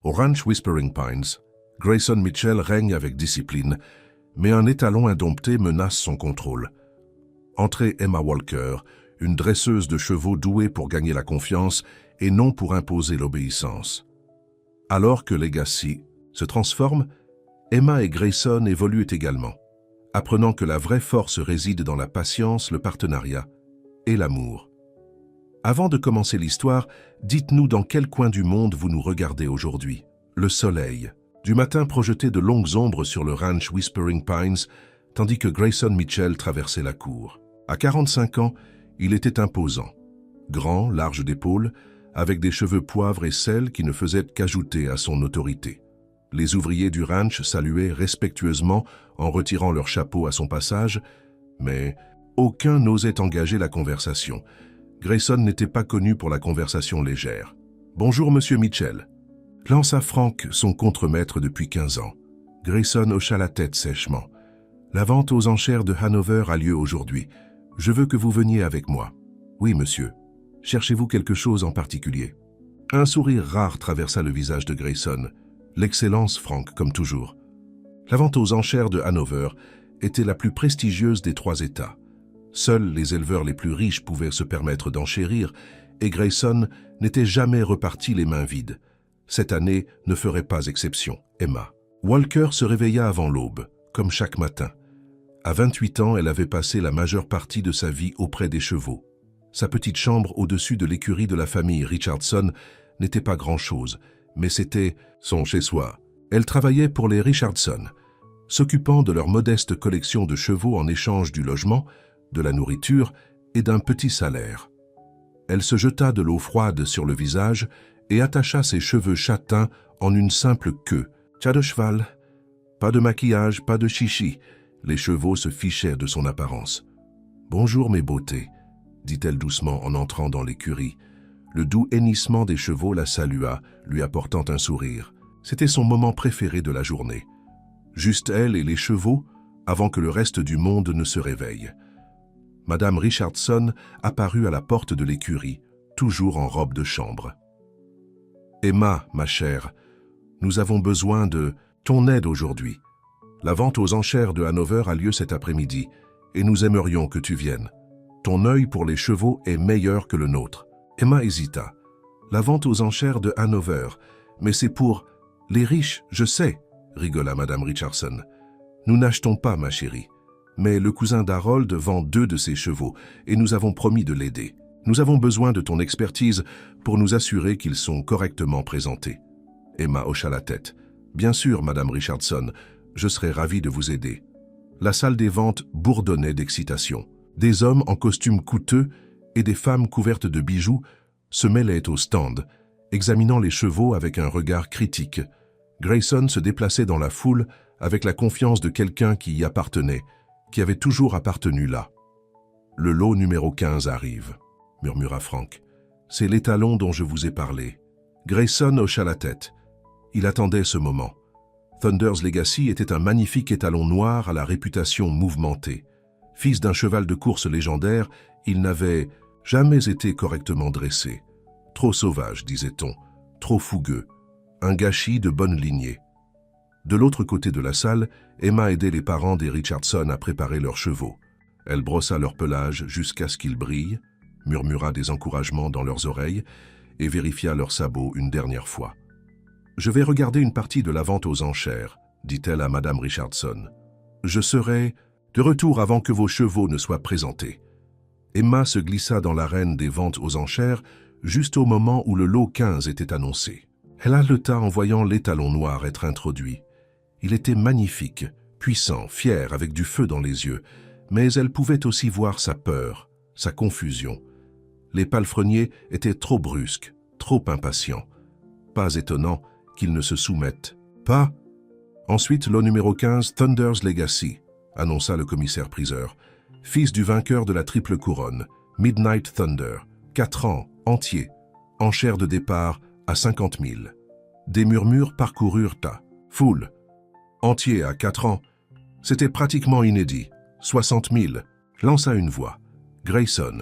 Au ranch Whispering Pines, Grayson Mitchell règne avec discipline, mais un étalon indompté menace son contrôle. Entrée Emma Walker, une dresseuse de chevaux douée pour gagner la confiance et non pour imposer l'obéissance. Alors que Legacy se transforme, Emma et Grayson évoluent également, apprenant que la vraie force réside dans la patience, le partenariat et l'amour. Avant de commencer l'histoire, dites-nous dans quel coin du monde vous nous regardez aujourd'hui. Le soleil, du matin projetait de longues ombres sur le ranch Whispering Pines, tandis que Grayson Mitchell traversait la cour. À 45 ans, il était imposant, grand, large d'épaules, avec des cheveux poivre et sel qui ne faisaient qu'ajouter à son autorité. Les ouvriers du ranch saluaient respectueusement en retirant leur chapeau à son passage, mais aucun n'osait engager la conversation. Grayson n'était pas connu pour la conversation légère. « Bonjour, monsieur Mitchell », lança Frank, son contremaître depuis 15 ans. Grayson hocha la tête sèchement. « La vente aux enchères de Hanover a lieu aujourd'hui. Je veux que vous veniez avec moi. »« Oui, monsieur. Cherchez-vous quelque chose en particulier ?» Un sourire rare traversa le visage de Grayson. L'excellence, Frank, comme toujours. La vente aux enchères de Hanover était la plus prestigieuse des 3 États. Seuls les éleveurs les plus riches pouvaient se permettre d'enchérir, et Grayson n'était jamais reparti les mains vides. Cette année ne ferait pas exception, Emma. Walker se réveilla avant l'aube, comme chaque matin. À 28 ans, elle avait passé la majeure partie de sa vie auprès des chevaux. Sa petite chambre au-dessus de l'écurie de la famille Richardson n'était pas grand-chose, mais c'était son chez-soi. Elle travaillait pour les Richardson, s'occupant de leur modeste collection de chevaux en échange du logement, de la nourriture et d'un petit salaire. Elle se jeta de l'eau froide sur le visage et attacha ses cheveux châtains en une simple queue. Tcha de cheval, pas de maquillage, pas de chichi. Les chevaux se fichaient de son apparence. « Bonjour mes beautés », dit-elle doucement en entrant dans l'écurie. Le doux hennissement des chevaux la salua, lui apportant un sourire. C'était son moment préféré de la journée. Juste elle et les chevaux, avant que le reste du monde ne se réveille. Madame Richardson apparut à la porte de l'écurie, toujours en robe de chambre. « Emma, ma chère, nous avons besoin de ton aide aujourd'hui. La vente aux enchères de Hanover a lieu cet après-midi, et nous aimerions que tu viennes. Ton œil pour les chevaux est meilleur que le nôtre. » Emma hésita. « La vente aux enchères de Hanover, mais c'est pour les riches, je sais, » rigola Madame Richardson. « Nous n'achetons pas, ma chérie. Mais le cousin d'Harold vend 2 de ses chevaux, et nous avons promis de l'aider. Nous avons besoin de ton expertise pour nous assurer qu'ils sont correctement présentés. » Emma hocha la tête. « Bien sûr, Madame Richardson, je serai ravie de vous aider. » La salle des ventes bourdonnait d'excitation. Des hommes en costumes coûteux et des femmes couvertes de bijoux se mêlaient au stand, examinant les chevaux avec un regard critique. Grayson se déplaçait dans la foule avec la confiance de quelqu'un qui y appartenait, qui avait toujours appartenu là. « Le lot numéro 15 arrive, » murmura Frank. « C'est l'étalon dont je vous ai parlé. » Grayson hocha la tête. Il attendait ce moment. Thunder's Legacy était un magnifique étalon noir à la réputation mouvementée. Fils d'un cheval de course légendaire, il n'avait jamais été correctement dressé. Trop sauvage, disait-on, trop fougueux, un gâchis de bonne lignée. De l'autre côté de la salle, Emma aidait les parents des Richardson à préparer leurs chevaux. Elle brossa leur pelage jusqu'à ce qu'ils brillent, murmura des encouragements dans leurs oreilles et vérifia leurs sabots une dernière fois. « Je vais regarder une partie de la vente aux enchères, » dit-elle à Madame Richardson. « Je serai de retour avant que vos chevaux ne soient présentés. » Emma se glissa dans l'arène des ventes aux enchères juste au moment où le lot 15 était annoncé. Elle haleta en voyant l'étalon noir être introduit. Il était magnifique, puissant, fier, avec du feu dans les yeux, mais elle pouvait aussi voir sa peur, sa confusion. Les palefreniers étaient trop brusques, trop impatients. Pas étonnant qu'ils ne se soumettent. Pas. Ensuite, lot numéro 15, Thunder's Legacy, annonça le commissaire-priseur. Fils du vainqueur de la triple couronne, Midnight Thunder, 4 ans, entier, enchère de départ à 50 000. Des murmures parcoururent ta foule. Entier à 4 ans, c'était pratiquement inédit. 60 000, lança une voix. Grayson.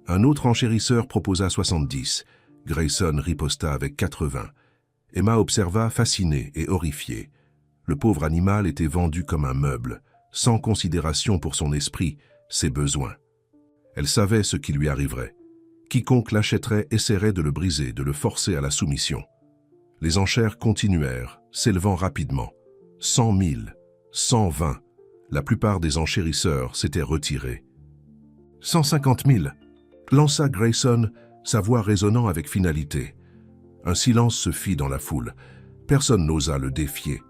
Un autre enchérisseur proposa 70. Grayson riposta avec 80. Emma observa fascinée et horrifiée. Le pauvre animal était vendu comme un meuble, sans considération pour son esprit, ses besoins. Elle savait ce qui lui arriverait. Quiconque l'achèterait essaierait de le briser, de le forcer à la soumission. Les enchères continuèrent, s'élevant rapidement. 100 000, 120. La plupart des enchérisseurs s'étaient retirés. 150 000, lança Grayson, sa voix résonnant avec finalité. Un silence se fit dans la foule. Personne n'osa le défier.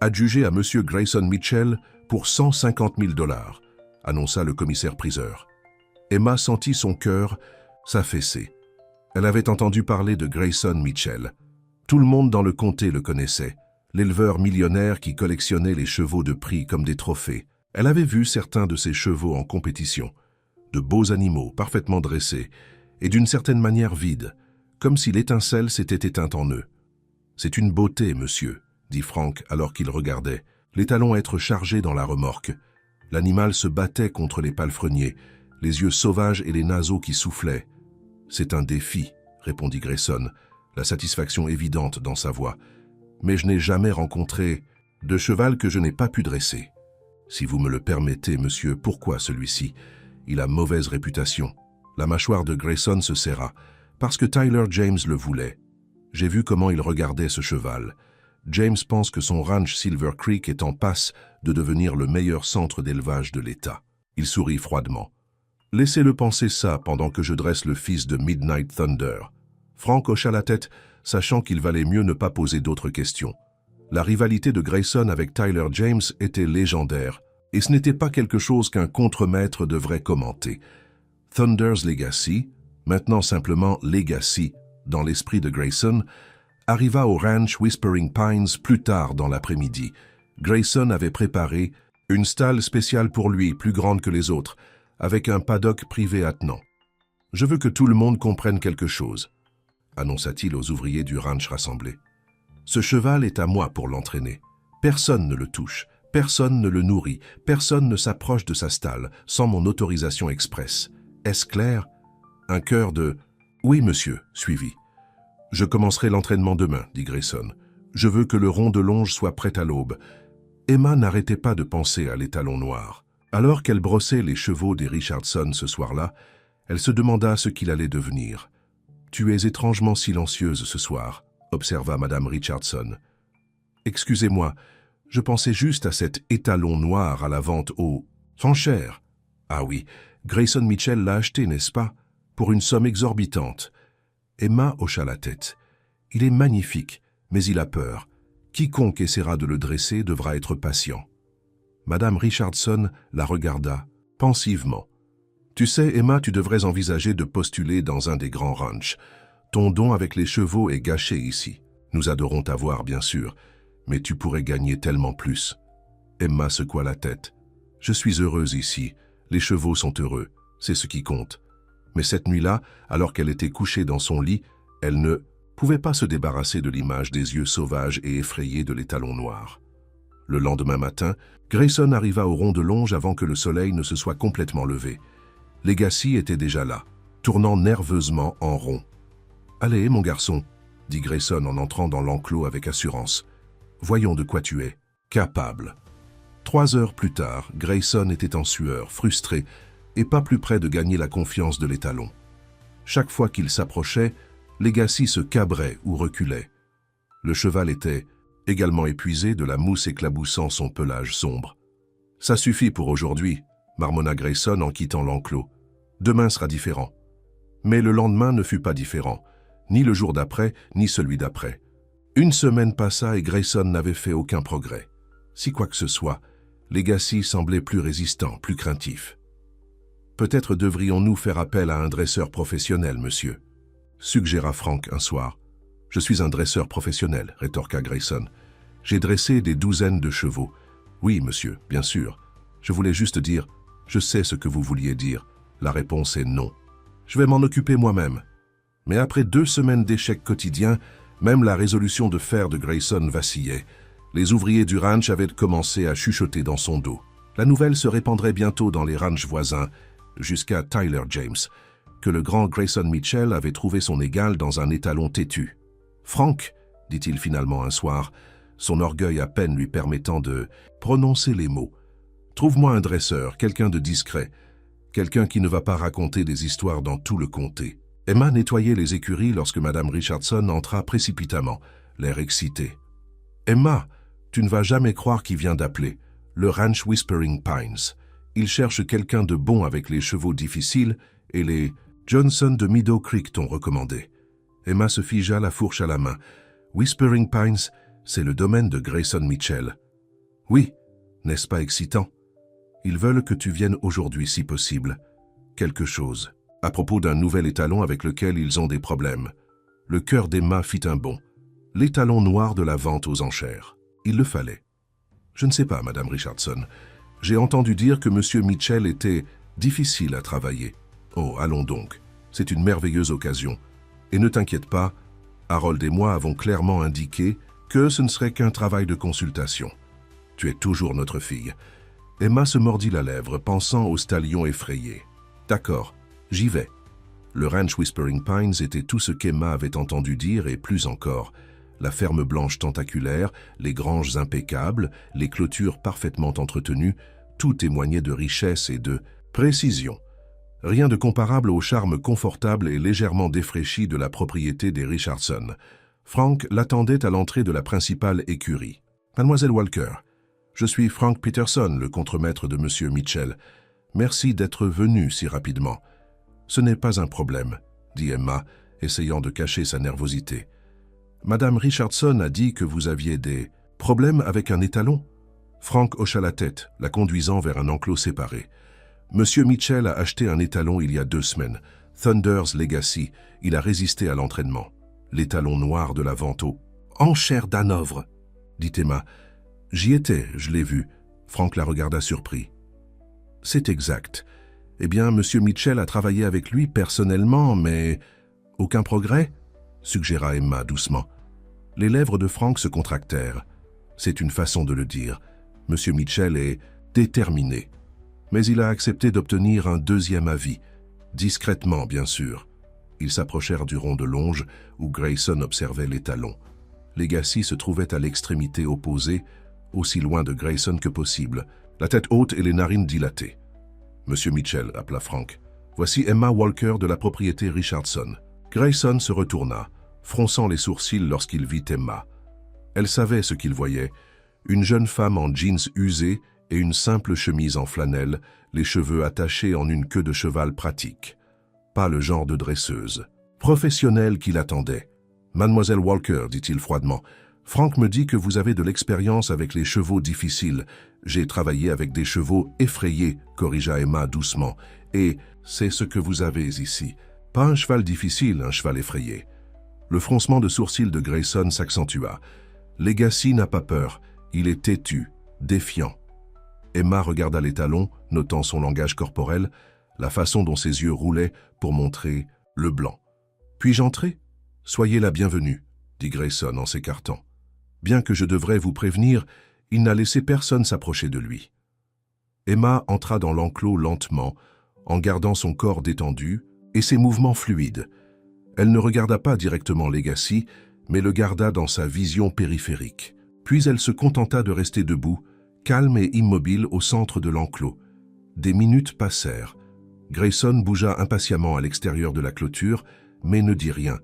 Adjugé à M. Grayson Mitchell pour 150 000 $, annonça le commissaire-priseur. Emma sentit son cœur s'affaisser. Elle avait entendu parler de Grayson Mitchell. Tout le monde dans le comté le connaissait, l'éleveur millionnaire qui collectionnait les chevaux de prix comme des trophées. Elle avait vu certains de ses chevaux en compétition. De beaux animaux, parfaitement dressés, et d'une certaine manière vides, comme si l'étincelle s'était éteinte en eux. « C'est une beauté, monsieur », dit Frank alors qu'il regardait, les talons être chargés dans la remorque. L'animal se battait contre les palefreniers, les yeux sauvages et les naseaux qui soufflaient. « C'est un défi », répondit Grayson, la satisfaction évidente dans sa voix. « Mais je n'ai jamais rencontré de cheval que je n'ai pas pu dresser. Si vous me le permettez, monsieur, pourquoi celui-ci? Il a mauvaise réputation. » La mâchoire de Grayson se serra. « Parce que Tyler James le voulait. J'ai vu comment il regardait ce cheval. James pense que son ranch Silver Creek est en passe de devenir le meilleur centre d'élevage de l'État. » Il sourit froidement. « Laissez-le penser ça pendant que je dresse le fils de Midnight Thunder. » Frank hocha la tête, sachant qu'il valait mieux ne pas poser d'autres questions. La rivalité de Grayson avec Tyler James était légendaire, et ce n'était pas quelque chose qu'un contremaître devrait commenter. Thunder's Legacy, maintenant simplement Legacy dans l'esprit de Grayson, arriva au ranch Whispering Pines plus tard dans l'après-midi. Grayson avait préparé une stalle spéciale pour lui, plus grande que les autres, avec un paddock privé attenant. « Je veux que tout le monde comprenne quelque chose, » annonça-t-il aux ouvriers du ranch rassemblés. « Ce cheval est à moi pour l'entraîner. Personne ne le touche, personne ne le nourrit, personne ne s'approche de sa stalle sans mon autorisation expresse. Est-ce clair ?» Un chœur de « Oui, monsieur » suivit. « Je commencerai l'entraînement demain, » dit Grayson. « Je veux que le rond de longe soit prêt à l'aube. » Emma n'arrêtait pas de penser à l'étalon noir. Alors qu'elle brossait les chevaux des Richardson ce soir-là, elle se demanda ce qu'il allait devenir. « Tu es étrangement silencieuse ce soir, » observa Madame Richardson. « Excusez-moi, je pensais juste à cet étalon noir à la vente au... Sans cher. Ah oui, Grayson Mitchell l'a acheté, n'est-ce pas? Pour une somme exorbitante. » Emma hocha la tête. « Il est magnifique, mais il a peur. Quiconque essaiera de le dresser devra être patient. » Madame Richardson la regarda pensivement. « Tu sais, Emma, tu devrais envisager de postuler dans un des grands ranchs. Ton don avec les chevaux est gâché ici. Nous adorons t'avoir, bien sûr, mais tu pourrais gagner tellement plus. » Emma secoua la tête. « Je suis heureuse ici. Les chevaux sont heureux. C'est ce qui compte. » Mais cette nuit-là, alors qu'elle était couchée dans son lit, elle ne pouvait pas se débarrasser de l'image des yeux sauvages et effrayés de l'étalon noir. Le lendemain matin, Grayson arriva au rond de longe avant que le soleil ne se soit complètement levé. Legacy était déjà là, tournant nerveusement en rond. « Allez, mon garçon, » dit Grayson en entrant dans l'enclos avec assurance. « Voyons de quoi tu es. Capable. » 3 heures plus tard, Grayson était en sueur, frustré, et pas plus près de gagner la confiance de l'étalon. Chaque fois qu'il s'approchait, Legacy se cabrait ou reculait. Le cheval était également épuisé de la mousse éclaboussant son pelage sombre. « Ça suffit pour aujourd'hui, » marmonna Grayson en quittant l'enclos. « Demain sera différent. » Mais le lendemain ne fut pas différent, ni le jour d'après, ni celui d'après. Une semaine passa et Grayson n'avait fait aucun progrès. Si quoi que ce soit, Legacy semblait plus résistant, plus craintif. « Peut-être devrions-nous faire appel à un dresseur professionnel, monsieur » suggéra Frank un soir. « Je suis un dresseur professionnel, » rétorqua Grayson. « J'ai dressé des douzaines de chevaux. »« Oui, monsieur, bien sûr. Je voulais juste dire, je sais ce que vous vouliez dire. La réponse est non. Je vais m'en occuper moi-même. » Mais après 2 semaines d'échecs quotidiens, même la résolution de fer de Grayson vacillait. Les ouvriers du ranch avaient commencé à chuchoter dans son dos. La nouvelle se répandrait bientôt dans les ranchs voisins, jusqu'à Tyler James, que le grand Grayson Mitchell avait trouvé son égal dans un étalon têtu. « Frank, » dit-il finalement un soir, son orgueil à peine lui permettant de prononcer les mots. « Trouve-moi un dresseur, quelqu'un de discret, quelqu'un qui ne va pas raconter des histoires dans tout le comté. » Emma nettoyait les écuries lorsque Madame Richardson entra précipitamment, l'air excité. « Emma, tu ne vas jamais croire qui vient d'appeler. Le ranch Whispering Pines. Il cherche quelqu'un de bon avec les chevaux difficiles et les Johnson de Meadow Creek t'ont recommandé. » Emma se figea, la fourche à la main. « Whispering Pines, c'est le domaine de Grayson Mitchell. »« Oui, n'est-ce pas excitant? Ils veulent que tu viennes aujourd'hui si possible. Quelque chose. À propos d'un nouvel étalon avec lequel ils ont des problèmes. » Le cœur d'Emma fit un bond. L'étalon noir de la vente aux enchères. Il le fallait. « Je ne sais pas, Madame Richardson. J'ai entendu dire que Monsieur Mitchell était difficile à travailler. Oh, allons donc. C'est une merveilleuse occasion. Et ne t'inquiète pas, Harold et moi avons clairement indiqué que ce ne serait qu'un travail de consultation. Tu es toujours notre fille. » Emma se mordit la lèvre, pensant au stallion effrayé. « D'accord, j'y vais. » Le ranch Whispering Pines était tout ce qu'Emma avait entendu dire et plus encore. La ferme blanche tentaculaire, les granges impeccables, les clôtures parfaitement entretenues, tout témoignait de richesse et de précision. Rien de comparable au charme confortable et légèrement défraîchi de la propriété des Richardson. Frank l'attendait à l'entrée de la principale écurie. « Mademoiselle Walker, je suis Frank Peterson, le contremaître de Monsieur Mitchell. Merci d'être venu si rapidement. »« Ce n'est pas un problème, » dit Emma, essayant de cacher sa nervosité. « Madame Richardson a dit que vous aviez des problèmes avec un étalon ?» Frank hocha la tête, la conduisant vers un enclos séparé. « Monsieur Mitchell a acheté un étalon il y a 2 semaines. Thunder's Legacy. Il a résisté à l'entraînement. L'étalon noir de la vente aux enchères d'Hanovre, » dit Emma. « J'y étais, je l'ai vu. » Frank la regarda surpris. « C'est exact. Eh bien, Monsieur Mitchell a travaillé avec lui personnellement, mais... »« Aucun progrès ?» suggéra Emma doucement. Les lèvres de Frank se contractèrent. C'est une façon de le dire. Monsieur Mitchell est déterminé. Mais il a accepté d'obtenir un 2e avis. Discrètement, bien sûr. Ils s'approchèrent du rond de longe où Grayson observait l'étalon. Legacy se trouvait à l'extrémité opposée, aussi loin de Grayson que possible, la tête haute et les narines dilatées. « Monsieur Mitchell, » appela Frank. « Voici Emma Walker de la propriété Richardson. » Grayson se retourna, fronçant les sourcils lorsqu'il vit Emma. Elle savait ce qu'il voyait, une jeune femme en jeans usés et une simple chemise en flanelle, les cheveux attachés en une queue de cheval pratique. Pas le genre de dresseuse. Professionnelle qui l'attendait. « Mademoiselle Walker, » dit-il froidement, « Frank me dit que vous avez de l'expérience avec les chevaux difficiles. J'ai travaillé avec des chevaux effrayés, » corrigea Emma doucement, « et c'est ce que vous avez ici. Pas un cheval difficile, un cheval effrayé. » Le froncement de sourcils de Grayson s'accentua. Legacy n'a pas peur, il est têtu, défiant. Emma regarda l'étalon, notant son langage corporel, la façon dont ses yeux roulaient pour montrer le blanc. « Puis-je entrer ? Soyez la bienvenue, » dit Grayson en s'écartant. Bien que je devrais vous prévenir, il n'a laissé personne s'approcher de lui. Emma entra dans l'enclos lentement, en gardant son corps détendu et ses mouvements fluides. Elle ne regarda pas directement Legacy, mais le garda dans sa vision périphérique. Puis elle se contenta de rester debout, calme et immobile au centre de l'enclos. Des minutes passèrent. Grayson bougea impatiemment à l'extérieur de la clôture, mais ne dit rien.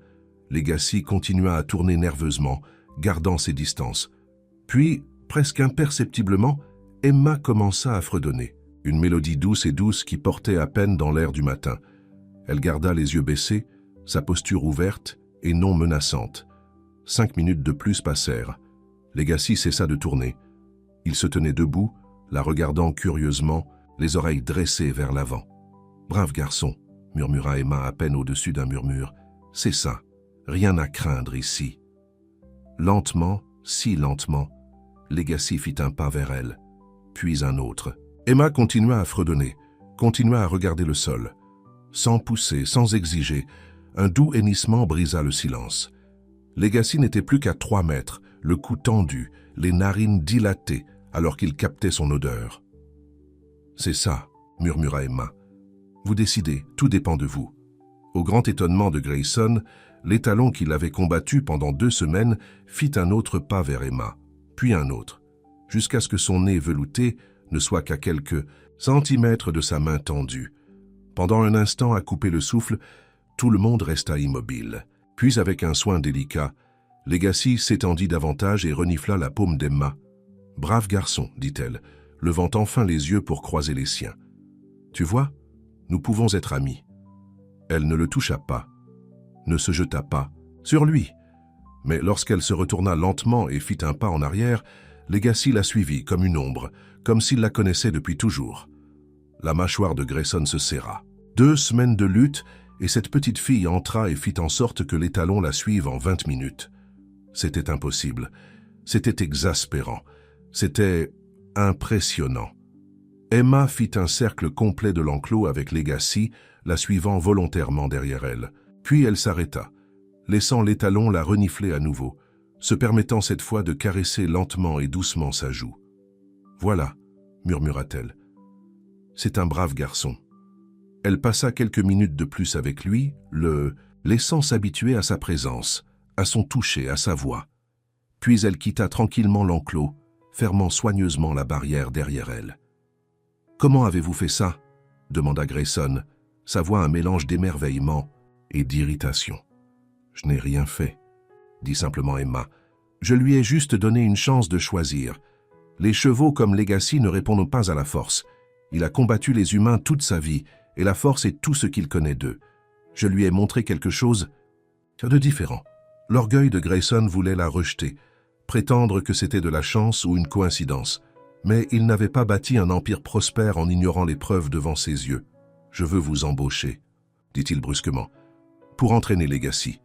Legacy continua à tourner nerveusement, gardant ses distances. Puis, presque imperceptiblement, Emma commença à fredonner. Une mélodie douce qui portait à peine dans l'air du matin. Elle garda les yeux baissés, sa posture ouverte et non menaçante. 5 minutes de plus passèrent. Legacy cessa de tourner. Il se tenait debout, la regardant curieusement, les oreilles dressées vers l'avant. « Brave garçon », murmura Emma à peine au-dessus d'un murmure. « C'est ça, rien à craindre ici. » Lentement, si lentement, Legacy fit un pas vers elle, puis un autre. Emma continua à fredonner, continua à regarder le sol. Sans pousser, sans exiger, un doux hennissement brisa le silence. Legacy n'était plus qu'à 3 mètres, le cou tendu, les narines dilatées, alors qu'il captait son odeur. « C'est ça, » murmura Emma. « Vous décidez, tout dépend de vous. » Au grand étonnement de Grayson, L'étalon qui l'avait combattu pendant 2 semaines fit un autre pas vers Emma, puis un autre, jusqu'à ce que son nez velouté ne soit qu'à quelques centimètres de sa main tendue. Pendant un instant, à couper le souffle, tout le monde resta immobile. Puis, avec un soin délicat, Legacy s'étendit davantage et renifla la paume d'Emma. « Brave garçon, dit-elle, levant enfin les yeux pour croiser les siens. Tu vois, nous pouvons être amis. » Elle ne le toucha pas, ne se jeta pas sur lui. Mais lorsqu'elle se retourna lentement et fit un pas en arrière, Legacy la suivit comme une ombre, comme s'il la connaissait depuis toujours. La mâchoire de Grayson se serra. 2 semaines de lutte, et cette petite fille entra et fit en sorte que l'étalon la suive en 20 minutes. C'était impossible. C'était exaspérant. C'était impressionnant. Emma fit un cercle complet de l'enclos avec Legacy, la suivant volontairement derrière elle. Puis elle s'arrêta, laissant l'étalon la renifler à nouveau, se permettant cette fois de caresser lentement et doucement sa joue. « Voilà », murmura-t-elle. « C'est un brave garçon. » Elle passa quelques minutes de plus avec lui, le laissant s'habituer à sa présence, à son toucher, à sa voix. Puis elle quitta tranquillement l'enclos, fermant soigneusement la barrière derrière elle. « Comment avez-vous fait ça ?» demanda Grayson, sa voix un mélange d'émerveillement et d'irritation. « Je n'ai rien fait, » dit simplement Emma. « Je lui ai juste donné une chance de choisir. Les chevaux comme Legacy ne répondent pas à la force. Il a combattu les humains toute sa vie, et la force est tout ce qu'il connaît d'eux. Je lui ai montré quelque chose de différent. » L'orgueil de Grayson voulait la rejeter, prétendre que c'était de la chance ou une coïncidence. Mais il n'avait pas bâti un empire prospère en ignorant les preuves devant ses yeux. « Je veux vous embaucher, » dit-il brusquement, « pour entraîner Legacy. »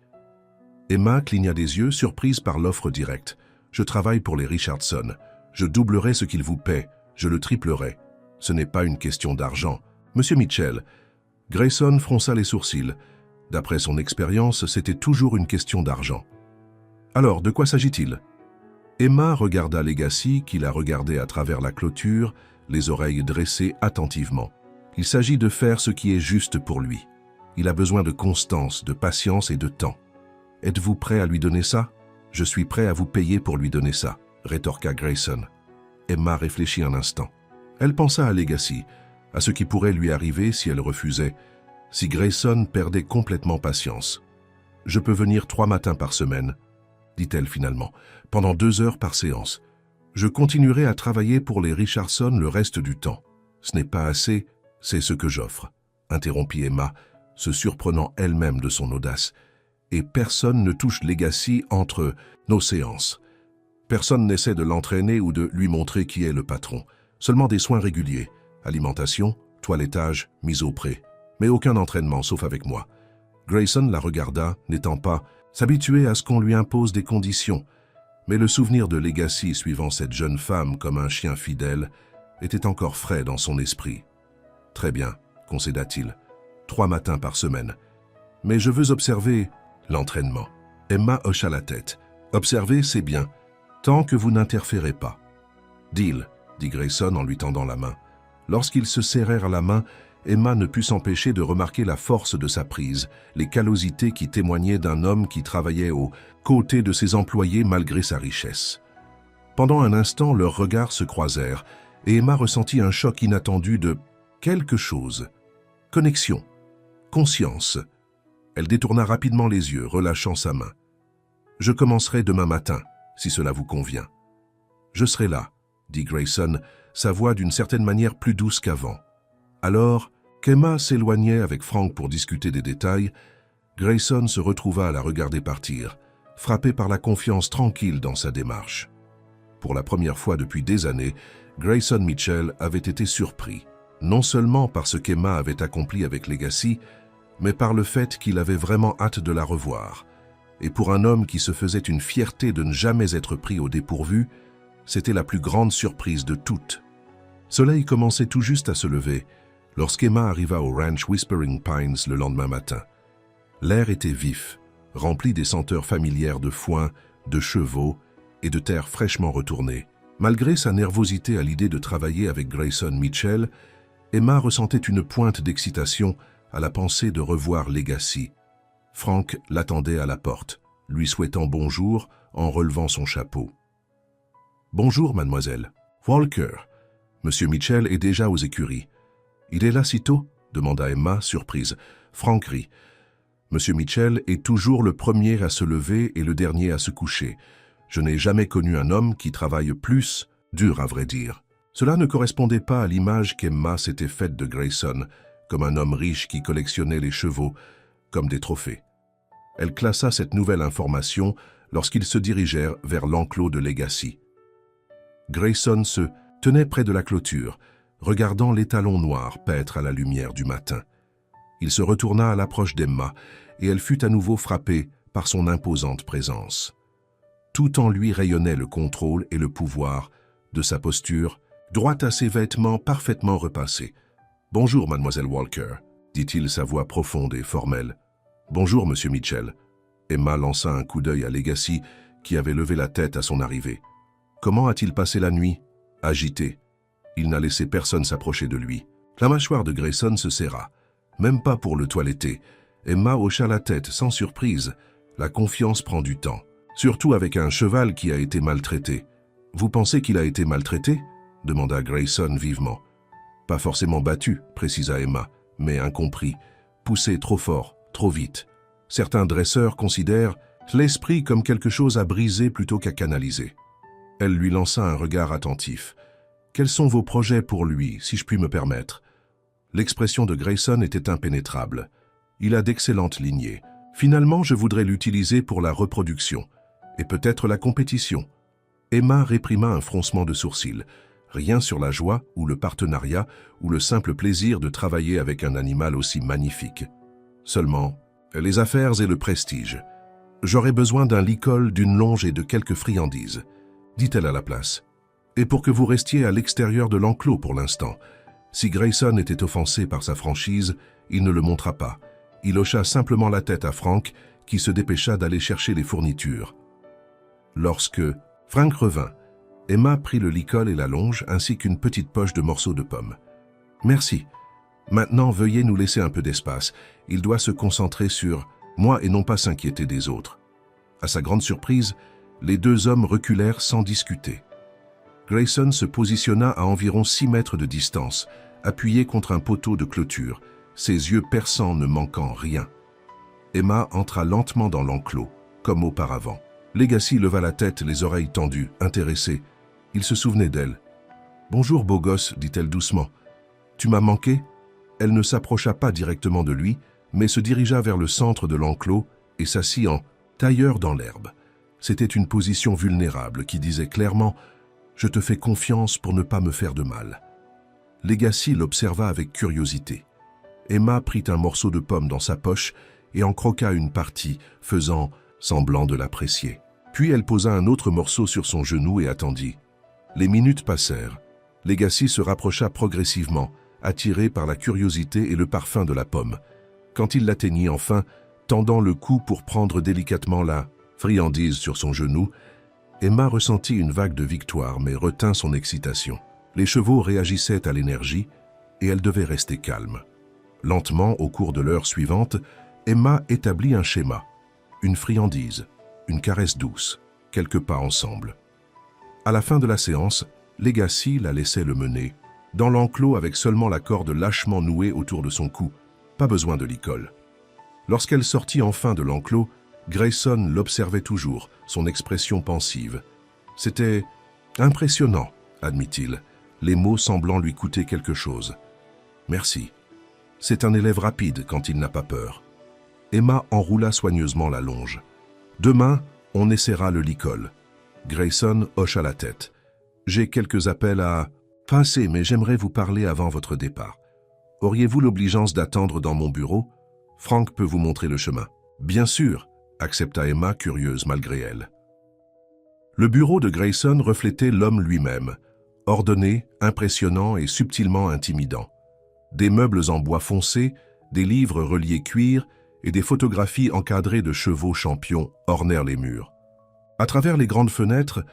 Emma cligna des yeux, surprise par l'offre directe. « Je travaille pour les Richardson. Je doublerai ce qu'ils vous paient. Je le triplerai. Ce n'est pas une question d'argent. Monsieur Mitchell. » Grayson fronça les sourcils. D'après son expérience, c'était toujours une question d'argent. « Alors, de quoi s'agit-il » Emma regarda Legacy, qui la regardait à travers la clôture, les oreilles dressées attentivement. Il s'agit de faire ce qui est juste pour lui. Il a besoin de constance, de patience et de temps. Êtes-vous prêt à lui donner ça? Je suis prêt à vous payer pour lui donner ça, rétorqua Grayson. Emma réfléchit un instant. Elle pensa à Legacy, à ce qui pourrait lui arriver si elle refusait, si Grayson perdait complètement patience. « Je peux venir 3 matins par semaine, » dit-elle finalement, « pendant 2 heures par séance. Je continuerai à travailler pour les Richardson le reste du temps. Ce n'est pas assez, c'est ce que j'offre, » interrompit Emma, se surprenant elle-même de son audace. « Et personne ne touche Legacy entre nos séances. Personne n'essaie de l'entraîner ou de lui montrer qui est le patron. Seulement des soins réguliers, alimentation, toilettage, mise au pré. Mais aucun entraînement, sauf avec moi. » Grayson la regarda, n'étant pas s'habituer à ce qu'on lui impose des conditions. Mais le souvenir de Legacy suivant cette jeune femme comme un chien fidèle était encore frais dans son esprit. « Très bien, » concéda-t-il. « 3 matins par semaine. Mais je veux observer l'entraînement. » Emma hocha la tête. « Observer, c'est bien, tant que vous n'interférez pas. »« Deal », dit Grayson en lui tendant la main. Lorsqu'ils se serrèrent la main, Emma ne put s'empêcher de remarquer la force de sa prise, les callosités qui témoignaient d'un homme qui travaillait aux côtés de ses employés malgré sa richesse. Pendant un instant, leurs regards se croisèrent, et Emma ressentit un choc inattendu de quelque chose. Connexion, conscience. Elle détourna rapidement les yeux, relâchant sa main. « Je commencerai demain matin, si cela vous convient. »« Je serai là, » dit Grayson, sa voix d'une certaine manière plus douce qu'avant. Alors qu'Emma s'éloignait avec Frank pour discuter des détails, Grayson se retrouva à la regarder partir, frappé par la confiance tranquille dans sa démarche. Pour la première fois depuis des années, Grayson Mitchell avait été surpris, non seulement par ce qu'Emma avait accompli avec Legacy, mais par le fait qu'il avait vraiment hâte de la revoir. Et pour un homme qui se faisait une fierté de ne jamais être pris au dépourvu, c'était la plus grande surprise de toutes. Soleil commençait tout juste à se lever, lorsqu'Emma arriva au ranch Whispering Pines le lendemain matin. L'air était vif, rempli des senteurs familières de foin, de chevaux et de terre fraîchement retournée. Malgré sa nervosité à l'idée de travailler avec Grayson Mitchell, Emma ressentait une pointe d'excitation à la pensée de revoir Legacy. Frank l'attendait à la porte, lui souhaitant bonjour en relevant son chapeau. « Bonjour, mademoiselle. Walker. Monsieur Mitchell est déjà aux écuries. »« Il est là si tôt ?» demanda Emma, surprise. Frank rit. « Monsieur Mitchell est toujours le premier à se lever et le dernier à se coucher. Je n'ai jamais connu un homme qui travaille plus, dur à vrai dire. » Cela ne correspondait pas à l'image qu'Emma s'était faite de Grayson, comme un homme riche qui collectionnait les chevaux comme des trophées. Elle classa cette nouvelle information lorsqu'ils se dirigèrent vers l'enclos de Legacy. Grayson se tenait près de la clôture, regardant l'étalon noir paître à la lumière du matin. Il se retourna à l'approche d'Emma, et elle fut à nouveau frappée par son imposante présence. Tout en lui rayonnait le contrôle et le pouvoir de sa posture, droite à ses vêtements parfaitement repassés. « Bonjour, mademoiselle Walker », dit-il, sa voix profonde et formelle. « Bonjour, monsieur Mitchell. » Emma lança un coup d'œil à Legacy, qui avait levé la tête à son arrivée. Comment a-t-il passé la nuit? Agité. Il n'a laissé personne s'approcher de lui. La mâchoire de Grayson se serra. Même pas pour le toiletter. Emma hocha la tête sans surprise. La confiance prend du temps. Surtout avec un cheval qui a été maltraité. « Vous pensez qu'il a été maltraité ?» demanda Grayson vivement. « Pas forcément battu, précisa Emma, mais incompris. Poussé trop fort, trop vite. Certains dresseurs considèrent l'esprit comme quelque chose à briser plutôt qu'à canaliser. » Elle lui lança un regard attentif. « Quels sont vos projets pour lui, si je puis me permettre ?» L'expression de Grayson était impénétrable. Il a d'excellentes lignées. Finalement, je voudrais l'utiliser pour la reproduction, et peut-être la compétition. Emma réprima un froncement de sourcils. Rien sur la joie ou le partenariat ou le simple plaisir de travailler avec un animal aussi magnifique. Seulement, les affaires et le prestige. J'aurais besoin d'un licol, d'une longe et de quelques friandises, dit-elle à la place. Et pour que vous restiez à l'extérieur de l'enclos pour l'instant. Si Grayson était offensé par sa franchise, il ne le montra pas. Il hocha simplement la tête à Frank, qui se dépêcha d'aller chercher les fournitures. Lorsque Frank revint, Emma prit le licol et la longe, ainsi qu'une petite poche de morceaux de pommes. « Merci. Maintenant, veuillez nous laisser un peu d'espace. Il doit se concentrer sur moi et non pas s'inquiéter des autres. » À sa grande surprise, les deux hommes reculèrent sans discuter. Grayson se positionna à environ 6 mètres de distance, appuyé contre un poteau de clôture, ses yeux perçants ne manquant rien. Emma entra lentement dans l'enclos, comme auparavant. Legacy leva la tête, les oreilles tendues, intéressé. Il se souvenait d'elle. « Bonjour, beau gosse, dit-elle doucement. Tu m'as manqué ?» Elle ne s'approcha pas directement de lui, mais se dirigea vers le centre de l'enclos et s'assit en tailleur dans l'herbe. C'était une position vulnérable qui disait clairement « Je te fais confiance pour ne pas me faire de mal. » Legacy l'observa avec curiosité. Emma prit un morceau de pomme dans sa poche et en croqua une partie, faisant semblant de l'apprécier. Puis elle posa un autre morceau sur son genou et attendit. Les minutes passèrent. Legacy se rapprocha progressivement, attiré par la curiosité et le parfum de la pomme. Quand il l'atteignit enfin, tendant le cou pour prendre délicatement la friandise sur son genou, Emma ressentit une vague de victoire mais retint son excitation. Les chevaux réagissaient à l'énergie et elle devait rester calme. Lentement, au cours de l'heure suivante, Emma établit un schéma. Une friandise, une caresse douce, quelques pas ensemble. À la fin de la séance, Legacy la laissait le mener, dans l'enclos avec seulement la corde lâchement nouée autour de son cou, pas besoin de licol. Lorsqu'elle sortit enfin de l'enclos, Grayson l'observait toujours, son expression pensive. C'était impressionnant, admit-il, les mots semblant lui coûter quelque chose. Merci. C'est un élève rapide quand il n'a pas peur. Emma enroula soigneusement la longe. Demain, on essaiera le licol. Grayson hocha la tête. J'ai quelques appels à passer, mais j'aimerais vous parler avant votre départ. Auriez-vous l'obligeance d'attendre dans mon bureau? Frank peut vous montrer le chemin. Bien sûr, accepta Emma, curieuse malgré elle. Le bureau de Grayson reflétait l'homme lui-même, ordonné, impressionnant et subtilement intimidant. Des meubles en bois foncé, des livres reliés cuir et des photographies encadrées de chevaux champions ornèrent les murs. À travers les grandes fenêtres,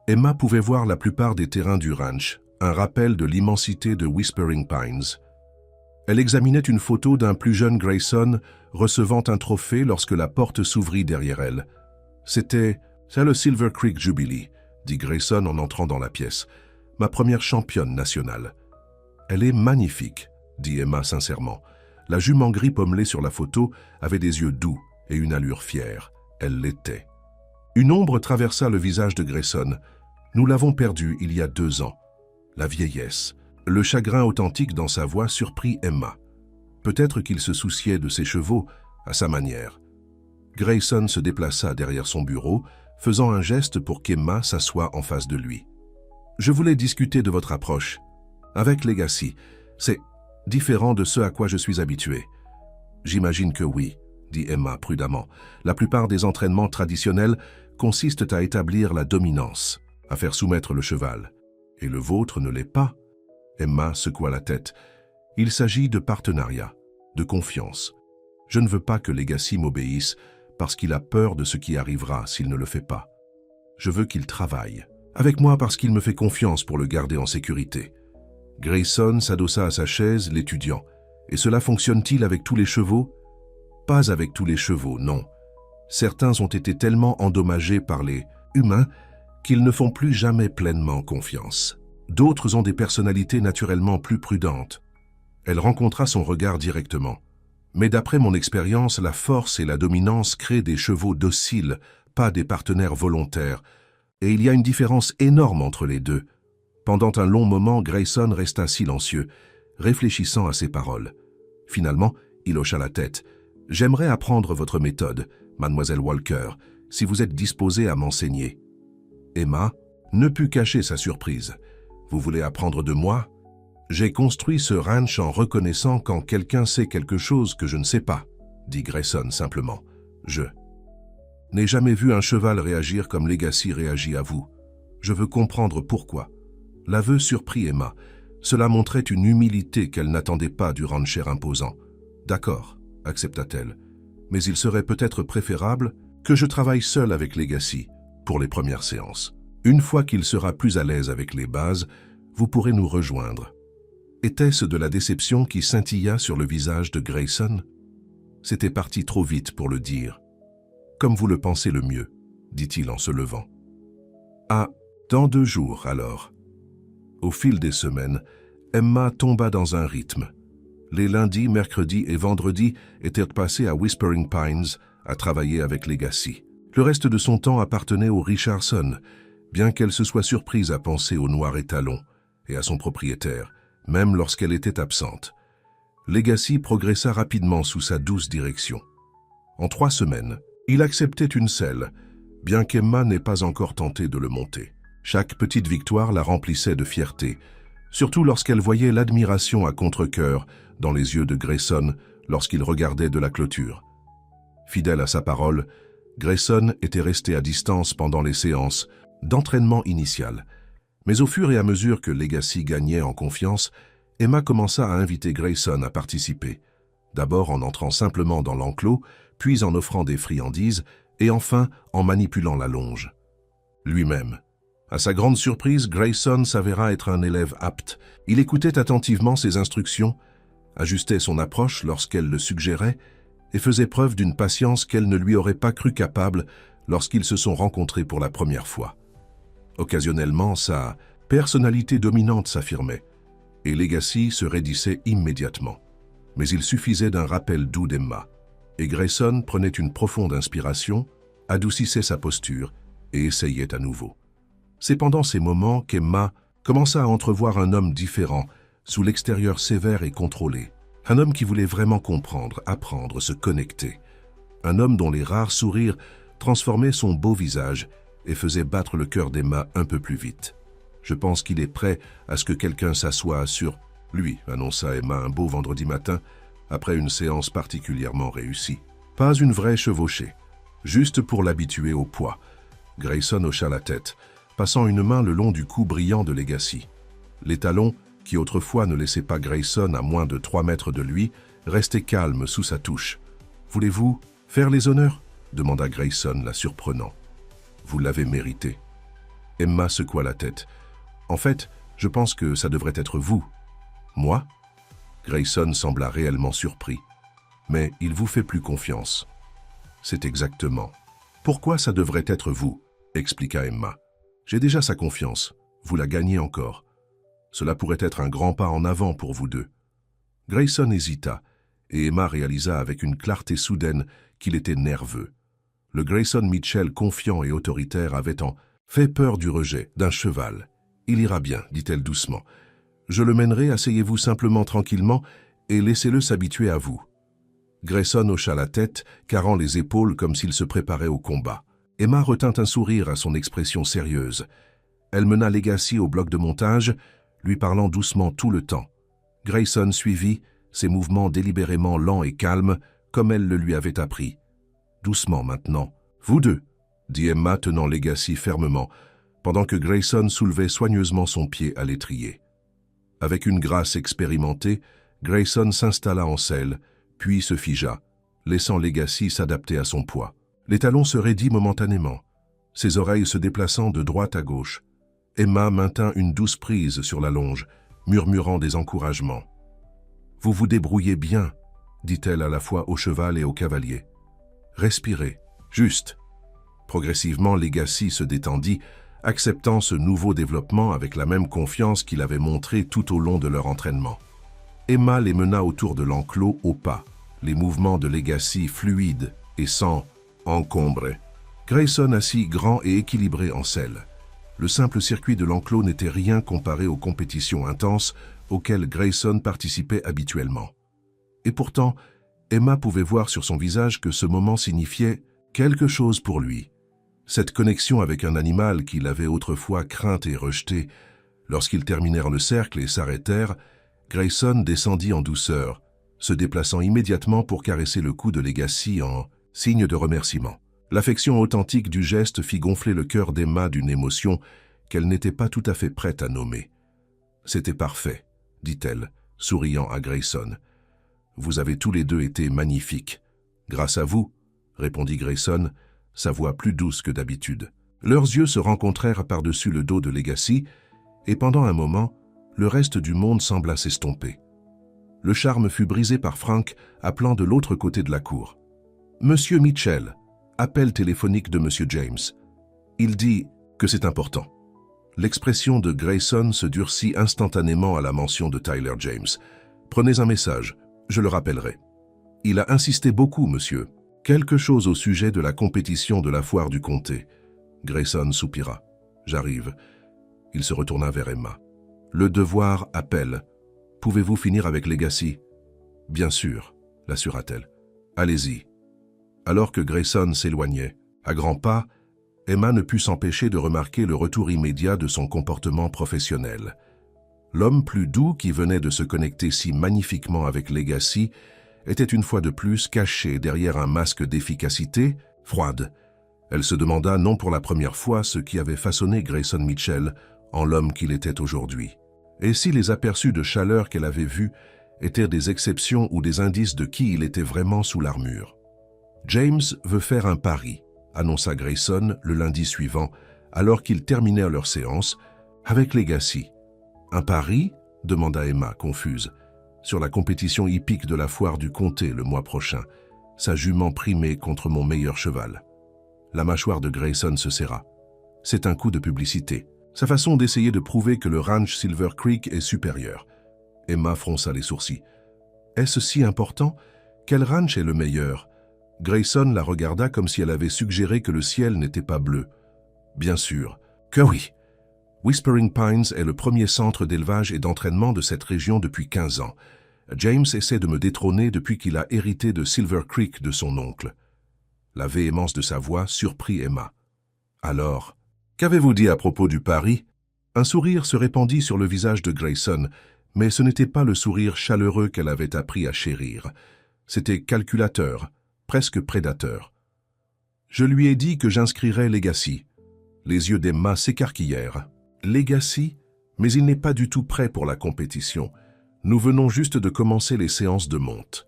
Emma pouvait voir la plupart des terrains du ranch, un rappel de l'immensité de Whispering Pines. Elle examinait une photo d'un plus jeune Grayson recevant un trophée lorsque la porte s'ouvrit derrière elle. « C'est le Silver Creek Jubilee », dit Grayson en entrant dans la pièce. « Ma première championne nationale. »« Elle est magnifique », dit Emma sincèrement. La jument gris pommelée sur la photo avait des yeux doux et une allure fière. Elle l'était. Une ombre traversa le visage de Grayson. « Nous l'avons perdue il y a 2 ans. » La vieillesse. Le chagrin authentique dans sa voix surprit Emma. Peut-être qu'il se souciait de ses chevaux à sa manière. Grayson se déplaça derrière son bureau, faisant un geste pour qu'Emma s'assoie en face de lui. « Je voulais discuter de votre approche. Avec Legacy, c'est différent de ce à quoi je suis habitué. »« J'imagine que oui, » dit Emma prudemment. « La plupart des entraînements traditionnels consistent à établir la dominance, à faire soumettre le cheval. Et le vôtre ne l'est pas. » Emma secoua la tête. « Il s'agit de partenariat, de confiance. Je ne veux pas que Legacy m'obéisse parce qu'il a peur de ce qui arrivera s'il ne le fait pas. Je veux qu'il travaille avec moi parce qu'il me fait confiance pour le garder en sécurité. » Grayson s'adossa à sa chaise, l'étudiant. « Et cela fonctionne-t-il avec tous les chevaux ?»« Pas avec tous les chevaux, non. Certains ont été tellement endommagés par les humains qu'ils ne font plus jamais pleinement confiance. D'autres ont des personnalités naturellement plus prudentes. » Elle rencontra son regard directement. « Mais d'après mon expérience, la force et la dominance créent des chevaux dociles, pas des partenaires volontaires. Et il y a une différence énorme entre les deux. » Pendant un long moment, Grayson resta silencieux, réfléchissant à ses paroles. Finalement, il hocha la tête. « J'aimerais apprendre votre méthode, mademoiselle Walker, si vous êtes disposée à m'enseigner. » Emma ne put cacher sa surprise. « Vous voulez apprendre de moi ? J'ai construit ce ranch en reconnaissant quand quelqu'un sait quelque chose que je ne sais pas, » dit Grayson simplement. « Je n'ai jamais vu un cheval réagir comme Legacy réagit à vous. Je veux comprendre pourquoi. » L'aveu surprit Emma. Cela montrait une humilité qu'elle n'attendait pas du rancher imposant. « D'accord, » accepta-t-elle. « Mais il serait peut-être préférable que je travaille seule avec Legacy pour les premières séances. Une fois qu'il sera plus à l'aise avec les bases, vous pourrez nous rejoindre. » Était-ce de la déception qui scintilla sur le visage de Grayson? C'était parti trop vite pour le dire. « Comme vous le pensez le mieux, » dit-il en se levant. « Ah, dans 2 jours alors. » Au fil des semaines, Emma tomba dans un rythme. Les lundis, mercredis et vendredis étaient passés à Whispering Pines à travailler avec Legacy. Le reste de son temps appartenait aux Richardson, bien qu'elle se soit surprise à penser au noir étalon et à son propriétaire, même lorsqu'elle était absente. Legacy progressa rapidement sous sa douce direction. En 3 semaines, il acceptait une selle, bien qu'Emma n'ait pas encore tenté de le monter. Chaque petite victoire la remplissait de fierté, surtout lorsqu'elle voyait l'admiration à contre-cœur dans les yeux de Grayson lorsqu'il regardait de la clôture. Fidèle à sa parole, Grayson était resté à distance pendant les séances d'entraînement initial. Mais au fur et à mesure que Legacy gagnait en confiance, Emma commença à inviter Grayson à participer, d'abord en entrant simplement dans l'enclos, puis en offrant des friandises, et enfin en manipulant la longe. Lui-même. À sa grande surprise, Grayson s'avéra être un élève apte. Il écoutait attentivement ses instructions, ajustait son approche lorsqu'elle le suggérait, et faisait preuve d'une patience qu'elle ne lui aurait pas cru capable lorsqu'ils se sont rencontrés pour la première fois. Occasionnellement, sa personnalité dominante s'affirmait, et Legacy se raidissait immédiatement. Mais il suffisait d'un rappel doux d'Emma, et Grayson prenait une profonde inspiration, adoucissait sa posture et essayait à nouveau. C'est pendant ces moments qu'Emma commença à entrevoir un homme différent, sous l'extérieur sévère et contrôlé. Un homme qui voulait vraiment comprendre, apprendre, se connecter. Un homme dont les rares sourires transformaient son beau visage et faisaient battre le cœur d'Emma un peu plus vite. « Je pense qu'il est prêt à ce que quelqu'un s'assoie sur lui », annonça Emma un beau vendredi matin, après une séance particulièrement réussie. Pas une vraie chevauchée, juste pour l'habituer au poids. Grayson hocha la tête, passant une main le long du cou brillant de Legacy. Les talons, qui autrefois ne laissaient pas Grayson à moins de 3 mètres de lui, restaient calmes sous sa touche. « Voulez-vous faire les honneurs ?» demanda Grayson, la surprenant. « Vous l'avez mérité. » Emma secoua la tête. « En fait, je pense que ça devrait être vous. »« Moi ?» Grayson sembla réellement surpris. mais il vous fait plus confiance. C'est exactement. Pourquoi ça devrait être vous, expliqua Emma. J'ai déjà sa confiance, vous la gagnez encore. Cela pourrait être un grand pas en avant pour vous deux. Grayson hésita, et Emma réalisa avec une clarté soudaine qu'il était nerveux. Le Grayson Mitchell confiant et autoritaire avait tant fait peur du rejet d'un cheval. « Il ira bien, dit-elle doucement. Je le mènerai, asseyez-vous simplement tranquillement et laissez-le s'habituer à vous. » Grayson hocha la tête, carrant les épaules comme s'il se préparait au combat. Emma retint un sourire à son expression sérieuse. Elle mena Legacy au bloc de montage, lui parlant doucement tout le temps. Grayson suivit, ses mouvements délibérément lents et calmes, comme elle le lui avait appris. Doucement maintenant. « Vous deux !» dit Emma tenant Legacy fermement, pendant que Grayson soulevait soigneusement son pied à l'étrier. Avec une grâce expérimentée, Grayson s'installa en selle, puis se figea, laissant Legacy s'adapter à son poids. Les talons se raidit momentanément, ses oreilles se déplaçant de droite à gauche. Emma maintint une douce prise sur la longe, murmurant des encouragements. « Vous vous débrouillez bien, » dit-elle à la fois au cheval et au cavalier. « Respirez, juste. » Progressivement, Legacy se détendit, acceptant ce nouveau développement avec la même confiance qu'il avait montrée tout au long de leur entraînement. Emma les mena autour de l'enclos au pas, les mouvements de Legacy fluides et sans encombre. Grayson assis grand et équilibré en selle. Le simple circuit de l'enclos n'était rien comparé aux compétitions intenses auxquelles Grayson participait habituellement. Et pourtant, Emma pouvait voir sur son visage que ce moment signifiait quelque chose pour lui. Cette connexion avec un animal qu'il avait autrefois craint et rejeté. Lorsqu'ils terminèrent le cercle et s'arrêtèrent, Grayson descendit en douceur, se déplaçant immédiatement pour caresser le cou de Legacy en signe de remerciement. L'affection authentique du geste fit gonfler le cœur d'Emma d'une émotion qu'elle n'était pas tout à fait prête à nommer. « C'était parfait, » dit-elle, souriant à Grayson. « Vous avez tous les deux été magnifiques. »« Grâce à vous, » répondit Grayson, sa voix plus douce que d'habitude. Leurs yeux se rencontrèrent par-dessus le dos de Legacy, et pendant un moment, le reste du monde sembla s'estomper. Le charme fut brisé par Frank appelant de l'autre côté de la cour. « Monsieur Mitchell, appel téléphonique de Monsieur James. Il dit que c'est important. » L'expression de Grayson se durcit instantanément à la mention de Tyler James. « Prenez un message, je le rappellerai. » « Il a insisté beaucoup, monsieur. Quelque chose au sujet de la compétition de la foire du comté. » Grayson soupira. « J'arrive. » Il se retourna vers Emma. « Le devoir appelle. Pouvez-vous finir avec Legacy ?»« Bien sûr, » l'assura-t-elle. « Allez-y. » Alors que Grayson s'éloignait, à grands pas, Emma ne put s'empêcher de remarquer le retour immédiat de son comportement professionnel. L'homme plus doux qui venait de se connecter si magnifiquement avec Legacy était une fois de plus caché derrière un masque d'efficacité froide. Elle se demanda non pour la première fois ce qui avait façonné Grayson Mitchell en l'homme qu'il était aujourd'hui. Et si les aperçus de chaleur qu'elle avait vus étaient des exceptions ou des indices de qui il était vraiment sous l'armure. « James veut faire un pari », annonça Grayson le lundi suivant, alors qu'ils terminèrent leur séance, avec Legacy. « Un pari ?» demanda Emma, confuse. « Sur la compétition hippique de la foire du comté le mois prochain, sa jument primée contre mon meilleur cheval. » La mâchoire de Grayson se serra. C'est un coup de publicité. Sa façon d'essayer de prouver que le ranch Silver Creek est supérieur. Emma fronça les sourcils. « Est-ce si important? Quel ranch est le meilleur ?» Grayson la regarda comme si elle avait suggéré que le ciel n'était pas bleu. « Bien sûr, que oui. Whispering Pines est le premier centre d'élevage et d'entraînement de cette région depuis 15 ans. James essaie de me détrôner depuis qu'il a hérité de Silver Creek de son oncle. » La véhémence de sa voix surprit Emma. « Alors, qu'avez-vous dit à propos du pari ?» Un sourire se répandit sur le visage de Grayson, mais ce n'était pas le sourire chaleureux qu'elle avait appris à chérir. C'était calculateur, presque prédateur. « Je lui ai dit que j'inscrirais Legacy. » Les yeux d'Emma s'écarquillèrent. « Legacy? Mais il n'est pas du tout prêt pour la compétition. Nous venons juste de commencer les séances de monte.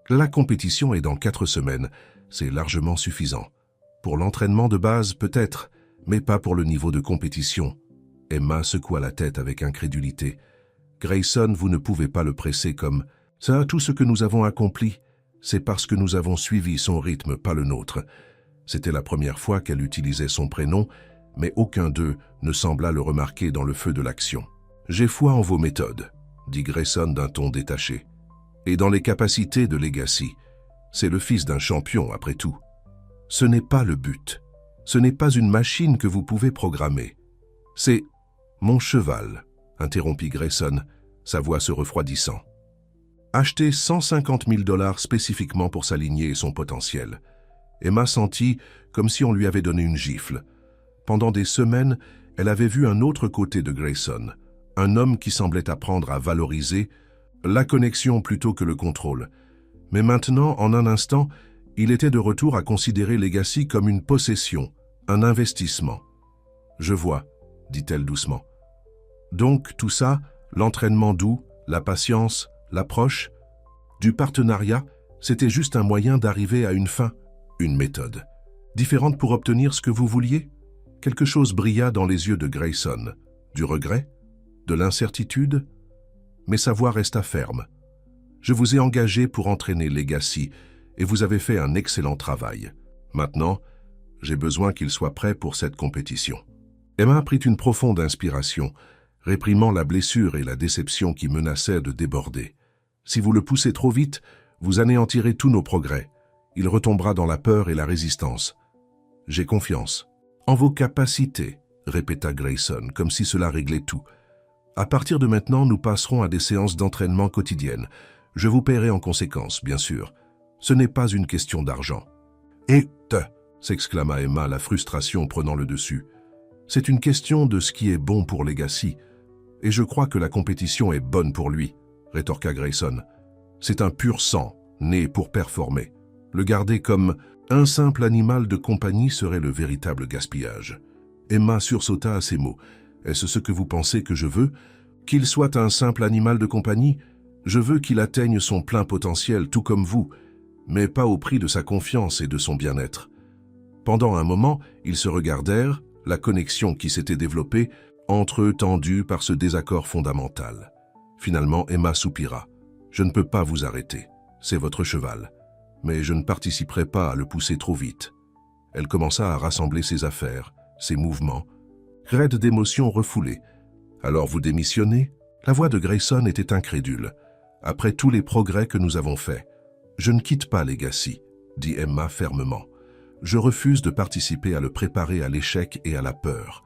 La compétition est dans 4 semaines. C'est largement suffisant. Pour l'entraînement de base, peut-être, mais pas pour le niveau de compétition. » Emma secoua la tête avec incrédulité. « Grayson, vous ne pouvez pas le presser comme « Ça, tout ce que nous avons accompli, C'est parce que nous avons suivi son rythme, pas le nôtre. C'était la première fois qu'elle utilisait son prénom, mais aucun d'eux ne sembla le remarquer dans le feu de l'action. « J'ai foi en vos méthodes », dit Grayson d'un ton détaché. « Et dans les capacités de Legacy. C'est le fils d'un champion, après tout. Ce n'est pas le but. Ce n'est pas une machine que vous pouvez programmer. C'est mon cheval, » interrompit Grayson, sa voix se refroidissant. Acheter 150 000 $ spécifiquement pour sa lignée et son potentiel. Emma sentit comme si on lui avait donné une gifle. Pendant des semaines, elle avait vu un autre côté de Grayson, un homme qui semblait apprendre à valoriser la connexion plutôt que le contrôle. Mais maintenant, en un instant, il était de retour à considérer Legacy comme une possession, un investissement. « Je vois », dit-elle doucement. Donc tout ça, l'entraînement doux, la patience, l'approche du partenariat, c'était juste un moyen d'arriver à une fin, une méthode. Différente pour obtenir ce que vous vouliez? Quelque chose brilla dans les yeux de Grayson. Du regret? De l'incertitude? Mais sa voix resta ferme. Je vous ai engagé pour entraîner Legacy et vous avez fait un excellent travail. Maintenant, j'ai besoin qu'il soit prêt pour cette compétition. Emma prit une profonde inspiration, réprimant la blessure et la déception qui menaçaient de déborder. Si vous le poussez trop vite, vous anéantirez tous nos progrès. Il retombera dans la peur et la résistance. J'ai confiance. En vos capacités, répéta Grayson, comme si cela réglait tout. À partir de maintenant, nous passerons à des séances d'entraînement quotidiennes. Je vous paierai en conséquence, bien sûr. Ce n'est pas une question d'argent. Et s'exclama Emma, la frustration prenant le dessus. C'est une question de ce qui est bon pour Legacy. Et je crois que la compétition est bonne pour lui, rétorqua Grayson. C'est un pur sang, né pour performer. Le garder comme un simple animal de compagnie serait le véritable gaspillage. Emma sursauta à ces mots. Est-ce ce que vous pensez que je veux? Qu'il soit un simple animal de compagnie? Je veux qu'il atteigne son plein potentiel, tout comme vous, mais pas au prix de sa confiance et de son bien-être. Pendant un moment, ils se regardèrent, la connexion qui s'était développée, entre eux tendue par ce désaccord fondamental. Finalement, Emma soupira. « Je ne peux pas vous arrêter. C'est votre cheval. Mais je ne participerai pas à le pousser trop vite. » Elle commença à rassembler ses affaires, ses mouvements. Raide d'émotions refoulées. « Alors vous démissionnez ?» La voix de Grayson était incrédule. « Après tous les progrès que nous avons faits. »« Je ne quitte pas Legacy, » dit Emma fermement. « Je refuse de participer à le préparer à l'échec et à la peur.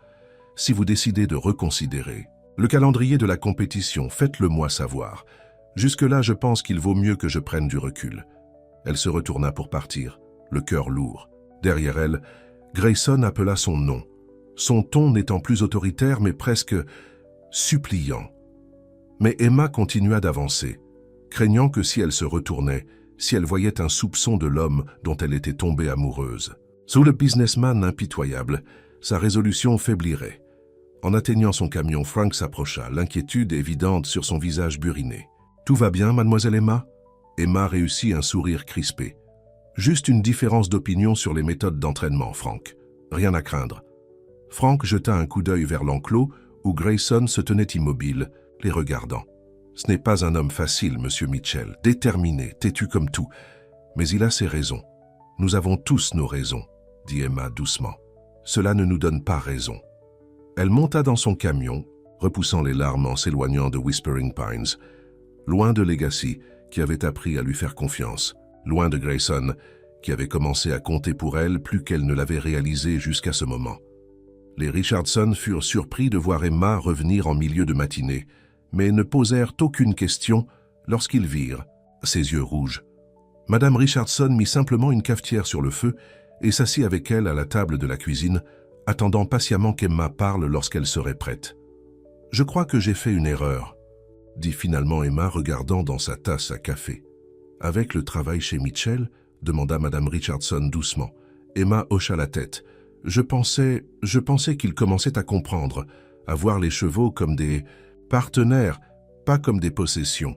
Si vous décidez de reconsidérer le calendrier de la compétition, faites-le moi savoir. Jusque-là, je pense qu'il vaut mieux que je prenne du recul. » Elle se retourna pour partir, le cœur lourd. Derrière elle, Grayson appela son nom, son ton n'étant plus autoritaire mais presque suppliant. Mais Emma continua d'avancer, craignant que si elle se retournait, si elle voyait un soupçon de l'homme dont elle était tombée amoureuse. Sous le businessman impitoyable, sa résolution faiblirait. En atteignant son camion, Frank s'approcha, l'inquiétude évidente sur son visage buriné. « Tout va bien, mademoiselle Emma ?» Emma réussit un sourire crispé. « Juste une différence d'opinion sur les méthodes d'entraînement, Frank. Rien à craindre. » Frank jeta un coup d'œil vers l'enclos où Grayson se tenait immobile, les regardant. « Ce n'est pas un homme facile, monsieur Mitchell, déterminé, têtu comme tout. Mais il a ses raisons. Nous avons tous nos raisons, » dit Emma doucement. « Cela ne nous donne pas raison. » Elle monta dans son camion, repoussant les larmes en s'éloignant de Whispering Pines, loin de Legacy, qui avait appris à lui faire confiance, loin de Grayson, qui avait commencé à compter pour elle plus qu'elle ne l'avait réalisé jusqu'à ce moment. Les Richardson furent surpris de voir Emma revenir en milieu de matinée, mais ne posèrent aucune question lorsqu'ils virent ses yeux rouges. Madame Richardson mit simplement une cafetière sur le feu et s'assit avec elle à la table de la cuisine, attendant patiemment qu'Emma parle lorsqu'elle serait prête. « Je crois que j'ai fait une erreur », dit finalement Emma regardant dans sa tasse à café. « Avec le travail chez Mitchell ?» demanda Madame Richardson doucement. Emma hocha la tête. « Je pensais qu'il commençait à comprendre, à voir les chevaux comme des partenaires, pas comme des possessions.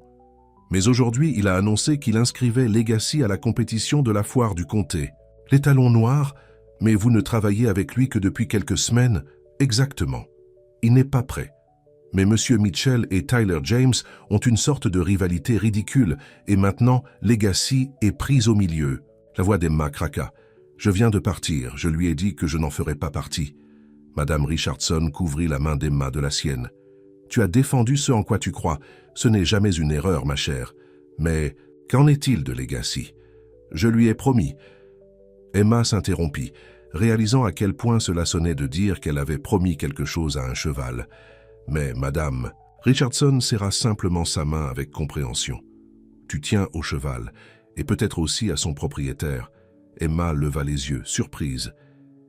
Mais aujourd'hui, il a annoncé qu'il inscrivait Legacy à la compétition de la foire du comté. Les talons noirs, mais vous ne travaillez avec lui que depuis quelques semaines. Exactement. Il n'est pas prêt. Mais Monsieur Mitchell et Tyler James ont une sorte de rivalité ridicule, et maintenant, Legacy est prise au milieu. La voix d'Emma craqua. « Je viens de partir, je lui ai dit que je n'en ferais pas partie. » Madame Richardson couvrit la main d'Emma de la sienne. « Tu as défendu ce en quoi tu crois. Ce n'est jamais une erreur, ma chère. Mais qu'en est-il de Legacy? Je lui ai promis. » Emma s'interrompit, réalisant à quel point cela sonnait de dire qu'elle avait promis quelque chose à un cheval. Mais, madame, Richardson serra simplement sa main avec compréhension. « Tu tiens au cheval, et peut-être aussi à son propriétaire. » Emma leva les yeux, surprise.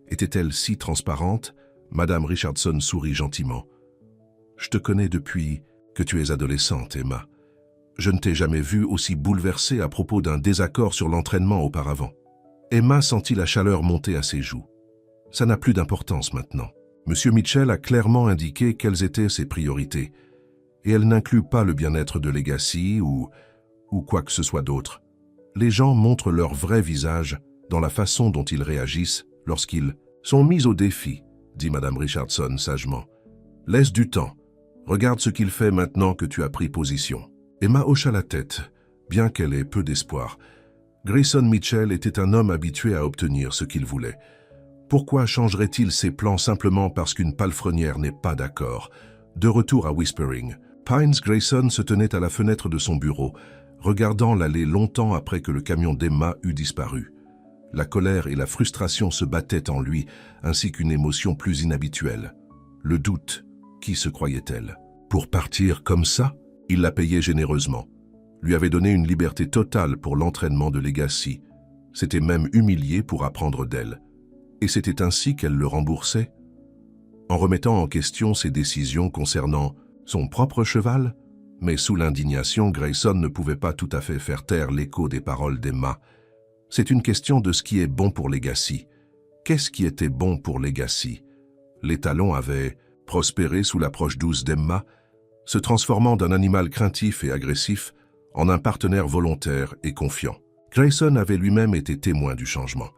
Était-elle si transparente? Madame Richardson sourit gentiment. « Je te connais depuis que tu es adolescente, Emma. Je ne t'ai jamais vue aussi bouleversée à propos d'un désaccord sur l'entraînement auparavant. » Emma sentit la chaleur monter à ses joues. « Ça n'a plus d'importance maintenant. Monsieur Mitchell a clairement indiqué quelles étaient ses priorités, et elle n'inclut pas le bien-être de Legacy ou quoi que ce soit d'autre. Les gens montrent leur vrai visage dans la façon dont ils réagissent lorsqu'ils sont mis au défi, dit Madame Richardson sagement. Laisse du temps. Regarde ce qu'il fait maintenant que tu as pris position. Emma hocha la tête, bien qu'elle ait peu d'espoir. Grayson Mitchell était un homme habitué à obtenir ce qu'il voulait. Pourquoi changerait-il ses plans simplement parce qu'une palefrenière n'est pas d'accord? De retour à Whispering, Pines Grayson se tenait à la fenêtre de son bureau, regardant l'allée longtemps après que le camion d'Emma eut disparu. La colère et la frustration se battaient en lui, ainsi qu'une émotion plus inhabituelle. Le doute. Qui se croyait-elle? Pour partir comme ça? Il la payait généreusement. Lui avait donné une liberté totale pour l'entraînement de Legacy. S'était même humilié pour apprendre d'elle. Et c'était ainsi qu'elle le remboursait? En remettant en question ses décisions concernant son propre cheval? Mais sous l'indignation, Grayson ne pouvait pas tout à fait faire taire l'écho des paroles d'Emma. C'est une question de ce qui est bon pour Legacy. Qu'est-ce qui était bon pour Legacy? L'étalon avait prospéré sous l'approche douce d'Emma, se transformant d'un animal craintif et agressif en un partenaire volontaire et confiant. Grayson avait lui-même été témoin du changement,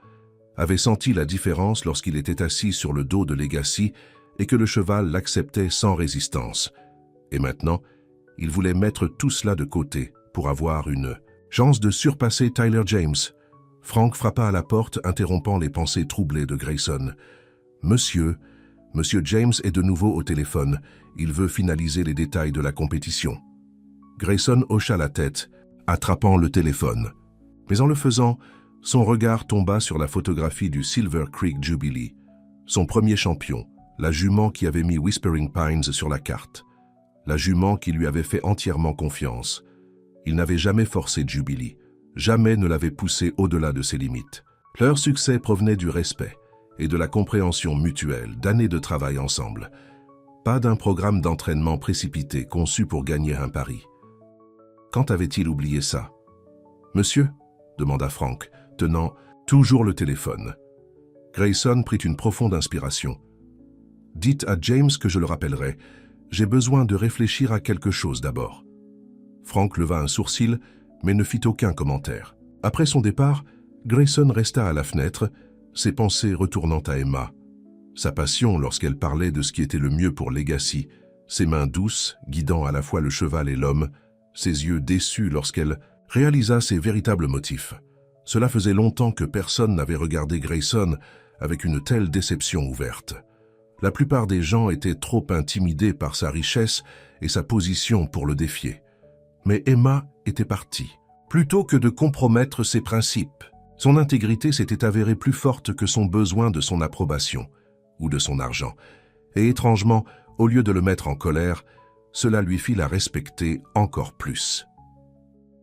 avait senti la différence lorsqu'il était assis sur le dos de Legacy et que le cheval l'acceptait sans résistance. Et maintenant, il voulait mettre tout cela de côté pour avoir une chance de surpasser Tyler James. Frank frappa à la porte, interrompant les pensées troublées de Grayson. « Monsieur James est de nouveau au téléphone. Il veut finaliser les détails de la compétition. » Grayson hocha la tête, attrapant le téléphone. Mais en le faisant, son regard tomba sur la photographie du Silver Creek Jubilee, son premier champion, la jument qui avait mis Whispering Pines sur la carte, la jument qui lui avait fait entièrement confiance. Il n'avait jamais forcé Jubilee, jamais ne l'avait poussé au-delà de ses limites. Leur succès provenait du respect et de la compréhension mutuelle d'années de travail ensemble, pas d'un programme d'entraînement précipité conçu pour gagner un pari. Quand avait-il oublié ça? « Monsieur ?» demanda Frank, tenant toujours le téléphone. Grayson prit une profonde inspiration. « Dites à James que je le rappellerai. J'ai besoin de réfléchir à quelque chose d'abord. » Frank leva un sourcil, mais ne fit aucun commentaire. Après son départ, Grayson resta à la fenêtre, ses pensées retournant à Emma. Sa passion lorsqu'elle parlait de ce qui était le mieux pour Legacy, ses mains douces, guidant à la fois le cheval et l'homme, ses yeux déçus lorsqu'elle réalisa ses véritables motifs. Cela faisait longtemps que personne n'avait regardé Grayson avec une telle déception ouverte. La plupart des gens étaient trop intimidés par sa richesse et sa position pour le défier. Mais Emma était partie. Plutôt que de compromettre ses principes, son intégrité s'était avérée plus forte que son besoin de son approbation ou de son argent. Et étrangement, au lieu de le mettre en colère, cela lui fit la respecter encore plus.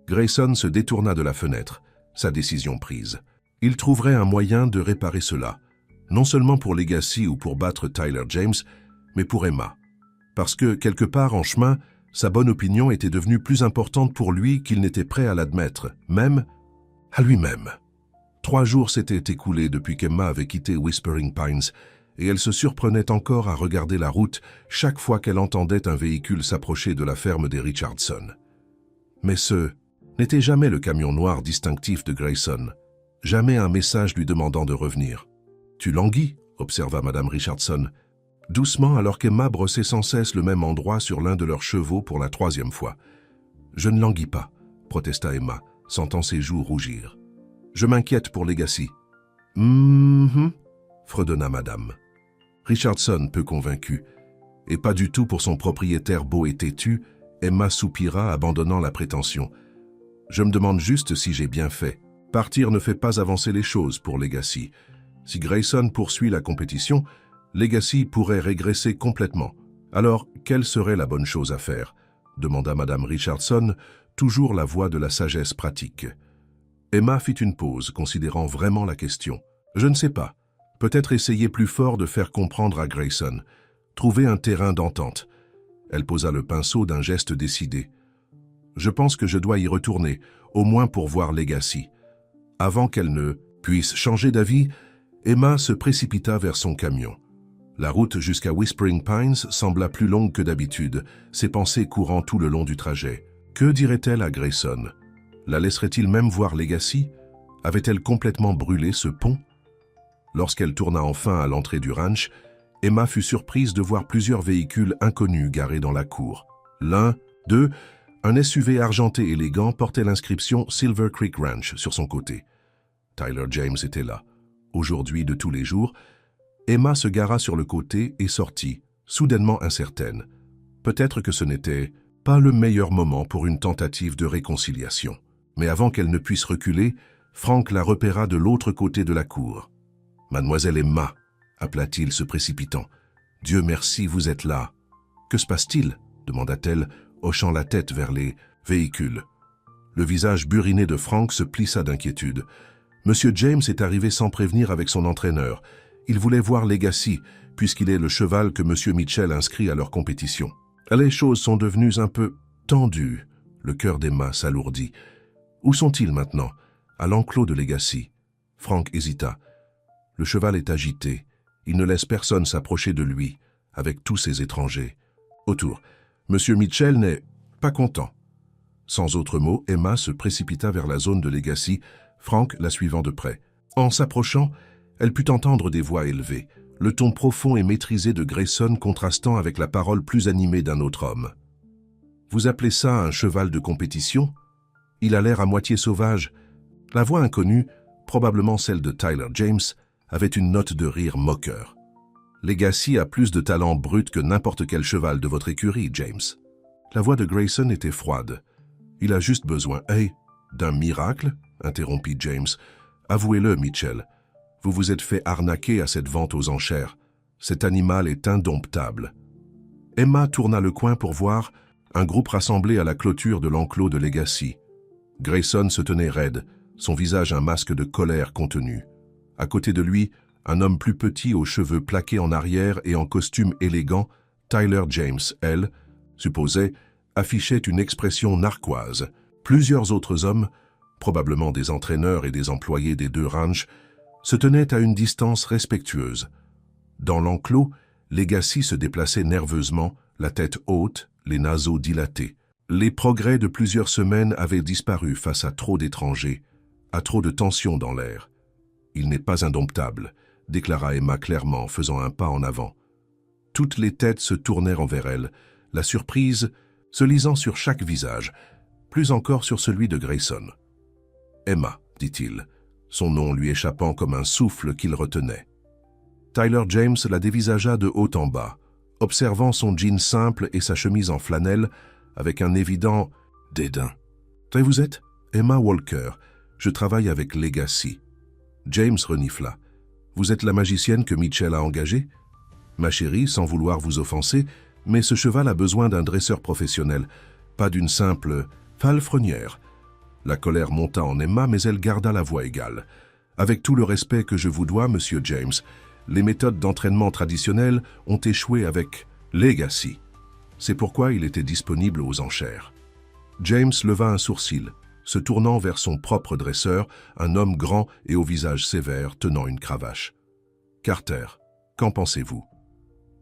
Grayson se détourna de la fenêtre, sa décision prise. Il trouverait un moyen de réparer cela, non seulement pour Legacy ou pour battre Tyler James, mais pour Emma. Parce que, quelque part en chemin, sa bonne opinion était devenue plus importante pour lui qu'il n'était prêt à l'admettre, même à lui-même. 3 jours s'étaient écoulés depuis qu'Emma avait quitté Whispering Pines, et elle se surprenait encore à regarder la route chaque fois qu'elle entendait un véhicule s'approcher de la ferme des Richardson. Mais ce n'était jamais le camion noir distinctif de Grayson, jamais un message lui demandant de revenir. « Tu languis » observa Madame Richardson. doucement alors qu'Emma brossait sans cesse le même endroit sur l'un de leurs chevaux pour la 3e fois. « Je ne languis pas, » protesta Emma, sentant ses joues rougir. « Je m'inquiète pour Legacy. »« fredonna madame. Richardson, peu convaincu, et pas du tout pour son propriétaire beau et têtu, Emma soupira, abandonnant la prétention. « Je me demande juste si j'ai bien fait. Partir ne fait pas avancer les choses pour Legacy. Si Grayson poursuit la compétition, Legacy pourrait régresser complètement. Alors, quelle serait la bonne chose à faire ?» demanda madame Richardson, toujours la voix de la sagesse pratique. Emma fit une pause, considérant vraiment la question. « Je ne sais pas. Peut-être essayer plus fort de faire comprendre à Grayson. Trouver un terrain d'entente. » Elle posa le pinceau d'un geste décidé. « Je pense que je dois y retourner, au moins pour voir Legacy. » Avant qu'elle ne puisse changer d'avis, Emma se précipita vers son camion. La route jusqu'à Whispering Pines sembla plus longue que d'habitude, ses pensées courant tout le long du trajet. Que dirait-elle à Grayson? La laisserait-il même voir Legacy? Avait-elle complètement brûlé ce pont? Lorsqu'elle tourna enfin à l'entrée du ranch, Emma fut surprise de voir plusieurs véhicules inconnus garés dans la cour. L'un, d'eux, un SUV argenté élégant portait l'inscription Silver Creek Ranch sur son côté. Tyler James était là. Aujourd'hui de tous les jours, Emma se gara sur le côté et sortit, soudainement incertaine. Peut-être que ce n'était pas le meilleur moment pour une tentative de réconciliation. Mais avant qu'elle ne puisse reculer, Frank la repéra de l'autre côté de la cour. « Mademoiselle Emma » appela-t-il se précipitant. « Dieu merci, vous êtes là. »« Que se passe-t-il » demanda-t-elle, hochant la tête vers les véhicules. Le visage buriné de Frank se plissa d'inquiétude. Monsieur James est arrivé sans prévenir avec son entraîneur. Il voulait voir Legacy, puisqu'il est le cheval que Monsieur Mitchell inscrit à leur compétition. Les choses sont devenues un peu tendues. Le cœur d'Emma s'alourdit. Où sont-ils maintenant? À l'enclos de Legacy. Frank hésita. Le cheval est agité. Il ne laisse personne s'approcher de lui, avec tous ces étrangers. Autour, Monsieur Mitchell n'est pas content. Sans autre mot, Emma se précipita vers la zone de Legacy, Frank la suivant de près. En s'approchant, elle put entendre des voix élevées, le ton profond et maîtrisé de Grayson contrastant avec la parole plus animée d'un autre homme. « Vous appelez ça un cheval de compétition? Il a l'air à moitié sauvage. » La voix inconnue, probablement celle de Tyler James, avait une note de rire moqueur. « Legacy a plus de talent brut que n'importe quel cheval de votre écurie, James. » La voix de Grayson était froide. « Il a juste besoin, d'un miracle ?» interrompit James. « Avouez-le, Mitchell. Vous vous êtes fait arnaquer à cette vente aux enchères. Cet animal est indomptable. » Emma tourna le coin pour voir un groupe rassemblé à la clôture de l'enclos de Legacy. Grayson se tenait raide, son visage un masque de colère contenue. À côté de lui, un homme plus petit aux cheveux plaqués en arrière et en costume élégant, Tyler James, elle, supposait, affichait une expression narquoise. Plusieurs autres hommes, probablement des entraîneurs et des employés des deux ranchs, se tenaient à une distance respectueuse. Dans l'enclos, Legacy se déplaçait nerveusement, la tête haute, les naseaux dilatés. Les progrès de plusieurs semaines avaient disparu face à trop d'étrangers, à trop de tension dans l'air. « Il n'est pas indomptable », déclara Emma clairement, faisant un pas en avant. Toutes les têtes se tournèrent envers elle, la surprise se lisant sur chaque visage, plus encore sur celui de Grayson. « Emma », dit-il, son nom lui échappant comme un souffle qu'il retenait. Tyler James la dévisagea de haut en bas, observant son jean simple et sa chemise en flanelle avec un évident dédain. « Et vous êtes ?»« Emma Walker. Je travaille avec Legacy. » James renifla. « Vous êtes la magicienne que Mitchell a engagée ? » ?»« Ma chérie, sans vouloir vous offenser, mais ce cheval a besoin d'un dresseur professionnel, pas d'une simple falfrenière. » La colère monta en Emma, mais elle garda la voix égale. « Avec tout le respect que je vous dois, Monsieur James, les méthodes d'entraînement traditionnelles ont échoué avec Legacy. C'est pourquoi il était disponible aux enchères. » James leva un sourcil, se tournant vers son propre dresseur, un homme grand et au visage sévère tenant une cravache. « Carter, qu'en pensez-vous?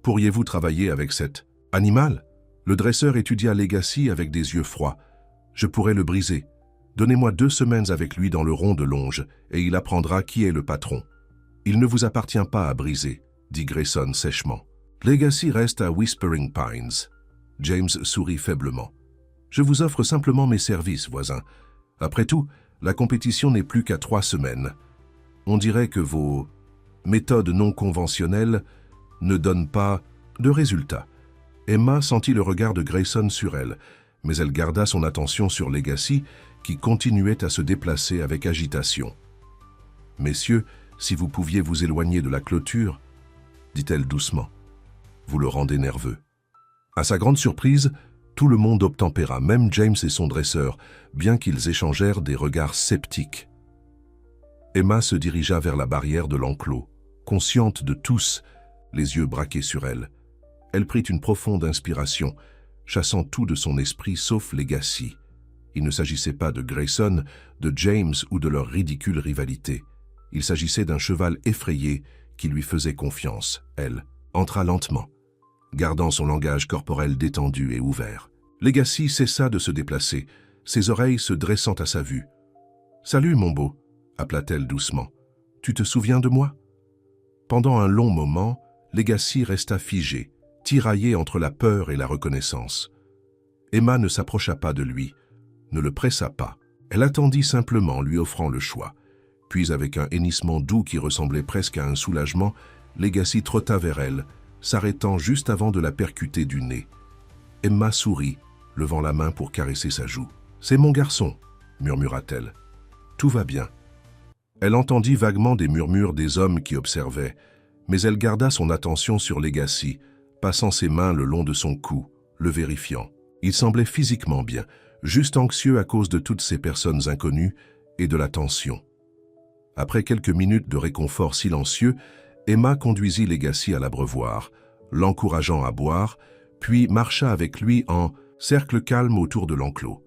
Pourriez-vous travailler avec cet animal ?» Le dresseur étudia Legacy avec des yeux froids. « Je pourrais le briser. Donnez-moi 2 semaines avec lui dans le rond de longe, et il apprendra qui est le patron. »« Il ne vous appartient pas à briser, » dit Grayson sèchement. Legacy reste à Whispering Pines. James sourit faiblement. Je vous offre simplement mes services, voisin. Après tout, la compétition n'est plus qu'à 3 semaines. On dirait que vos méthodes non conventionnelles ne donnent pas de résultats. Emma sentit le regard de Grayson sur elle, mais elle garda son attention sur Legacy, qui continuait à se déplacer avec agitation. « Messieurs, si vous pouviez vous éloigner de la clôture, dit-elle doucement. Vous le rendez nerveux. » À sa grande surprise, tout le monde obtempéra, même James et son dresseur, bien qu'ils échangèrent des regards sceptiques. Emma se dirigea vers la barrière de l'enclos, consciente de tous, les yeux braqués sur elle. Elle prit une profonde inspiration, chassant tout de son esprit sauf Legacy. Il ne s'agissait pas de Grayson, de James ou de leur ridicule rivalité. Il s'agissait d'un cheval effrayé qui lui faisait confiance. Elle entra lentement, gardant son langage corporel détendu et ouvert. Legacy cessa de se déplacer, ses oreilles se dressant à sa vue. « Salut, mon beau !» appela-t-elle doucement. « Tu te souviens de moi ?» Pendant un long moment, Legacy resta figé, tiraillé entre la peur et la reconnaissance. Emma ne s'approcha pas de lui, ne le pressa pas. Elle attendit simplement, lui offrant le choix. Puis, avec un hennissement doux qui ressemblait presque à un soulagement, Legacy trotta vers elle, s'arrêtant juste avant de la percuter du nez. Emma sourit, levant la main pour caresser sa joue. « C'est mon garçon », murmura-t-elle. « Tout va bien. » Elle entendit vaguement des murmures des hommes qui observaient, mais elle garda son attention sur Legacy, passant ses mains le long de son cou, le vérifiant. Il semblait physiquement bien, juste anxieux à cause de toutes ces personnes inconnues et de la tension. Après quelques minutes de réconfort silencieux, Emma conduisit Legacy à l'abreuvoir, l'encourageant à boire, puis marcha avec lui en cercle calme autour de l'enclos.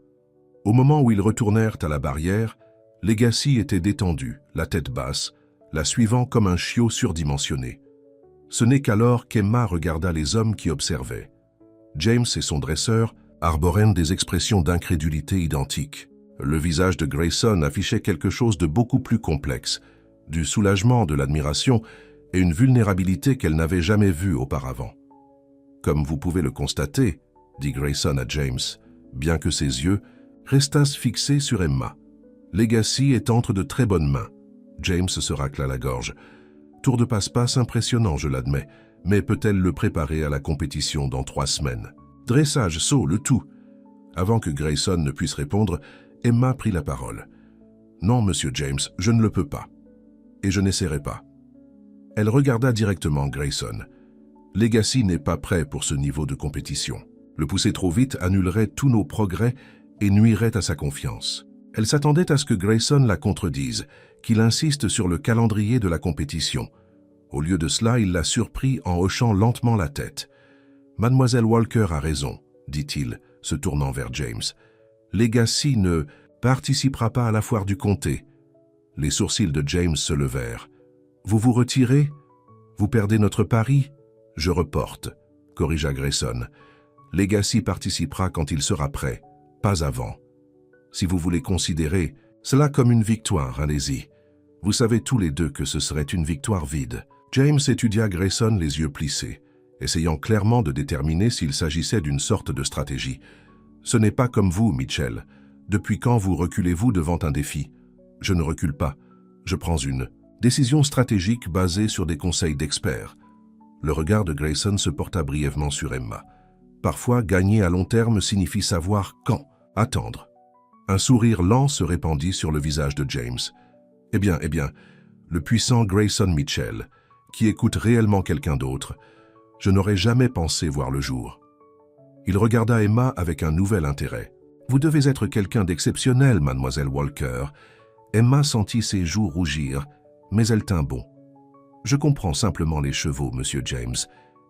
Au moment où ils retournèrent à la barrière, Legacy était détendu, la tête basse, la suivant comme un chiot surdimensionné. Ce n'est qu'alors qu'Emma regarda les hommes qui observaient. James et son dresseur arboraient des expressions d'incrédulité identiques. Le visage de Grayson affichait quelque chose de beaucoup plus complexe, du soulagement, de l'admiration et une vulnérabilité qu'elle n'avait jamais vue auparavant. « Comme vous pouvez le constater, » dit Grayson à James, bien que ses yeux restassent fixés sur Emma. « Legacy est entre de très bonnes mains. » James se racla la gorge. « Tour de passe-passe impressionnant, je l'admets, mais peut-elle le préparer à la compétition dans 3 semaines? Dressage, saut, le tout. » Avant que Grayson ne puisse répondre, Emma prit la parole. « Non, monsieur James, je ne le peux pas. Et je n'essaierai pas. » Elle regarda directement Grayson. « Legacy n'est pas prêt pour ce niveau de compétition. Le pousser trop vite annulerait tous nos progrès et nuirait à sa confiance. » Elle s'attendait à ce que Grayson la contredise, qu'il insiste sur le calendrier de la compétition. Au lieu de cela, il la surprit en hochant lentement la tête. « Mademoiselle Walker a raison, » dit-il, se tournant vers James. « Legacy ne participera pas à la foire du comté. » Les sourcils de James se levèrent. « Vous vous retirez? Vous perdez notre pari? Je reporte, » corrigea Grayson. « Legacy participera quand il sera prêt, pas avant. Si vous voulez considérer cela comme une victoire, allez-y. Vous savez tous les deux que ce serait une victoire vide. » James étudia Grayson les yeux plissés, essayant clairement de déterminer s'il s'agissait d'une sorte de stratégie. « Ce n'est pas comme vous, Mitchell. Depuis quand vous reculez-vous devant un défi? Je ne recule pas. Je prends une décision stratégique basée sur des conseils d'experts. » Le regard de Grayson se porta brièvement sur Emma. Parfois, gagner à long terme signifie savoir quand attendre. Un sourire lent se répandit sur le visage de James. Eh bien, le puissant Grayson Mitchell, qui écoute réellement quelqu'un d'autre, je n'aurais jamais pensé voir le jour. Il regarda Emma avec un nouvel intérêt. « Vous devez être quelqu'un d'exceptionnel, mademoiselle Walker. » Emma sentit ses joues rougir, mais elle tint bon. « Je comprends simplement les chevaux, monsieur James,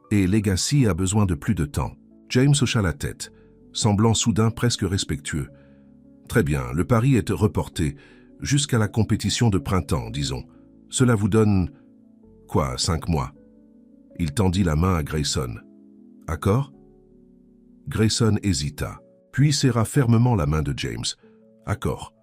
et Legacy a besoin de plus de temps. » James hocha la tête, semblant soudain presque respectueux. « Très bien, le pari est reporté, jusqu'à la compétition de printemps, disons. Cela vous donne... quoi, 5 mois ?» Il tendit la main à Grayson. « Accord ?» Grayson hésita, puis serra fermement la main de James. « Accord. »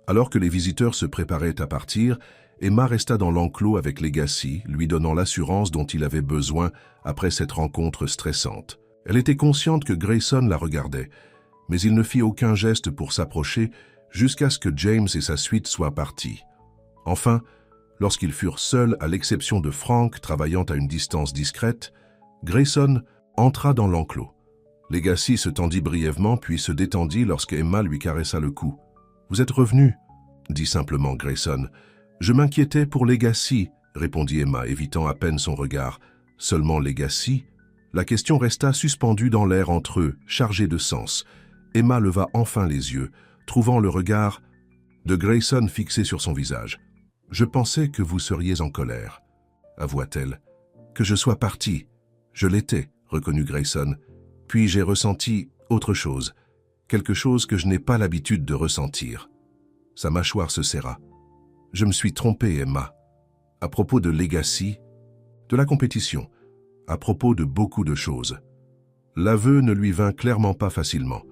Alors que les visiteurs se préparaient à partir, Emma resta dans l'enclos avec Legacy, lui donnant l'assurance dont il avait besoin après cette rencontre stressante. Elle était consciente que Grayson la regardait, mais il ne fit aucun geste pour s'approcher jusqu'à ce que James et sa suite soient partis. Enfin, lorsqu'ils furent seuls à l'exception de Frank travaillant à une distance discrète, Grayson entra dans l'enclos. Legacy se tendit brièvement puis se détendit lorsque Emma lui caressa le cou. « Vous êtes revenu ?» dit simplement Grayson. « Je m'inquiétais pour Legacy, » répondit Emma, évitant à peine son regard. « Seulement Legacy ?» La question resta suspendue dans l'air entre eux, chargée de sens. Emma leva enfin les yeux, trouvant le regard de Grayson fixé sur son visage. « Je pensais que vous seriez en colère, » avoua-t-elle. « Que je sois parti. Je l'étais, » reconnut Grayson. « Puis j'ai ressenti autre chose, quelque chose que je n'ai pas l'habitude de ressentir. » Sa mâchoire se serra. « Je me suis trompé, Emma. À propos de Legacy, de la compétition, à propos de beaucoup de choses. » L'aveu ne lui vint clairement pas facilement.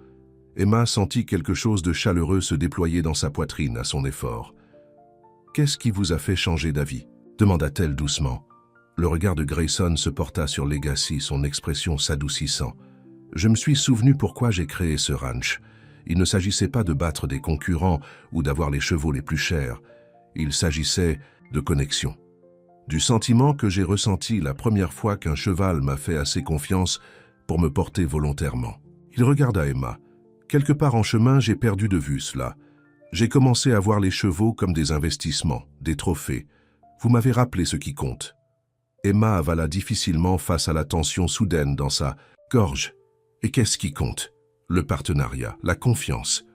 Emma sentit quelque chose de chaleureux se déployer dans sa poitrine à son effort. « Qu'est-ce qui vous a fait changer d'avis ?» demanda-t-elle doucement. Le regard de Grayson se porta sur Legacy, son expression s'adoucissant. « Je me suis souvenu pourquoi j'ai créé ce ranch. Il ne s'agissait pas de battre des concurrents ou d'avoir les chevaux les plus chers. Il s'agissait de connexion. Du sentiment que j'ai ressenti la première fois qu'un cheval m'a fait assez confiance pour me porter volontairement. » Il regarda Emma. « Quelque part en chemin, j'ai perdu de vue cela. J'ai commencé à voir les chevaux comme des investissements, des trophées. Vous m'avez rappelé ce qui compte. » Emma avala difficilement face à la tension soudaine dans sa gorge. « Et qu'est-ce qui compte ? Le partenariat, la confiance. »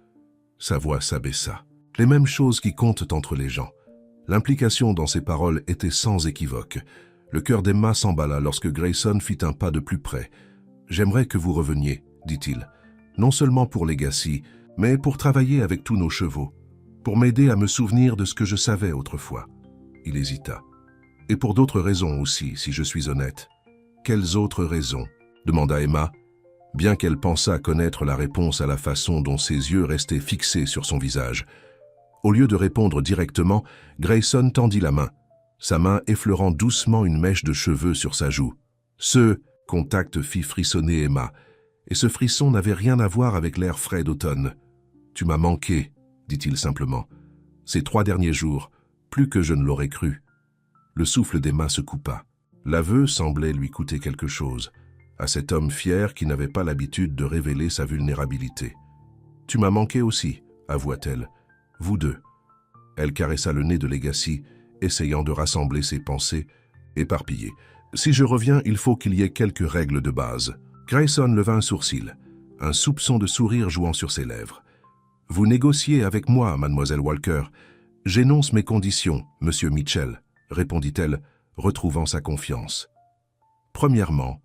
Sa voix s'abaissa. « Les mêmes choses qui comptent entre les gens. » L'implication dans ses paroles était sans équivoque. Le cœur d'Emma s'emballa lorsque Grayson fit un pas de plus près. « J'aimerais que vous reveniez, » dit-il. « Non seulement pour Legacy, mais pour travailler avec tous nos chevaux, pour m'aider à me souvenir de ce que je savais autrefois. » Il hésita. « Et pour d'autres raisons aussi, si je suis honnête. »« Quelles autres raisons ?» demanda Emma, bien qu'elle pensât connaître la réponse à la façon dont ses yeux restaient fixés sur son visage. Au lieu de répondre directement, Grayson tendit la main, sa main effleurant doucement une mèche de cheveux sur sa joue. Ce contact fit frissonner Emma, et ce frisson n'avait rien à voir avec l'air frais d'automne. « Tu m'as manqué, » dit-il simplement. « Ces 3 derniers jours, plus que je ne l'aurais cru. » Le souffle d'Emma se coupa. L'aveu semblait lui coûter quelque chose, à cet homme fier qui n'avait pas l'habitude de révéler sa vulnérabilité. « Tu m'as manqué aussi, » avoua-t-elle. « Vous deux. » Elle caressa le nez de Legacy, essayant de rassembler ses pensées, éparpillées. « Si je reviens, il faut qu'il y ait quelques règles de base. » Grayson leva un sourcil, un soupçon de sourire jouant sur ses lèvres. « Vous négociez avec moi, mademoiselle Walker. J'énonce mes conditions, monsieur Mitchell, » répondit-elle, retrouvant sa confiance. « Premièrement,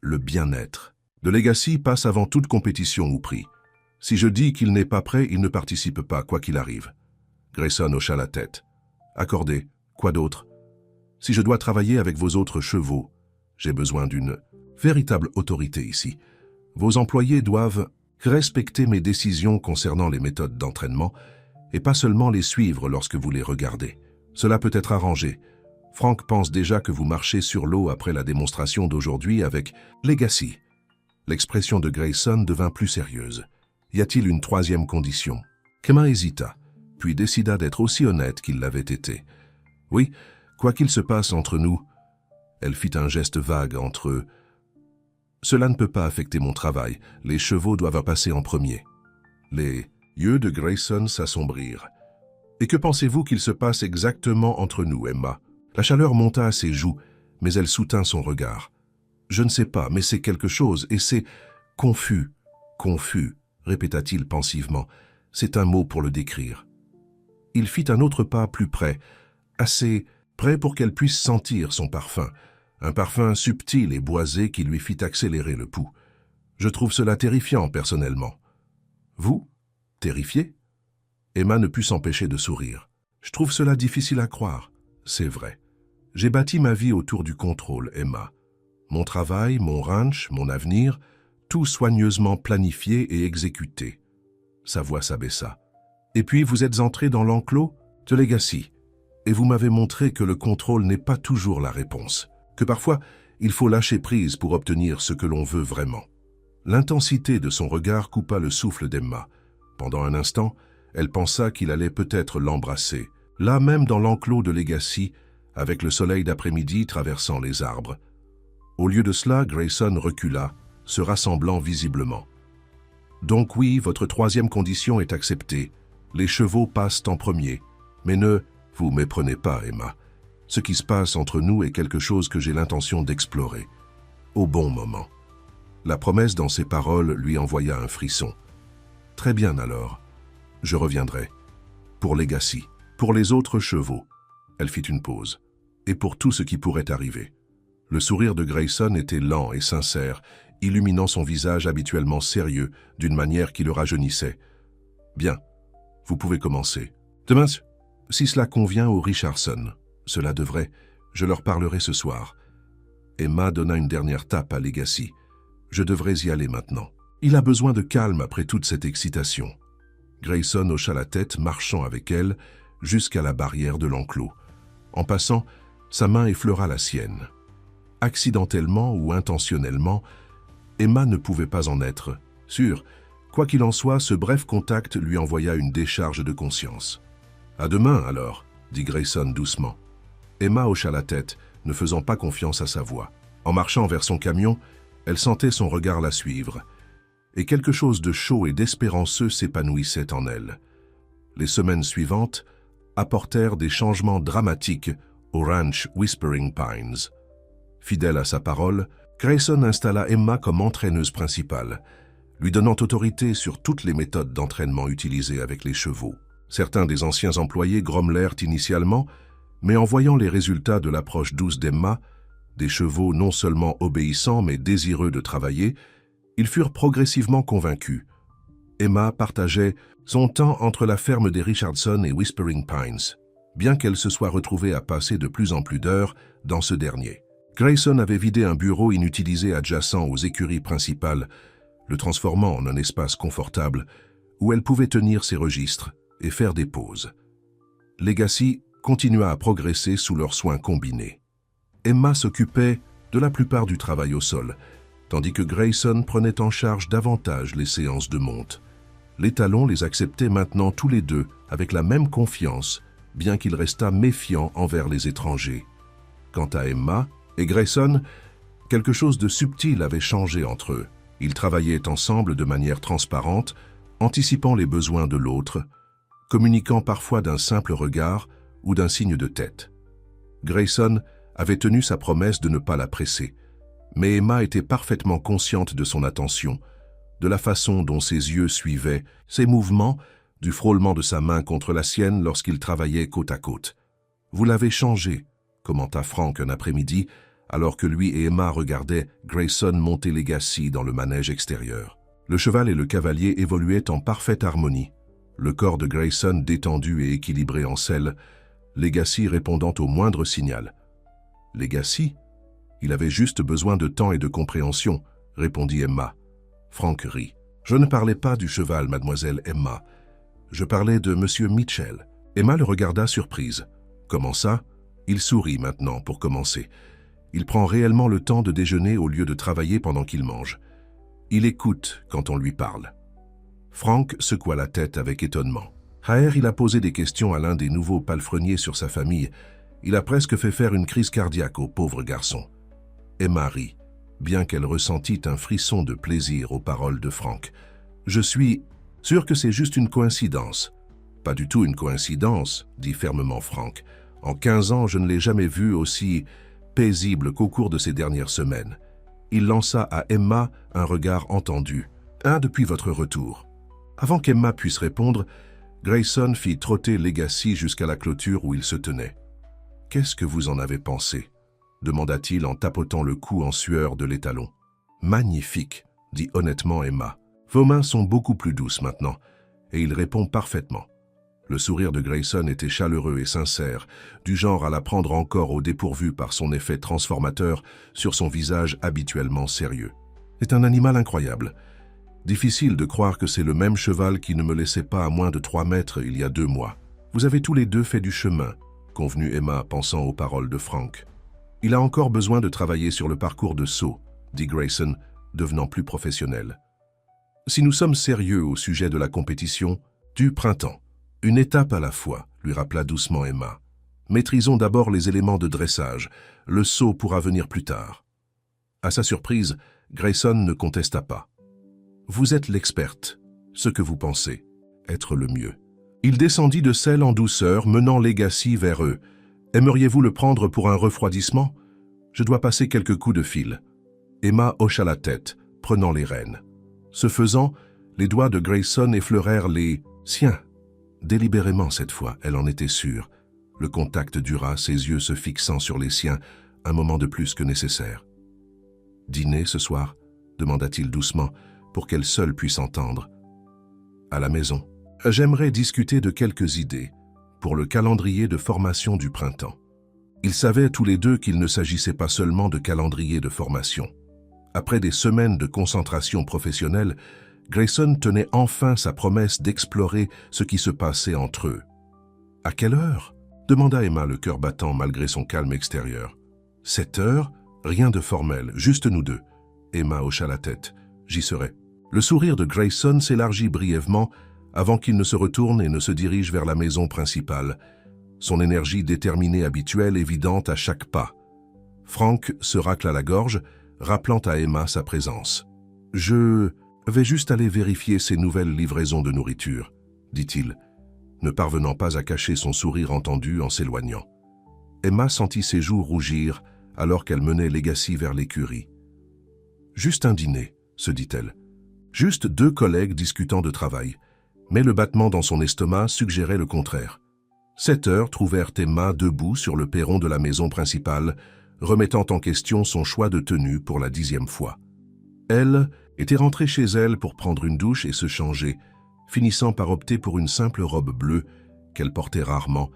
le bien-être. De Legacy passe avant toute compétition ou prix. Si je dis qu'il n'est pas prêt, il ne participe pas, quoi qu'il arrive. » Grayson hocha la tête. « Accordé. Quoi d'autre ? Si je dois travailler avec vos autres chevaux, j'ai besoin d'une véritable autorité ici. Vos employés doivent respecter mes décisions concernant les méthodes d'entraînement et pas seulement les suivre lorsque vous les regardez. Cela peut être arrangé. Frank pense déjà que vous marchez sur l'eau après la démonstration d'aujourd'hui avec Legacy. » L'expression de Grayson devint plus sérieuse. « Y a-t-il une 3e condition ?» Emma hésita, puis décida d'être aussi honnête qu'il l'avait été. « Oui, quoi qu'il se passe entre nous. » Elle fit un geste vague entre eux. « Cela ne peut pas affecter mon travail. Les chevaux doivent passer en premier. » Les yeux de Grayson s'assombrirent. « Et que pensez-vous qu'il se passe exactement entre nous, Emma ?» La chaleur monta à ses joues, mais elle soutint son regard. « Je ne sais pas, mais c'est quelque chose, et c'est confus. »« Confus » répéta-t-il pensivement. « C'est un mot pour le décrire. » Il fit un autre pas plus près, assez près pour qu'elle puisse sentir son parfum, un parfum subtil et boisé qui lui fit accélérer le pouls. « Je trouve cela terrifiant, personnellement. »« Vous ? Terrifié ?» Emma ne put s'empêcher de sourire. « Je trouve cela difficile à croire. C'est vrai. J'ai bâti ma vie autour du contrôle, Emma. Mon travail, mon ranch, mon avenir, tout soigneusement planifié et exécuté. » Sa voix s'abaissa. « Et puis vous êtes entré dans l'enclos de Legacy. » et vous m'avez montré que le contrôle n'est pas toujours la réponse, que parfois il faut lâcher prise pour obtenir ce que l'on veut vraiment. L'intensité de son regard coupa le souffle d'Emma. Pendant un instant, elle pensa qu'il allait peut-être l'embrasser, là même dans l'enclos de Legacy, avec le soleil d'après-midi traversant les arbres. Au lieu de cela, Grayson recula, se rassemblant visiblement. « Donc oui, votre troisième condition est acceptée. Les chevaux passent en premier. Mais ne vous méprenez pas, Emma. Ce qui se passe entre nous est quelque chose que j'ai l'intention d'explorer. Au bon moment. » La promesse dans ses paroles lui envoya un frisson. « Très bien alors. Je reviendrai. Pour Legacy, pour les autres chevaux. » Elle fit une pause. « Et pour tout ce qui pourrait arriver. » Le sourire de Grayson était lent et sincère, illuminant son visage habituellement sérieux d'une manière qui le rajeunissait. « Bien, vous pouvez commencer. Demain, si cela convient aux Richardson, cela devrait, je leur parlerai ce soir. » Emma donna une dernière tape à Legacy. « Je devrais y aller maintenant. Il a besoin de calme après toute cette excitation. » Grayson hocha la tête, marchant avec elle jusqu'à la barrière de l'enclos. En passant, sa main effleura la sienne. Accidentellement ou intentionnellement, Emma ne pouvait pas en être sûre. Quoi qu'il en soit, ce bref contact lui envoya une décharge de conscience. « À demain, alors », dit Grayson doucement. Emma hocha la tête, ne faisant pas confiance à sa voix. En marchant vers son camion, elle sentait son regard la suivre, et quelque chose de chaud et d'espéranceux s'épanouissait en elle. Les semaines suivantes apportèrent des changements dramatiques au ranch Whispering Pines. Fidèle à sa parole, Grayson installa Emma comme entraîneuse principale, lui donnant autorité sur toutes les méthodes d'entraînement utilisées avec les chevaux. Certains des anciens employés grommelèrent initialement, mais en voyant les résultats de l'approche douce d'Emma, des chevaux non seulement obéissants mais désireux de travailler, ils furent progressivement convaincus. Emma partageait son temps entre la ferme des Richardson et Whispering Pines, bien qu'elle se soit retrouvée à passer de plus en plus d'heures dans ce dernier. Grayson avait vidé un bureau inutilisé adjacent aux écuries principales, le transformant en un espace confortable où elle pouvait tenir ses registres et faire des pauses. Legacy continua à progresser sous leurs soins combinés. Emma s'occupait de la plupart du travail au sol, tandis que Grayson prenait en charge davantage les séances de monte. Les talons les acceptaient maintenant tous les deux avec la même confiance, bien qu'il restât méfiant envers les étrangers. Quant à Emma et Grayson, quelque chose de subtil avait changé entre eux. Ils travaillaient ensemble de manière transparente, anticipant les besoins de l'autre, communiquant parfois d'un simple regard ou d'un signe de tête. Grayson avait tenu sa promesse de ne pas la presser, mais Emma était parfaitement consciente de son attention, de la façon dont ses yeux suivaient ses mouvements, du frôlement de sa main contre la sienne lorsqu'ils travaillaient côte à côte. « Vous l'avez changé », commenta Frank un après-midi, alors que lui et Emma regardaient Grayson monter Legacy dans le manège extérieur. Le cheval et le cavalier évoluaient en parfaite harmonie, le corps de Grayson détendu et équilibré en selle, Legacy répondant au moindre signal. « Legacy ? Il avait juste besoin de temps et de compréhension, » répondit Emma. Frank rit. « Je ne parlais pas du cheval, mademoiselle Emma. Je parlais de Monsieur Mitchell. » Emma le regarda surprise. « Comment ça ? » Il sourit maintenant pour commencer. Il prend réellement le temps de déjeuner au lieu de travailler pendant qu'il mange. Il écoute quand on lui parle. Frank secoua la tête avec étonnement. Il a posé des questions à l'un des nouveaux palefreniers sur sa famille. Il a presque fait faire une crise cardiaque au pauvre garçon. Emma rit, bien qu'elle ressentit un frisson de plaisir aux paroles de Frank. « Je suis sûr que c'est juste une coïncidence. »« Pas du tout une coïncidence, » dit fermement Frank. « En 15 ans, je ne l'ai jamais vu aussi paisible qu'au cours de ces dernières semaines. » Il lança à Emma un regard entendu. « Depuis votre retour. » Avant qu'Emma puisse répondre, Grayson fit trotter Legacy jusqu'à la clôture où il se tenait. « Qu'est-ce que vous en avez pensé ?» demanda-t-il en tapotant le cou en sueur de l'étalon. « Magnifique, » dit honnêtement Emma. « Vos mains sont beaucoup plus douces maintenant, et il répond parfaitement. » Le sourire de Grayson était chaleureux et sincère, du genre à la prendre encore au dépourvu par son effet transformateur sur son visage habituellement sérieux. « C'est un animal incroyable. Difficile de croire que c'est le même cheval qui ne me laissait pas à moins de 3 mètres il y a 2 mois. Vous avez tous les deux fait du chemin, convenu Emma, pensant aux paroles de Frank. Il a encore besoin de travailler sur le parcours de saut, dit Grayson, devenant plus professionnel. Si nous sommes sérieux au sujet de la compétition, du printemps, une étape à la fois, lui rappela doucement Emma. Maîtrisons d'abord les éléments de dressage, le saut pourra venir plus tard. À sa surprise, Grayson ne contesta pas. Vous êtes l'experte, ce que vous pensez être le mieux. Il descendit de selle en douceur, menant Legacy vers eux. Aimeriez-vous le prendre pour un refroidissement? Je dois passer quelques coups de fil. Emma hocha la tête, prenant les rênes. Ce faisant, les doigts de Grayson effleurèrent les siens. Délibérément cette fois, elle en était sûre. Le contact dura, ses yeux se fixant sur les siens, un moment de plus que nécessaire. « Dîner ce soir ?» demanda-t-il doucement, pour qu'elle seule puisse entendre. « À la maison. J'aimerais discuter de quelques idées pour le calendrier de formation du printemps. » Ils savaient tous les deux qu'il ne s'agissait pas seulement de calendrier de formation. Après des semaines de concentration professionnelle, Grayson tenait enfin sa promesse d'explorer ce qui se passait entre eux. « À quelle heure ?» demanda Emma, le cœur battant malgré son calme extérieur. « 7 heures, rien de formel, juste nous deux. » Emma hocha la tête. « J'y serai. » Le sourire de Grayson s'élargit brièvement avant qu'il ne se retourne et ne se dirige vers la maison principale, son énergie déterminée habituelle évidente à chaque pas. Frank se racle à la gorge, rappelant à Emma sa présence. « Je vais juste aller vérifier ces nouvelles livraisons de nourriture, » dit-il, ne parvenant pas à cacher son sourire entendu en s'éloignant. Emma sentit ses joues rougir alors qu'elle menait Legacy vers l'écurie. « Juste un dîner, » se dit-elle. Juste 2 collègues discutant de travail, mais le battement dans son estomac suggérait le contraire. 7 heures trouvèrent Emma debout sur le perron de la maison principale, remettant en question son choix de tenue pour la 10e fois. Elle était rentrée chez elle pour prendre une douche et se changer, finissant par opter pour une simple robe bleue qu'elle portait rarement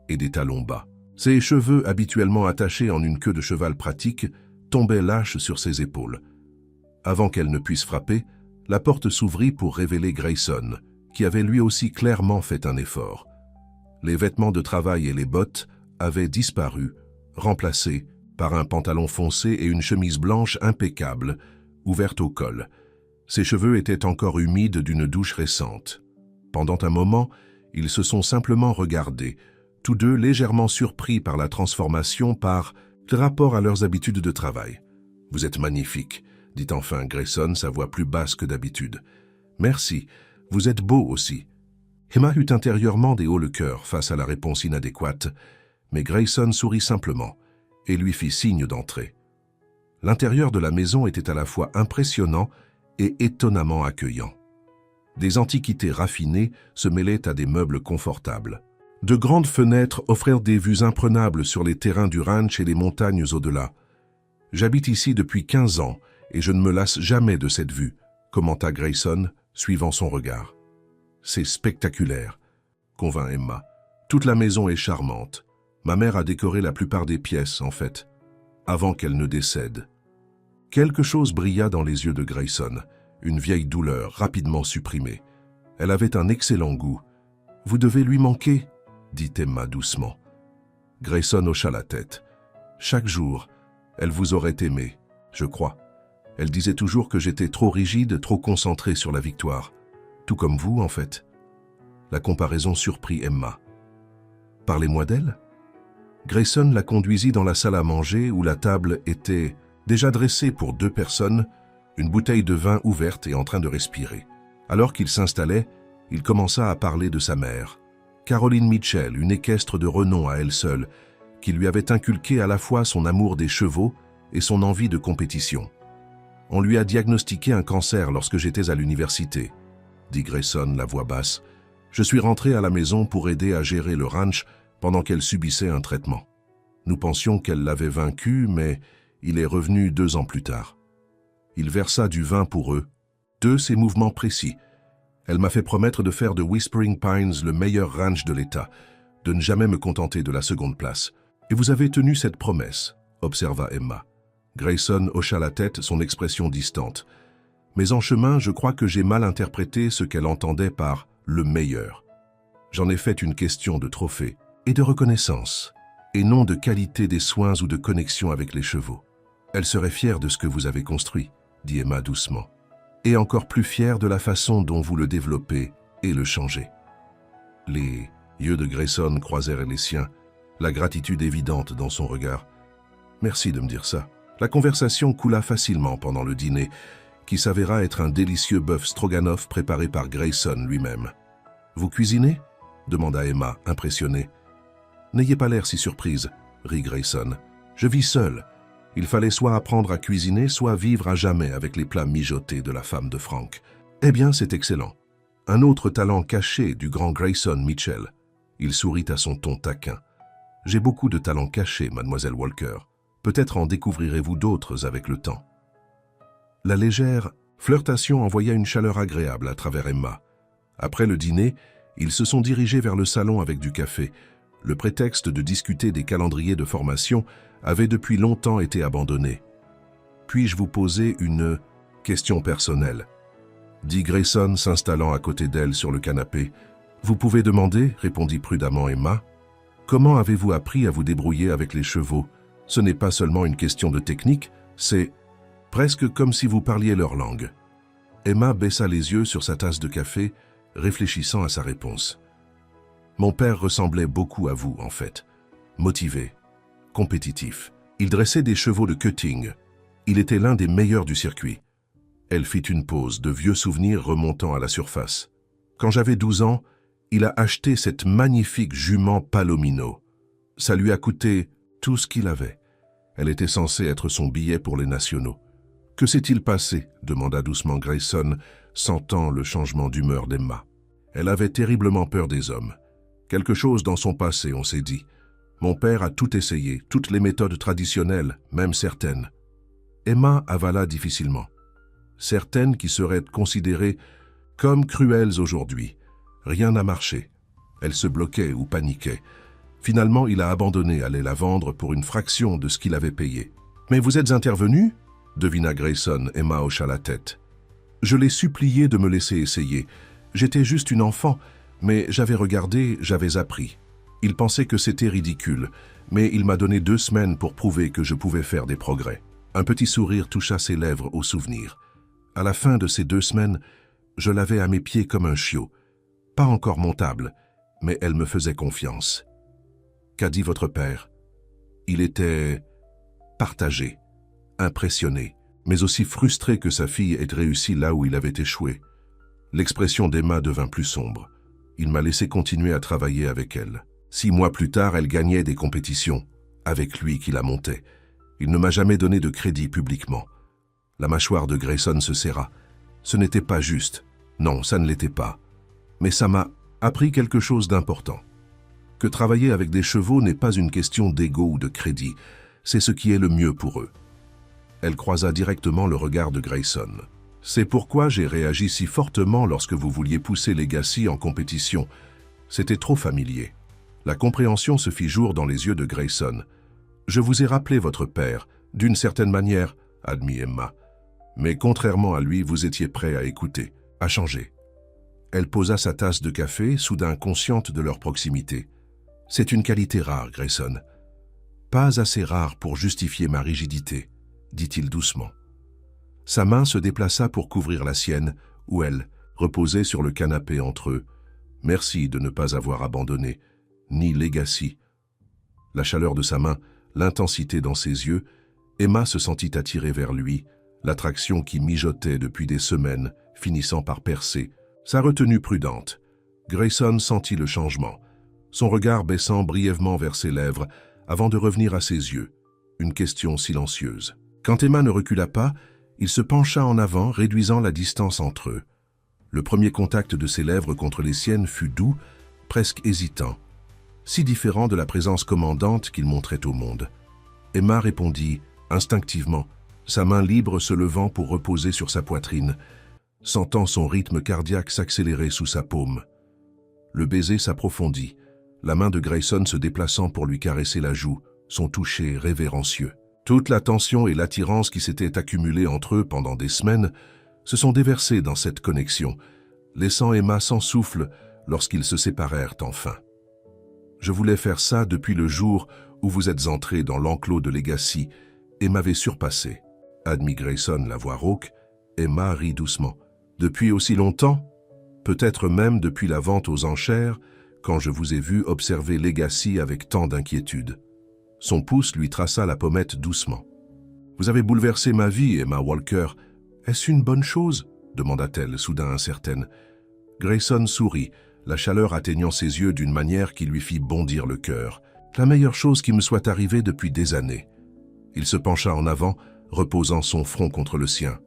et des talons bas. Ses cheveux, habituellement attachés en une queue de cheval pratique, tombaient lâches sur ses épaules. Avant qu'elle ne puisse frapper, la porte s'ouvrit pour révéler Grayson, qui avait lui aussi clairement fait un effort. Les vêtements de travail et les bottes avaient disparu, remplacés par un pantalon foncé et une chemise blanche impeccable, ouverte au col. Ses cheveux étaient encore humides d'une douche récente. Pendant un moment, ils se sont simplement regardés, tous deux légèrement surpris par la transformation par rapport à leurs habitudes de travail. « Vous êtes magnifique », dit enfin Grayson, sa voix plus basse que d'habitude. « Merci, vous êtes beau aussi. » Emma eut intérieurement des hauts le cœur face à la réponse inadéquate, mais Grayson sourit simplement et lui fit signe d'entrer. L'intérieur de la maison était à la fois impressionnant et étonnamment accueillant. Des antiquités raffinées se mêlaient à des meubles confortables. De grandes fenêtres offrirent des vues imprenables sur les terrains du ranch et les montagnes au-delà. « J'habite ici depuis 15 ans et je ne me lasse jamais de cette vue », commenta Grayson, suivant son regard. « C'est spectaculaire », convint Emma. « Toute la maison est charmante. Ma mère a décoré la plupart des pièces, en fait, avant qu'elle ne décède. » Quelque chose brilla dans les yeux de Grayson, une vieille douleur rapidement supprimée. Elle avait un excellent goût. « Vous devez lui manquer », dit Emma doucement. Grayson hocha la tête. « Chaque jour, elle vous aurait aimé, je crois. Elle disait toujours que j'étais trop rigide, trop concentré sur la victoire. Tout comme vous, en fait. » La comparaison surprit Emma. « Parlez-moi d'elle ?» Grayson la conduisit dans la salle à manger où la table était déjà dressée pour 2 personnes, une bouteille de vin ouverte et en train de respirer. Alors qu'il s'installait, il commença à parler de sa mère, Caroline Mitchell, une équestre de renom à elle seule, qui lui avait inculqué à la fois son amour des chevaux et son envie de compétition. « On lui a diagnostiqué un cancer lorsque j'étais à l'université, » dit Grayson, la voix basse. « Je suis rentré à la maison pour aider à gérer le ranch pendant qu'elle subissait un traitement. Nous pensions qu'elle l'avait vaincu, mais il est revenu 2 ans plus tard. Il versa du vin pour eux, de ses mouvements précis. Elle m'a fait promettre de faire de Whispering Pines le meilleur ranch de l'État, de ne jamais me contenter de la 2e place. Et vous avez tenu cette promesse, observa Emma. Grayson hocha la tête, son expression distante. Mais en chemin, je crois que j'ai mal interprété ce qu'elle entendait par « le meilleur ». J'en ai fait une question de trophée. et de reconnaissance, et non de qualité des soins ou de connexion avec les chevaux. Elle serait fière de ce que vous avez construit, dit Emma doucement, et encore plus fière de la façon dont vous le développez et le changez. Les yeux de Grayson croisèrent les siens, la gratitude évidente dans son regard. Merci de me dire ça. La conversation coula facilement pendant le dîner, qui s'avéra être un délicieux bœuf stroganoff préparé par Grayson lui-même. « Vous cuisinez » demanda Emma, impressionnée. « N'ayez pas l'air si surprise, » rit Grayson. « Je vis seul. Il fallait soit apprendre à cuisiner, soit vivre à jamais avec les plats mijotés de la femme de Frank. Eh bien, c'est excellent. Un autre talent caché du grand Grayson Mitchell. » Il sourit à son ton taquin. « J'ai beaucoup de talents cachés, mademoiselle Walker. Peut-être en découvrirez-vous d'autres avec le temps. » La légère flirtation envoya une chaleur agréable à travers Emma. Après le dîner, ils se sont dirigés vers le salon avec du café. Le prétexte de discuter des calendriers de formation avait depuis longtemps été abandonné. « Puis-je vous poser une question personnelle ?» dit Grayson, s'installant à côté d'elle sur le canapé. « Vous pouvez demander, » répondit prudemment Emma. « Comment avez-vous appris à vous débrouiller avec les chevaux? Ce n'est pas seulement une question de technique, c'est presque comme si vous parliez leur langue. » Emma baissa les yeux sur sa tasse de café, réfléchissant à sa réponse. « Mon père ressemblait beaucoup à vous, en fait. Motivé, compétitif. Il dressait des chevaux de cutting. Il était l'un des meilleurs du circuit. » Elle fit une pause, de vieux souvenirs remontant à la surface. « Quand j'avais 12 ans, il a acheté cette magnifique jument Palomino. Ça lui a coûté tout ce qu'il avait. Elle était censée être son billet pour les nationaux. « Que s'est-il passé » demanda doucement Grayson, sentant le changement d'humeur d'Emma. Elle avait terriblement peur des hommes. Quelque chose dans son passé, on s'est dit. Mon père a tout essayé, toutes les méthodes traditionnelles, même certaines. Emma avala difficilement. Certaines qui seraient considérées comme cruelles aujourd'hui. Rien n'a marché. Elle se bloquait ou paniquait. Finalement, il a abandonné, allait la vendre pour une fraction de ce qu'il avait payé. « Mais vous êtes intervenu ?» devina Grayson. Emma hocha la tête. « Je l'ai supplié de me laisser essayer. J'étais juste une enfant, mais j'avais regardé, j'avais appris. Il pensait que c'était ridicule, mais il m'a donné 2 semaines pour prouver que je pouvais faire des progrès. » Un petit sourire toucha ses lèvres au souvenir. À la fin de ces 2 semaines, je l'avais à mes pieds comme un chiot. Pas encore montable, mais elle me faisait confiance. Qu'a dit votre père? Il était partagé, impressionné, mais aussi frustré que sa fille ait réussi là où il avait échoué. L'expression d'Emma devint plus sombre. Il m'a laissé continuer à travailler avec elle. 6 mois plus tard, elle gagnait des compétitions, avec lui qui la montait. Il ne m'a jamais donné de crédit publiquement. La mâchoire de Grayson se serra. Ce n'était pas juste. Non, ça ne l'était pas. Mais ça m'a appris quelque chose d'important. Que travailler avec des chevaux n'est pas une question d'ego ou de crédit. C'est ce qui est le mieux pour eux. Elle croisa directement le regard de Grayson. C'est pourquoi j'ai réagi si fortement lorsque vous vouliez pousser Legacy en compétition. C'était trop familier. La compréhension se fit jour dans les yeux de Grayson. Je vous ai rappelé votre père, d'une certaine manière, admit Emma. Mais contrairement à lui, vous étiez prêt à écouter, à changer. Elle posa sa tasse de café, soudain consciente de leur proximité. C'est une qualité rare, Grayson. Pas assez rare pour justifier ma rigidité, dit-il doucement. Sa main se déplaça pour couvrir la sienne, où elle reposait sur le canapé entre eux. Merci de ne pas avoir abandonné, ni Legacy. La chaleur de sa main, l'intensité dans ses yeux, Emma se sentit attirée vers lui, l'attraction qui mijotait depuis des semaines, finissant par percer. Sa retenue prudente. Grayson sentit le changement, son regard baissant brièvement vers ses lèvres, avant de revenir à ses yeux. Une question silencieuse. Quand Emma ne recula pas, il se pencha en avant, réduisant la distance entre eux. Le premier contact de ses lèvres contre les siennes fut doux, presque hésitant, si différent de la présence commandante qu'il montrait au monde. Emma répondit, instinctivement, sa main libre se levant pour reposer sur sa poitrine, sentant son rythme cardiaque s'accélérer sous sa paume. Le baiser s'approfondit, la main de Grayson se déplaçant pour lui caresser la joue, son toucher révérencieux. Toute la tension et l'attirance qui s'étaient accumulées entre eux pendant des semaines se sont déversées dans cette connexion, laissant Emma sans souffle lorsqu'ils se séparèrent enfin. Je voulais faire ça depuis le jour où vous êtes entré dans l'enclos de Legacy et m'avez surpassé. Admit Grayson, la voix rauque. Emma rit doucement. Depuis aussi longtemps? Peut-être même depuis la vente aux enchères, quand je vous ai vu observer Legacy avec tant d'inquiétude. Son pouce lui traça la pommette doucement. Vous avez bouleversé ma vie, Emma Walker. Est-ce une bonne chose? Demanda-t-elle, soudain incertaine. Grayson sourit, la chaleur atteignant ses yeux d'une manière qui lui fit bondir le cœur. La meilleure chose qui me soit arrivée depuis des années. Il se pencha en avant, reposant son front contre le sien.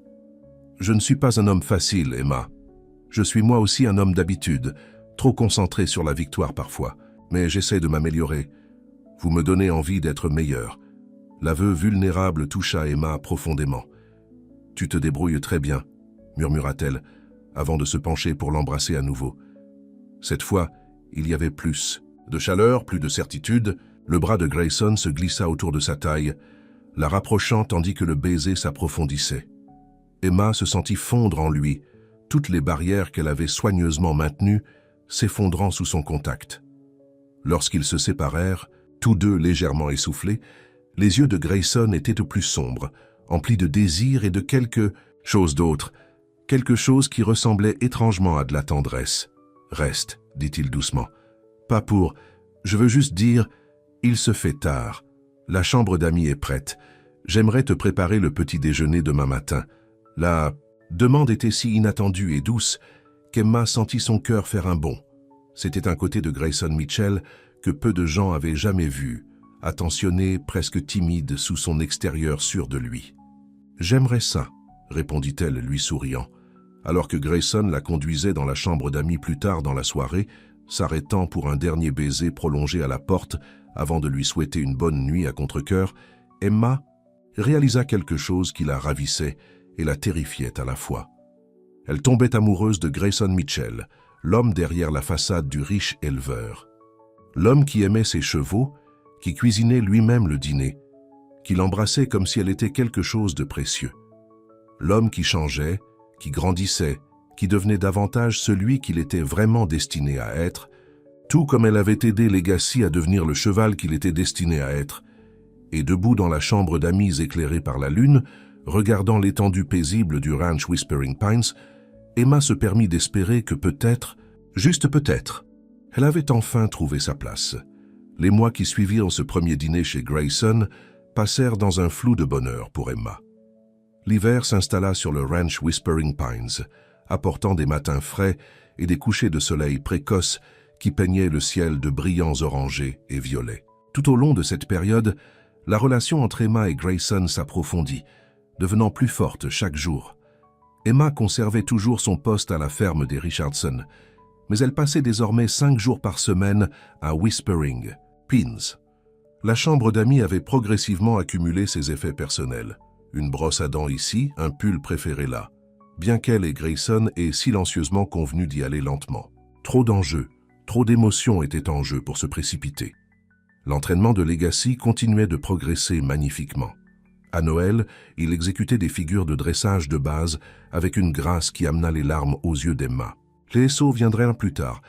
Je ne suis pas un homme facile, Emma. Je suis moi aussi un homme d'habitude, trop concentré sur la victoire parfois, mais j'essaie de m'améliorer. Vous me donnez envie d'être meilleur. L'aveu vulnérable toucha Emma profondément. Tu te débrouilles très bien, murmura-t-elle, avant de se pencher pour l'embrasser à nouveau. Cette fois, il y avait plus de chaleur, plus de certitude. Le bras de Grayson se glissa autour de sa taille, la rapprochant tandis que le baiser s'approfondissait. Emma se sentit fondre en lui, toutes les barrières qu'elle avait soigneusement maintenues s'effondrant sous son contact. Lorsqu'ils se séparèrent, tous deux légèrement essoufflés, les yeux de Grayson étaient au plus sombres, emplis de désir et de quelque chose d'autre, quelque chose qui ressemblait étrangement à de la tendresse. « Reste, dit-il doucement. Pas pour... Je veux juste dire... Il se fait tard. La chambre d'amis est prête. J'aimerais te préparer le petit déjeuner demain matin. » La demande était si inattendue et douce qu'Emma sentit son cœur faire un bond. C'était un côté de Grayson Mitchell que peu de gens avaient jamais vu, attentionné, presque timide sous son extérieur sûr de lui. « J'aimerais ça, » répondit-elle lui souriant, alors que Grayson la conduisait dans la chambre d'amis plus tard dans la soirée, s'arrêtant pour un dernier baiser prolongé à la porte avant de lui souhaiter une bonne nuit à contre-cœur. Emma réalisa quelque chose qui la ravissait et la terrifiait à la fois. Elle tombait amoureuse de Grayson Mitchell, l'homme derrière la façade du riche éleveur. L'homme qui aimait ses chevaux, qui cuisinait lui-même le dîner, qui l'embrassait comme si elle était quelque chose de précieux. L'homme qui changeait, qui grandissait, qui devenait davantage celui qu'il était vraiment destiné à être, tout comme elle avait aidé Legacy à devenir le cheval qu'il était destiné à être. Et debout dans la chambre d'amis éclairée par la lune, regardant l'étendue paisible du ranch Whispering Pines, Emma se permit d'espérer que peut-être, juste peut-être, elle avait enfin trouvé sa place. Les mois qui suivirent ce premier dîner chez Grayson passèrent dans un flou de bonheur pour Emma. L'hiver s'installa sur le ranch Whispering Pines, apportant des matins frais et des couchers de soleil précoces qui peignaient le ciel de brillants orangés et violets. Tout au long de cette période, la relation entre Emma et Grayson s'approfondit, devenant plus forte chaque jour. Emma conservait toujours son poste à la ferme des Richardson, mais elle passait désormais 5 jours par semaine à Whispering Pines. La chambre d'amis avait progressivement accumulé ses effets personnels. Une brosse à dents ici, un pull préféré là, bien qu'elle et Grayson aient silencieusement convenu d'y aller lentement. Trop d'enjeux, trop d'émotions étaient en jeu pour se précipiter. L'entraînement de Legacy continuait de progresser magnifiquement. À Noël, il exécutait des figures de dressage de base avec une grâce qui amena les larmes aux yeux d'Emma. Les sauts viendraient plus tard,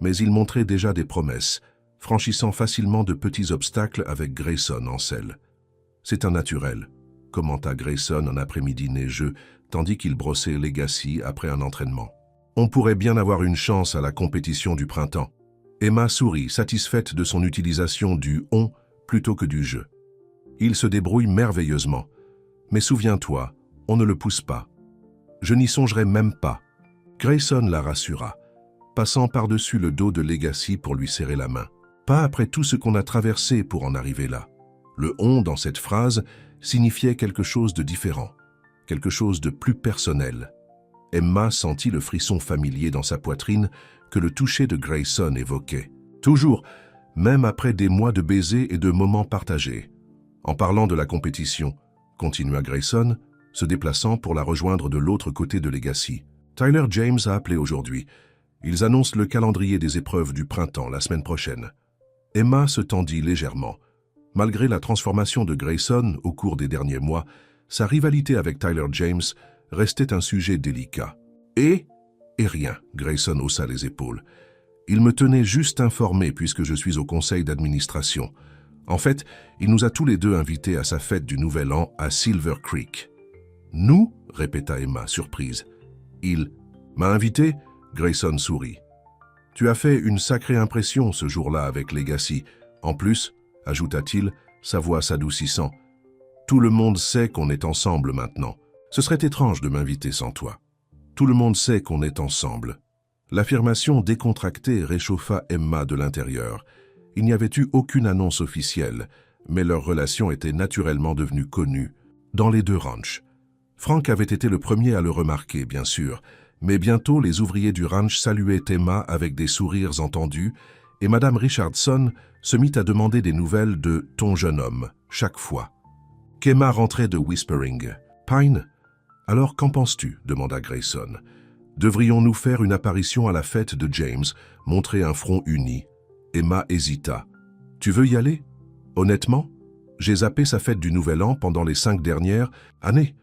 mais il montrait déjà des promesses, franchissant facilement de petits obstacles avec Grayson en selle. « C'est un naturel », commenta Grayson un après-midi neigeux, tandis qu'il brossait Legacy après un entraînement. « On pourrait bien avoir une chance à la compétition du printemps. » Emma sourit, satisfaite de son utilisation du « on » plutôt que du « je ». Il se débrouille merveilleusement. Mais souviens-toi, on ne le pousse pas. Je n'y songerai même pas. Grayson la rassura, passant par-dessus le dos de Legacy pour lui serrer la main. Pas après tout ce qu'on a traversé pour en arriver là. Le « on » dans cette phrase signifiait quelque chose de différent, quelque chose de plus personnel. Emma sentit le frisson familier dans sa poitrine que le toucher de Grayson évoquait. Toujours, même après des mois de baisers et de moments partagés. En parlant de la compétition, continua Grayson, se déplaçant pour la rejoindre de l'autre côté de Legacy. Tyler James a appelé aujourd'hui. Ils annoncent le calendrier des épreuves du printemps la semaine prochaine. Emma se tendit légèrement. Malgré la transformation de Grayson au cours des derniers mois, sa rivalité avec Tyler James restait un sujet délicat. Et rien, Grayson haussa les épaules. Il me tenait juste informé puisque je suis au conseil d'administration. En fait, il nous a tous les deux invités à sa fête du Nouvel An à Silver Creek. « Nous ?» répéta Emma, surprise. « Il m'a invité ?» Grayson sourit. « Tu as fait une sacrée impression ce jour-là avec Legacy. En plus, ajouta-t-il, sa voix s'adoucissant, tout le monde sait qu'on est ensemble maintenant. Ce serait étrange de m'inviter sans toi. Tout le monde sait qu'on est ensemble. » L'affirmation décontractée réchauffa Emma de l'intérieur. Il n'y avait eu aucune annonce officielle, mais leur relation était naturellement devenue connue dans les deux ranchs. Frank avait été le premier à le remarquer, bien sûr, mais bientôt les ouvriers du ranch saluaient Emma avec des sourires entendus et Madame Richardson se mit à demander des nouvelles de « ton jeune homme » chaque fois. Qu'Emma rentrait de Whispering Pine. « Alors qu'en penses-tu » demanda Grayson. « Devrions-nous faire une apparition à la fête de James, montrer un front uni ?» Emma hésita. « Tu veux y aller ?»« Honnêtement, j'ai zappé sa fête du Nouvel An pendant les 5 dernières années. »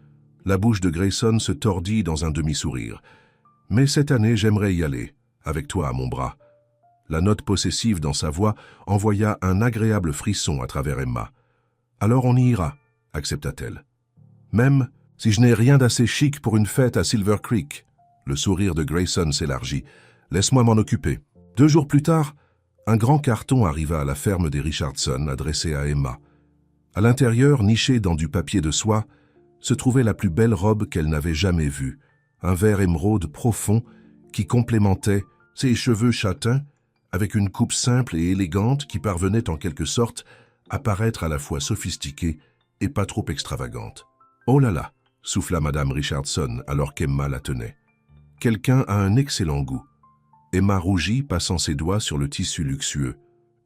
La bouche de Grayson se tordit dans un demi-sourire. « Mais cette année, j'aimerais y aller, avec toi à mon bras. » La note possessive dans sa voix envoya un agréable frisson à travers Emma. « Alors on y ira, » accepta-t-elle. « Même si je n'ai rien d'assez chic pour une fête à Silver Creek. » Le sourire de Grayson s'élargit. « Laisse-moi m'en occuper. » 2 jours plus tard, un grand carton arriva à la ferme des Richardson adressé à Emma. À l'intérieur, nichée dans du papier de soie, se trouvait la plus belle robe qu'elle n'avait jamais vue, un vert émeraude profond qui complémentait ses cheveux châtains avec une coupe simple et élégante qui parvenait en quelque sorte à paraître à la fois sophistiquée et pas trop extravagante. « Oh là là !» souffla Madame Richardson alors qu'Emma la tenait. « Quelqu'un a un excellent goût. » Emma rougit, passant ses doigts sur le tissu luxueux.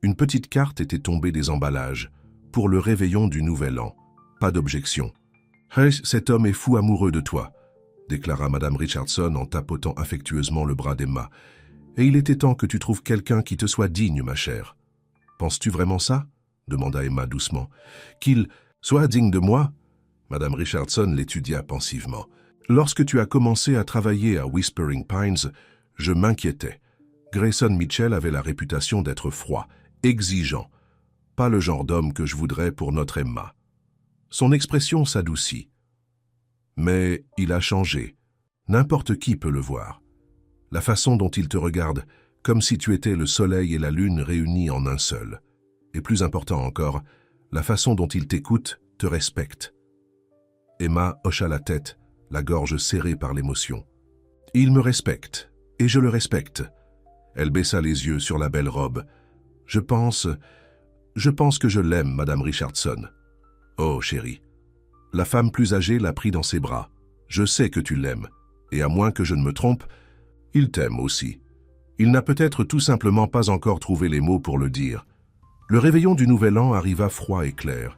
Une petite carte était tombée des emballages. Pour le réveillon du Nouvel An. Pas d'objection. « Hey, cet homme est fou amoureux de toi », déclara Madame Richardson en tapotant affectueusement le bras d'Emma. « Et il était temps que tu trouves quelqu'un qui te soit digne, ma chère. »« Penses-tu vraiment ça ?» demanda Emma doucement. « Qu'il soit digne de moi ?» Madame Richardson l'étudia pensivement. « Lorsque tu as commencé à travailler à Whispering Pines, je m'inquiétais. Grayson Mitchell avait la réputation d'être froid, exigeant. Pas le genre d'homme que je voudrais pour notre Emma. » Son expression s'adoucit. Mais il a changé. N'importe qui peut le voir. La façon dont il te regarde, comme si tu étais le soleil et la lune réunis en un seul. Et plus important encore, la façon dont il t'écoute, te respecte. Emma hocha la tête, la gorge serrée par l'émotion. « Il me respecte, et je le respecte. » Elle baissa les yeux sur la belle robe. « Je pense que je l'aime, Madame Richardson. » « Oh, chérie. » La femme plus âgée l'a pris dans ses bras. « Je sais que tu l'aimes, et à moins que je ne me trompe, il t'aime aussi. Il n'a peut-être tout simplement pas encore trouvé les mots pour le dire. » Le réveillon du Nouvel An arriva froid et clair,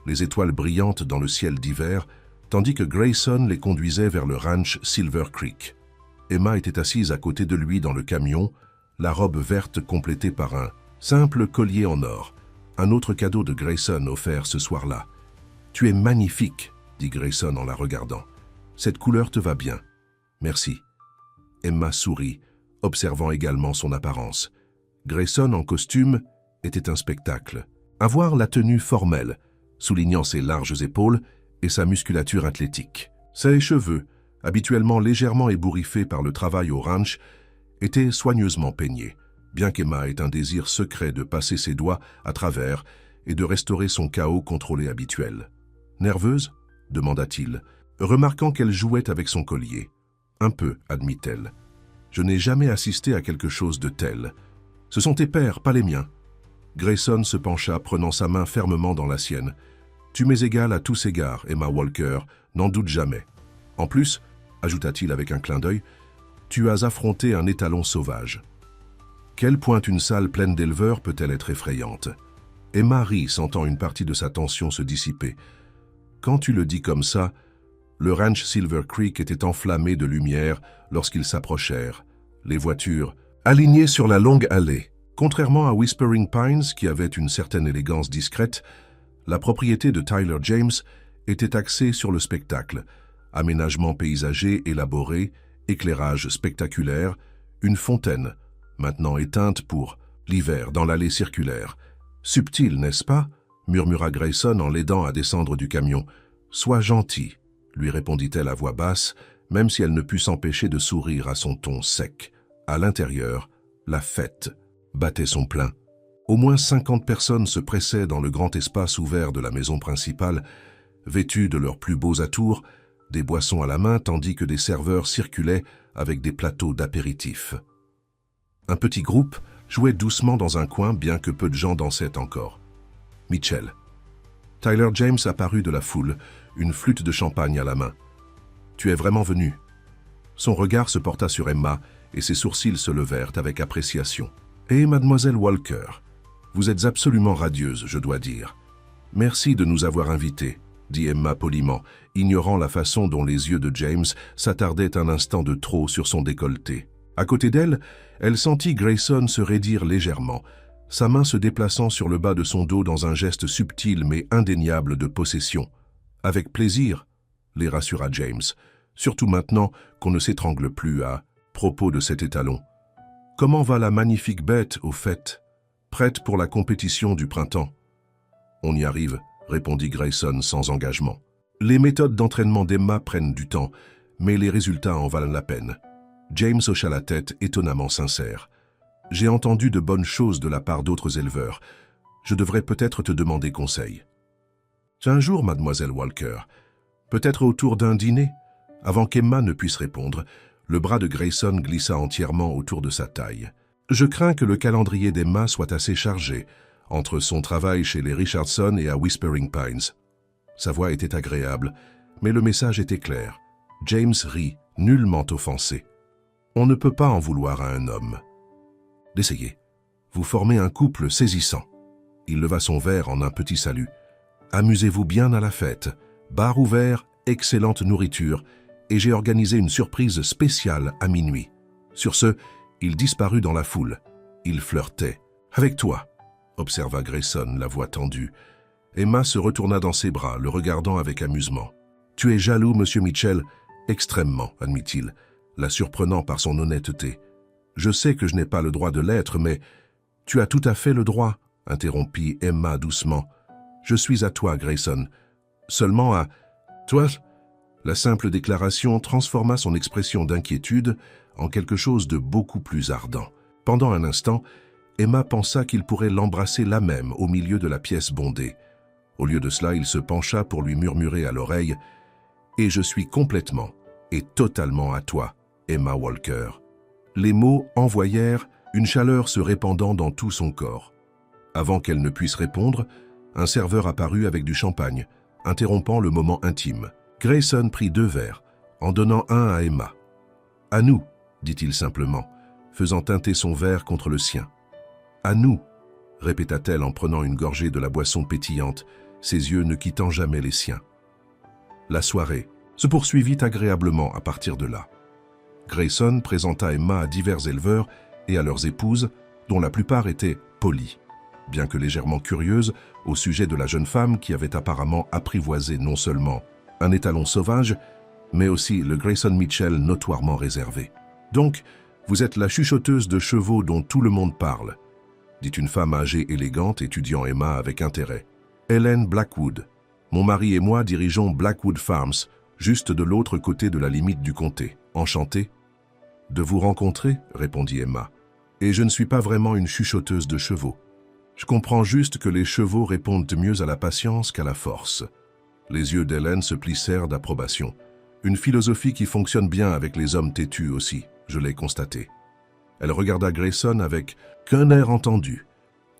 les étoiles brillantes dans le ciel d'hiver, tandis que Grayson les conduisait vers le ranch Silver Creek. Emma était assise à côté de lui dans le camion, la robe verte complétée par un simple collier en or, un autre cadeau de Grayson offert ce soir-là. « Tu es magnifique, » dit Grayson en la regardant. « Cette couleur te va bien. »« Merci. » Emma sourit, observant également son apparence. Grayson en costume était un spectacle. À voir la tenue formelle, soulignant ses larges épaules et sa musculature athlétique. Ses cheveux, habituellement légèrement ébouriffés par le travail au ranch, étaient soigneusement peignés, bien qu'Emma ait un désir secret de passer ses doigts à travers et de restaurer son chaos contrôlé habituel. « Nerveuse ?» demanda-t-il, remarquant qu'elle jouait avec son collier. « Un peu, admit-elle. Je n'ai jamais assisté à quelque chose de tel. Ce sont tes pères, pas les miens. » Grayson se pencha, prenant sa main fermement dans la sienne. « Tu m'es égale à tous égards, Emma Walker, n'en doute jamais. En plus, ajouta-t-il avec un clin d'œil, tu as affronté un étalon sauvage. Quel point une salle pleine d'éleveurs peut-elle être effrayante ?» Emma rit, sentant une partie de sa tension se dissiper. Quand tu le dis comme ça, le ranch Silver Creek était enflammé de lumière lorsqu'ils s'approchèrent, les voitures alignées sur la longue allée. Contrairement à Whispering Pines, qui avait une certaine élégance discrète, la propriété de Tyler James était axée sur le spectacle, aménagement paysager élaboré, éclairage spectaculaire, une fontaine, maintenant éteinte pour l'hiver dans l'allée circulaire. « Subtil, n'est-ce pas ?» murmura Grayson en l'aidant à descendre du camion. « Sois gentil, » lui répondit-elle à voix basse, même si elle ne put s'empêcher de sourire à son ton sec. À l'intérieur, la fête battait son plein. Au moins 50 personnes se pressaient dans le grand espace ouvert de la maison principale, vêtues de leurs plus beaux atours, des boissons à la main tandis que des serveurs circulaient avec des plateaux d'apéritifs. Un petit groupe jouait doucement dans un coin bien que peu de gens dansaient encore. Mitchell. Tyler James apparut de la foule, une flûte de champagne à la main. « Tu es vraiment venu ?» Son regard se porta sur Emma et ses sourcils se levèrent avec appréciation. « Et mademoiselle Walker, vous êtes absolument radieuse, je dois dire. Merci de nous avoir invités, » dit Emma poliment, ignorant la façon dont les yeux de James s'attardaient un instant de trop sur son décolleté. À côté d'elle, elle sentit Grayson se raidir légèrement, sa main se déplaçant sur le bas de son dos dans un geste subtil mais indéniable de possession. « Avec plaisir », les rassura James, surtout maintenant qu'on ne s'étrangle plus à propos de cet étalon. « Comment va la magnifique bête, au fait? Prête pour la compétition du printemps ?»« On y arrive », répondit Grayson sans engagement. « Les méthodes d'entraînement d'Emma prennent du temps, mais les résultats en valent la peine. » James hocha la tête, étonnamment sincère. « J'ai entendu de bonnes choses de la part d'autres éleveurs. Je devrais peut-être te demander conseil. »« Un jour, mademoiselle Walker. Peut-être autour d'un dîner ?» Avant qu'Emma ne puisse répondre, le bras de Grayson glissa entièrement autour de sa taille. « Je crains que le calendrier d'Emma soit assez chargé, entre son travail chez les Richardson et à Whispering Pines. » Sa voix était agréable, mais le message était clair. James rit, nullement offensé. « On ne peut pas en vouloir à un homme. » « D'essayer. Vous formez un couple saisissant. » Il leva son verre en un petit salut. « Amusez-vous bien à la fête. Bar ouvert, excellente nourriture, et j'ai organisé une surprise spéciale à minuit. » Sur ce, il disparut dans la foule. Il flirtait. « Avec toi !» observa Grayson, la voix tendue. Emma se retourna dans ses bras, le regardant avec amusement. « Tu es jaloux, monsieur Mitchell ?»« Extrêmement, admit-il, la surprenant par son honnêteté. »« Je sais que je n'ai pas le droit de l'être, mais... »« Tu as tout à fait le droit, » interrompit Emma doucement. « Je suis à toi, Grayson. Seulement à... »« Toi ?» La simple déclaration transforma son expression d'inquiétude en quelque chose de beaucoup plus ardent. Pendant un instant, Emma pensa qu'il pourrait l'embrasser là même, au milieu de la pièce bondée. Au lieu de cela, il se pencha pour lui murmurer à l'oreille « Et je suis complètement et totalement à toi, Emma Walker. » Les mots envoyèrent une chaleur se répandant dans tout son corps. Avant qu'elle ne puisse répondre, un serveur apparut avec du champagne, interrompant le moment intime. Grayson prit 2 verres, en donnant un à Emma. « À nous », dit-il simplement, faisant teinter son verre contre le sien. « À nous », répéta-t-elle en prenant une gorgée de la boisson pétillante, ses yeux ne quittant jamais les siens. La soirée se poursuivit agréablement à partir de là. Grayson présenta Emma à divers éleveurs et à leurs épouses, dont la plupart étaient polies, bien que légèrement curieuses au sujet de la jeune femme qui avait apparemment apprivoisé non seulement un étalon sauvage, mais aussi le Grayson Mitchell notoirement réservé. « Donc, vous êtes la chuchoteuse de chevaux dont tout le monde parle », dit une femme âgée élégante étudiant Emma avec intérêt. « Helen Blackwood. Mon mari et moi dirigeons Blackwood Farms, juste de l'autre côté de la limite du comté. Enchanté. »« De vous rencontrer, » répondit Emma. « Et je ne suis pas vraiment une chuchoteuse de chevaux. Je comprends juste que les chevaux répondent mieux à la patience qu'à la force. » Les yeux d'Hélène se plissèrent d'approbation. Une philosophie qui fonctionne bien avec les hommes têtus aussi, je l'ai constaté. Elle regarda Grayson avec qu'un air entendu,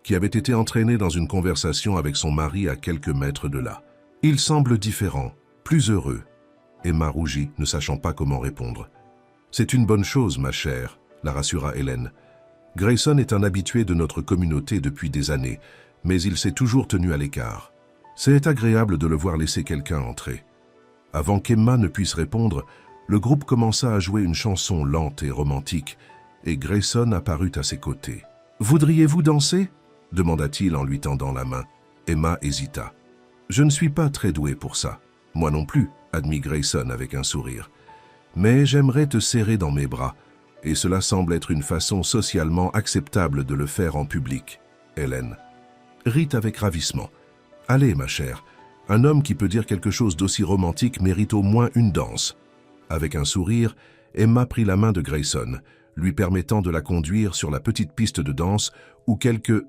qui avait été entraîné dans une conversation avec son mari à quelques mètres de là. « Il semble différent, plus heureux. » Emma rougit, ne sachant pas comment répondre. « C'est une bonne chose, ma chère, » la rassura Hélène. « Grayson est un habitué de notre communauté depuis des années, mais il s'est toujours tenu à l'écart. C'est agréable de le voir laisser quelqu'un entrer. » Avant qu'Emma ne puisse répondre, le groupe commença à jouer une chanson lente et romantique, et Grayson apparut à ses côtés. « Voudriez-vous danser ?» demanda-t-il en lui tendant la main. Emma hésita. « Je ne suis pas très doué pour ça. »« Moi non plus, » admit Grayson avec un sourire. « Mais j'aimerais te serrer dans mes bras et cela semble être une façon socialement acceptable de le faire en public. Hélène rit avec ravissement. « Allez, ma chère, un homme qui peut dire quelque chose d'aussi romantique mérite au moins une danse. » Avec un sourire, Emma prit la main de Grayson, lui permettant de la conduire sur la petite piste de danse où quelques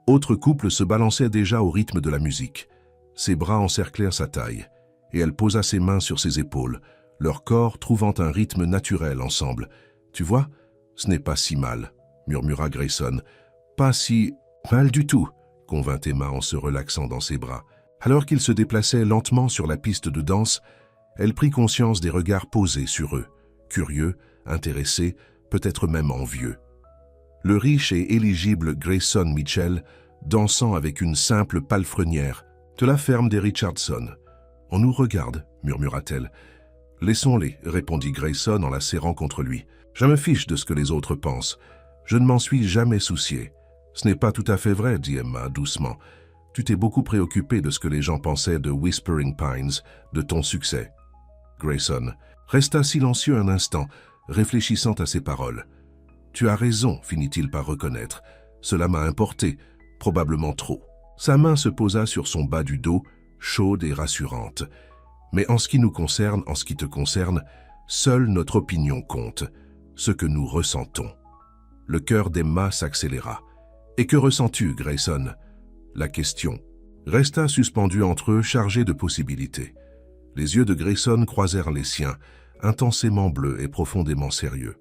autres couples se balançaient déjà au rythme de la musique. Ses bras encerclèrent sa taille, et elle posa ses mains sur ses épaules, leur corps trouvant un rythme naturel ensemble. « Tu vois, ce n'est pas si mal, » murmura Grayson. « Pas si mal du tout, » convint Emma en se relaxant dans ses bras. Alors qu'ils se déplaçaient lentement sur la piste de danse, elle prit conscience des regards posés sur eux, curieux, intéressés, peut-être même envieux. Le riche et éligible Grayson Mitchell, dansant avec une simple palefrenière, de la ferme des Richardson. « On nous regarde, » murmura-t-elle. « Laissons-les, » répondit Grayson en la serrant contre lui. « Je me fiche de ce que les autres pensent. Je ne m'en suis jamais soucié. »« Ce n'est pas tout à fait vrai, » dit Emma doucement. « Tu t'es beaucoup préoccupé de ce que les gens pensaient de Whispering Pines, de ton succès. » Grayson resta silencieux un instant, réfléchissant à ses paroles. « Tu as raison, » finit-il par reconnaître. « Cela m'a importé, probablement trop. » Sa main se posa sur son bas du dos, chaude et rassurante. « Mais en ce qui nous concerne, en ce qui te concerne, seule notre opinion compte, ce que nous ressentons. » Le cœur d'Emma s'accéléra. « Et que ressens-tu, Grayson ?» La question resta suspendue entre eux, chargée de possibilités. Les yeux de Grayson croisèrent les siens, intensément bleus et profondément sérieux.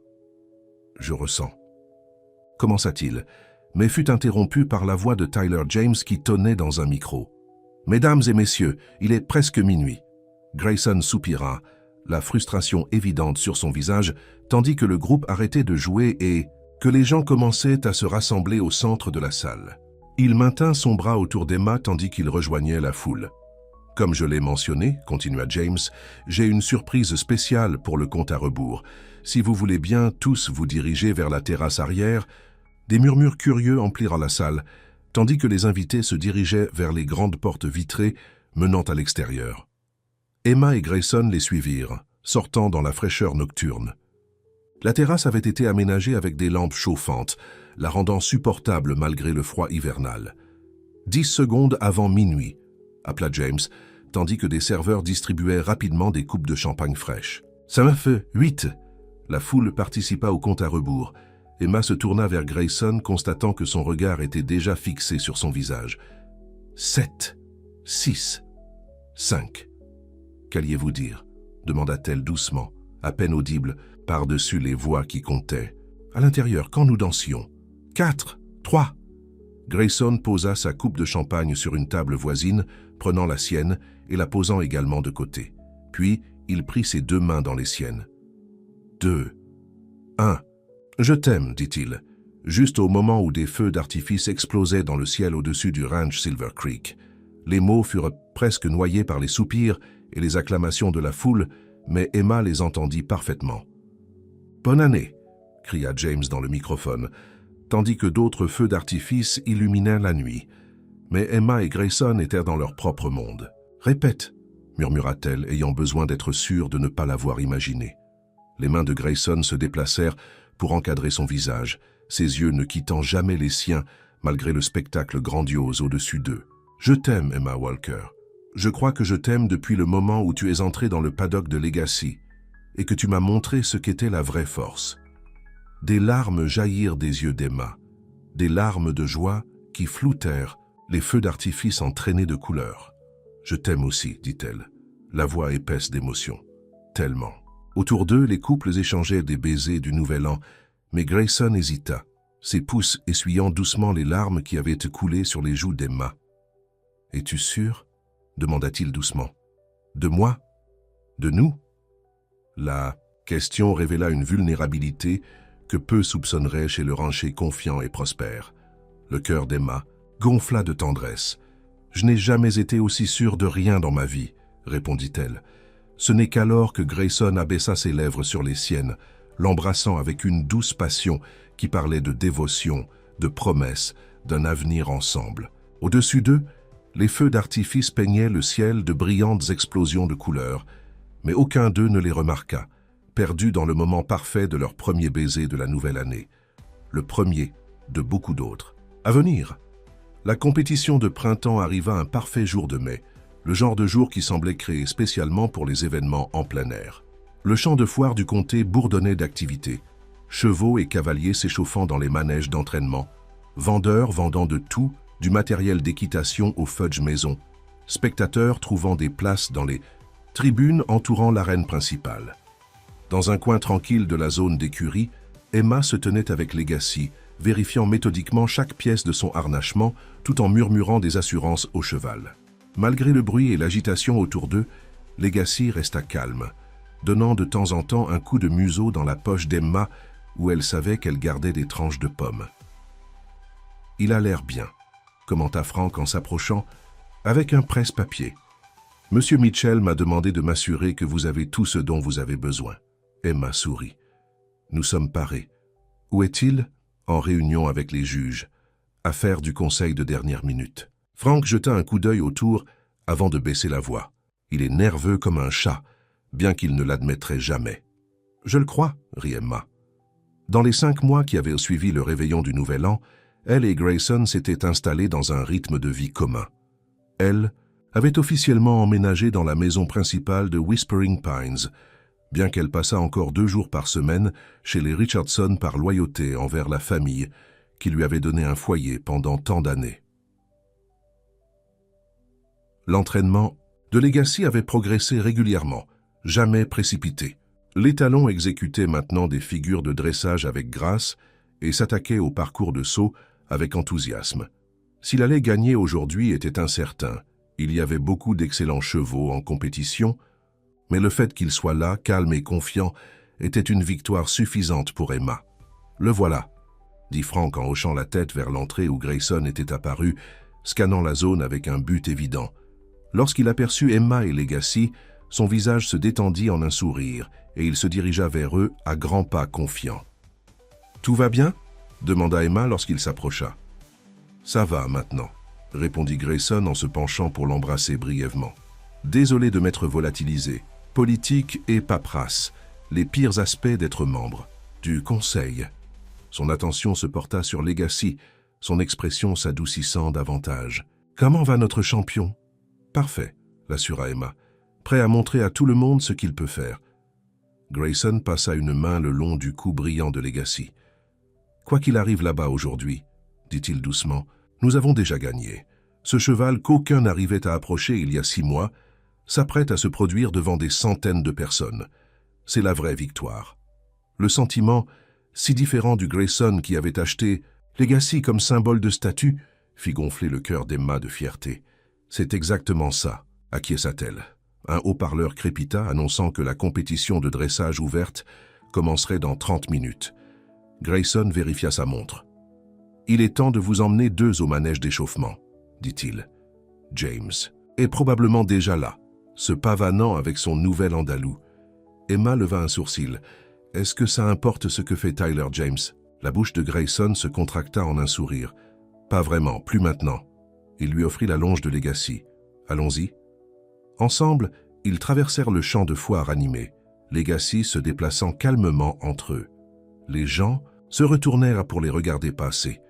« Je ressens. » commença-t-il, mais fut interrompu par la voix de Tyler James qui tonnait dans un micro. « Mesdames et messieurs, il est presque minuit. » Grayson soupira, la frustration évidente sur son visage, tandis que le groupe arrêtait de jouer et que les gens commençaient à se rassembler au centre de la salle. Il maintint son bras autour d'Emma tandis qu'il rejoignait la foule. « Comme je l'ai mentionné, » continua James, « j'ai une surprise spéciale pour le compte à rebours. Si vous voulez bien tous vous diriger vers la terrasse arrière, » Des murmures curieux emplirent la salle, tandis que les invités se dirigeaient vers les grandes portes vitrées menant à l'extérieur. Emma et Grayson les suivirent, sortant dans la fraîcheur nocturne. La terrasse avait été aménagée avec des lampes chauffantes, la rendant supportable malgré le froid hivernal. 10 secondes avant minuit, appela James, tandis que des serveurs distribuaient rapidement des coupes de champagne fraîches. « Ça m'a fait 8 !» La foule participa au compte à rebours. Emma se tourna vers Grayson, constatant que son regard était déjà fixé sur son visage. « 7, 6, 5. Qu'alliez-vous dire ?» demanda-t-elle doucement, à peine audible, par-dessus les voix qui comptaient. « À l'intérieur, quand nous dansions. 4, 3. » Grayson posa sa coupe de champagne sur une table voisine, prenant la sienne et la posant également de côté. Puis, il prit ses 2 mains dans les siennes. « 2, 1. Je t'aime, dit-il, juste au moment où des feux d'artifice explosaient dans le ciel au-dessus du ranch Silver Creek. Les mots furent presque noyés par les soupirs et les acclamations de la foule, mais Emma les entendit parfaitement. « Bonne année !» cria James dans le microphone, tandis que d'autres feux d'artifice illuminaient la nuit. Mais Emma et Grayson étaient dans leur propre monde. « Répète !» murmura-t-elle, ayant besoin d'être sûre de ne pas l'avoir imaginé. Les mains de Grayson se déplacèrent pour encadrer son visage, ses yeux ne quittant jamais les siens malgré le spectacle grandiose au-dessus d'eux. « Je t'aime, Emma Walker. Je crois que je t'aime depuis le moment où tu es entrée dans le paddock de Legacy et que tu m'as montré ce qu'était la vraie force. » Des larmes jaillirent des yeux d'Emma, des larmes de joie qui floutèrent les feux d'artifice entraînés de couleurs. « Je t'aime aussi, dit-elle, la voix épaisse d'émotion. Tellement. » Autour d'eux, les couples échangeaient des baisers du Nouvel An, mais Grayson hésita, ses pouces essuyant doucement les larmes qui avaient coulé sur les joues d'Emma. « Es-tu sûr ?» demanda-t-il doucement. « De moi? De nous ?» La question révéla une vulnérabilité que peu soupçonneraient chez le rancher confiant et prospère. Le cœur d'Emma gonfla de tendresse. « Je n'ai jamais été aussi sûre de rien dans ma vie, » répondit-elle. Ce n'est qu'alors que Grayson abaissa ses lèvres sur les siennes, l'embrassant avec une douce passion qui parlait de dévotion, de promesse, d'un avenir ensemble. Au-dessus d'eux, les feux d'artifice peignaient le ciel de brillantes explosions de couleurs, mais aucun d'eux ne les remarqua, perdus dans le moment parfait de leur premier baiser de la nouvelle année. Le premier de beaucoup d'autres. À venir, la compétition de printemps arriva un parfait jour de mai, le genre de jour qui semblait créé spécialement pour les événements en plein air. Le champ de foire du comté bourdonnait d'activités, chevaux et cavaliers s'échauffant dans les manèges d'entraînement, vendeurs vendant de tout, du matériel d'équitation au fudge maison, spectateurs trouvant des places dans les tribunes entourant l'arène principale. Dans un coin tranquille de la zone d'écurie, Emma se tenait avec Legacy, vérifiant méthodiquement chaque pièce de son harnachement tout en murmurant des assurances au cheval. Malgré le bruit et l'agitation autour d'eux, Legacy resta calme, donnant de temps en temps un coup de museau dans la poche d'Emma où elle savait qu'elle gardait des tranches de pommes. « Il a l'air bien », commenta Frank en s'approchant, avec un presse-papier. « Monsieur Mitchell m'a demandé de m'assurer que vous avez tout ce dont vous avez besoin. » Emma sourit. « Nous sommes parés. Où est-il ? En réunion avec les juges. Affaire du conseil de dernière minute. » Frank jeta un coup d'œil autour avant de baisser la voix. Il est nerveux comme un chat, bien qu'il ne l'admettrait jamais. « Je le crois, » rit Emma. Dans les 5 mois qui avaient suivi le réveillon du Nouvel An, elle et Grayson s'étaient installés dans un rythme de vie commun. Elle avait officiellement emménagé dans la maison principale de Whispering Pines, bien qu'elle passât encore 2 jours par semaine chez les Richardson par loyauté envers la famille qui lui avait donné un foyer pendant tant d'années. L'entraînement de Legacy avait progressé régulièrement, jamais précipité. L'étalon exécutait maintenant des figures de dressage avec grâce et s'attaquait au parcours de saut avec enthousiasme. S'il allait gagner aujourd'hui était incertain. Il y avait beaucoup d'excellents chevaux en compétition, mais le fait qu'il soit là, calme et confiant, était une victoire suffisante pour Emma. « Le voilà », dit Frank en hochant la tête vers l'entrée où Grayson était apparu, scannant la zone avec un but évident. Lorsqu'il aperçut Emma et Legacy, son visage se détendit en un sourire et il se dirigea vers eux à grands pas confiants. « Tout va bien ?» demanda Emma lorsqu'il s'approcha. « Ça va maintenant », répondit Grayson en se penchant pour l'embrasser brièvement. « Désolé de m'être volatilisé. Politique et paperasse, les pires aspects d'être membre du conseil. » Son attention se porta sur Legacy, son expression s'adoucissant davantage. « Comment va notre champion ?»« Parfait, » l'assura Emma, prêt à montrer à tout le monde ce qu'il peut faire. Grayson passa une main le long du cou brillant de Legacy. « Quoi qu'il arrive là-bas aujourd'hui, » dit-il doucement, « nous avons déjà gagné. Ce cheval qu'aucun n'arrivait à approcher il y a 6 mois s'apprête à se produire devant des centaines de personnes. C'est la vraie victoire. » Le sentiment, si différent du Grayson qui avait acheté Legacy comme symbole de statut, fit gonfler le cœur d'Emma de fierté. « C'est exactement ça, » acquiesça-t-elle. Un haut-parleur crépita annonçant que la compétition de dressage ouverte commencerait dans 30 minutes. Grayson vérifia sa montre. « Il est temps de vous emmener 2 au manège d'échauffement, » dit-il. James est probablement déjà là, se pavanant avec son nouvel andalou. Emma leva un sourcil. « Est-ce que ça importe ce que fait Tyler James ?» La bouche de Grayson se contracta en un sourire. « Pas vraiment, plus maintenant. » Il lui offrit la longe de Legacy. « Allons-y. » Ensemble, ils traversèrent le champ de foire animé, Legacy se déplaçant calmement entre eux. Les gens se retournèrent pour les regarder passer.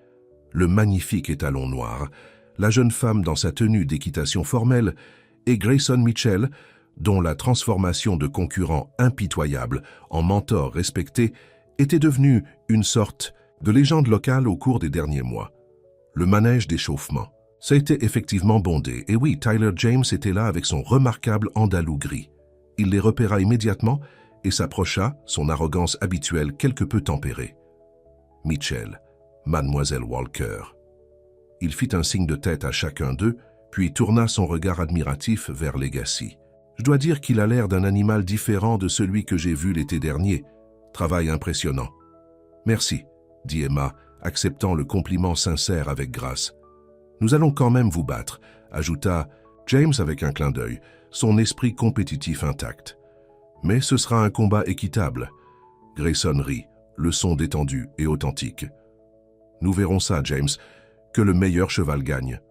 Le magnifique étalon noir, la jeune femme dans sa tenue d'équitation formelle et Grayson Mitchell, dont la transformation de concurrent impitoyable en mentor respecté était devenue une sorte de légende locale au cours des derniers mois. Le manège d'échauffement. Ça a été effectivement bondé, et oui, Tyler James était là avec son remarquable andalou gris. Il les repéra immédiatement et s'approcha, son arrogance habituelle quelque peu tempérée. « Mitchell, Mademoiselle Walker. » Il fit un signe de tête à chacun d'eux, puis tourna son regard admiratif vers Legacy. « Je dois dire qu'il a l'air d'un animal différent de celui que j'ai vu l'été dernier. Travail impressionnant. »« Merci, » dit Emma, acceptant le compliment sincère avec grâce. « Nous allons quand même vous battre, » ajouta James avec un clin d'œil, son esprit compétitif intact. « Mais ce sera un combat équitable. » Grayson rit, le son détendu et authentique. « Nous verrons ça, James, que le meilleur cheval gagne. »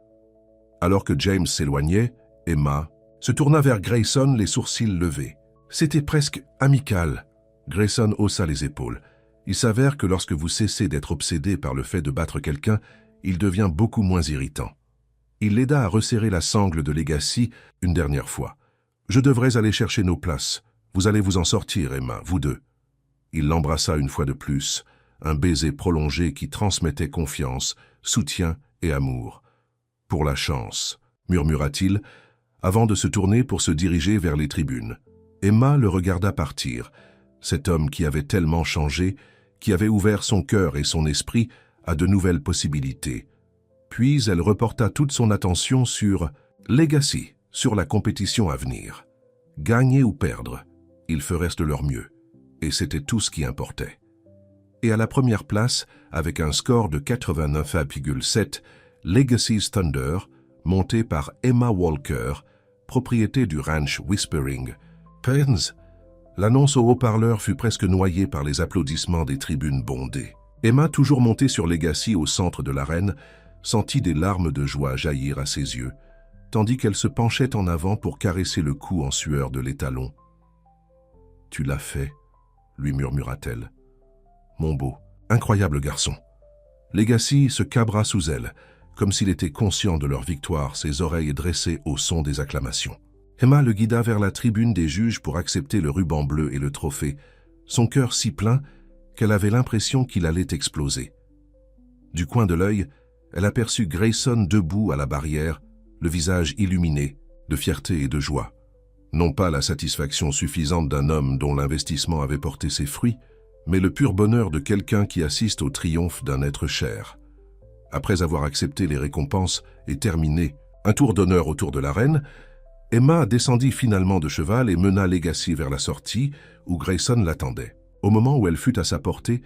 Alors que James s'éloignait, Emma se tourna vers Grayson, les sourcils levés. C'était presque amical. Grayson haussa les épaules. Il s'avère que lorsque vous cessez d'être obsédé par le fait de battre quelqu'un, il devient beaucoup moins irritant. Il l'aida à resserrer la sangle de Legacy une dernière fois. « Je devrais aller chercher nos places. Vous allez vous en sortir, Emma, vous deux. » Il l'embrassa une fois de plus, un baiser prolongé qui transmettait confiance, soutien et amour. « Pour la chance », murmura-t-il, avant de se tourner pour se diriger vers les tribunes. Emma le regarda partir, cet homme qui avait tellement changé, qui avait ouvert son cœur et son esprit à de nouvelles possibilités. Puis elle reporta toute son attention sur Legacy, sur la compétition à venir. Gagner ou perdre, ils feraient de leur mieux, et c'était tout ce qui importait. Et à la première place, avec un score de 89,7, Legacy's Thunder, monté par Emma Walker, propriété du ranch Whispering Pines. L'annonce au haut-parleur fut presque noyée par les applaudissements des tribunes bondées. Emma, toujours montée sur Legacy au centre de l'arène, sentit des larmes de joie jaillir à ses yeux, tandis qu'elle se penchait en avant pour caresser le cou en sueur de l'étalon. « Tu l'as fait » lui murmura-t-elle. « Mon beau, incroyable garçon. » Legacy se cabra sous elle, comme s'il était conscient de leur victoire, ses oreilles dressées au son des acclamations. Emma le guida vers la tribune des juges pour accepter le ruban bleu et le trophée, son cœur si plein qu'elle avait l'impression qu'il allait exploser. Du coin de l'œil, elle aperçut Grayson debout à la barrière, le visage illuminé de fierté et de joie. Non pas la satisfaction suffisante d'un homme dont l'investissement avait porté ses fruits, mais le pur bonheur de quelqu'un qui assiste au triomphe d'un être cher. Après avoir accepté les récompenses et terminé un tour d'honneur autour de l'arène, Emma descendit finalement de cheval et mena Legacy vers la sortie où Grayson l'attendait. Au moment où elle fut à sa portée,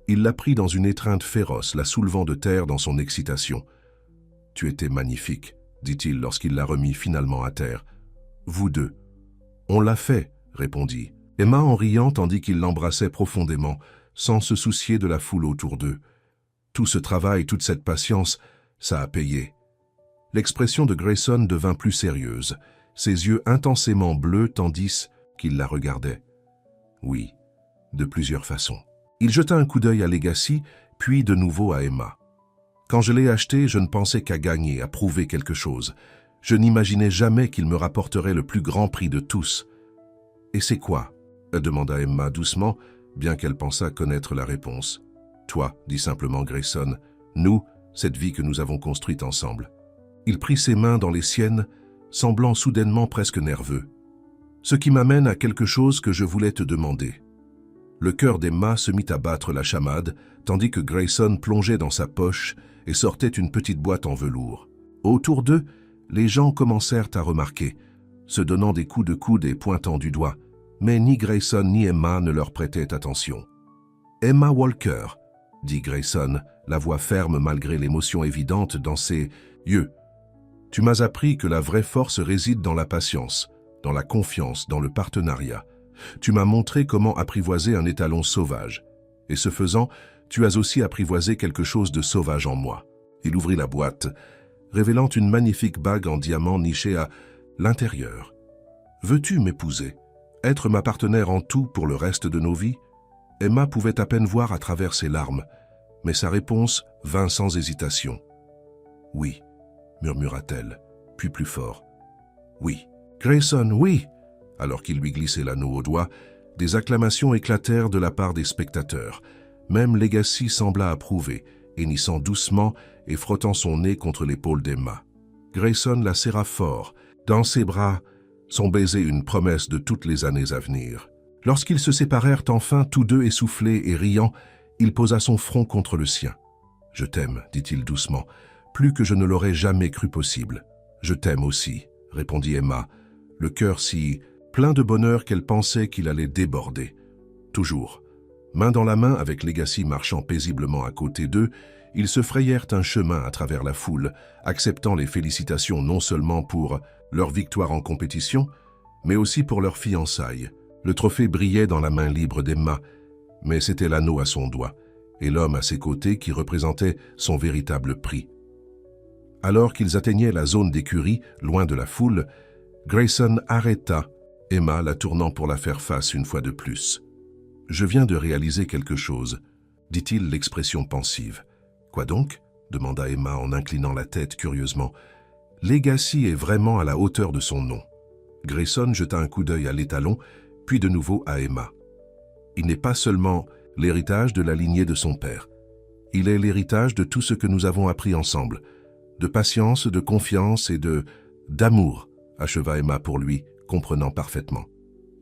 il la prit dans une étreinte féroce, la soulevant de terre dans son excitation. « Tu étais magnifique », dit-il lorsqu'il la remit finalement à terre. « Vous deux. »« On l'a fait », répondit Emma en riant tandis qu'il l'embrassait profondément, sans se soucier de la foule autour d'eux. Tout ce travail, toute cette patience, ça a payé. L'expression de Grayson devint plus sérieuse, ses yeux intensément bleus tandis qu'il la regardait. Oui, de plusieurs façons. Il jeta un coup d'œil à Legacy, puis de nouveau à Emma. Quand je l'ai acheté, je ne pensais qu'à gagner, à prouver quelque chose. Je n'imaginais jamais qu'il me rapporterait le plus grand prix de tous. « Et c'est quoi ?» demanda Emma doucement, bien qu'elle pensât connaître la réponse. « Toi, dit simplement Grayson, nous, cette vie que nous avons construite ensemble. » Il prit ses mains dans les siennes, semblant soudainement presque nerveux. « Ce qui m'amène à quelque chose que je voulais te demander. » Le cœur d'Emma se mit à battre la chamade, tandis que Grayson plongeait dans sa poche et sortait une petite boîte en velours. Autour d'eux, les gens commencèrent à remarquer, se donnant des coups de coude et pointant du doigt, mais ni Grayson ni Emma ne leur prêtaient attention. « Emma Walker », dit Grayson, la voix ferme malgré l'émotion évidente dans ses yeux. « Tu m'as appris que la vraie force réside dans la patience, dans la confiance, dans le partenariat. Tu m'as montré comment apprivoiser un étalon sauvage. Et ce faisant, tu as aussi apprivoisé quelque chose de sauvage en moi. » Il ouvrit la boîte, révélant une magnifique bague en diamant nichée à l'intérieur. « Veux-tu m'épouser? Être ma partenaire en tout pour le reste de nos vies ?» Emma pouvait à peine voir à travers ses larmes, mais sa réponse vint sans hésitation. « Oui », murmura-t-elle, puis plus fort. « Oui. »« Grayson, oui !» Alors qu'il lui glissait l'anneau au doigt, des acclamations éclatèrent de la part des spectateurs. Même Legacy sembla approuver, hennissant doucement et frottant son nez contre l'épaule d'Emma. Grayson la serra fort. Dans ses bras, son baiser une promesse de toutes les années à venir. Lorsqu'ils se séparèrent enfin, tous deux essoufflés et riant, il posa son front contre le sien. « Je t'aime, dit-il doucement, plus que je ne l'aurais jamais cru possible. Je t'aime aussi, répondit Emma, le cœur si plein de bonheur qu'elle pensait qu'il allait déborder. Toujours, main dans la main avec Legacy marchant paisiblement à côté d'eux, ils se frayèrent un chemin à travers la foule, acceptant les félicitations non seulement pour leur victoire en compétition, mais aussi pour leur fiançailles. Le trophée brillait dans la main libre d'Emma, mais c'était l'anneau à son doigt, et l'homme à ses côtés qui représentait son véritable prix. Alors qu'ils atteignaient la zone d'écurie, loin de la foule, Grayson arrêta, Emma la tournant pour la faire face une fois de plus. « « Je viens de réaliser quelque chose », dit-il, l'expression pensive. « Quoi donc ?» demanda Emma en inclinant la tête curieusement. « Legacy est vraiment à la hauteur de son nom. » Grayson jeta un coup d'œil à l'étalon, puis de nouveau à Emma. « Il n'est pas seulement l'héritage de la lignée de son père. Il est l'héritage de tout ce que nous avons appris ensemble, de patience, de confiance et d'amour, acheva Emma pour lui, comprenant parfaitement.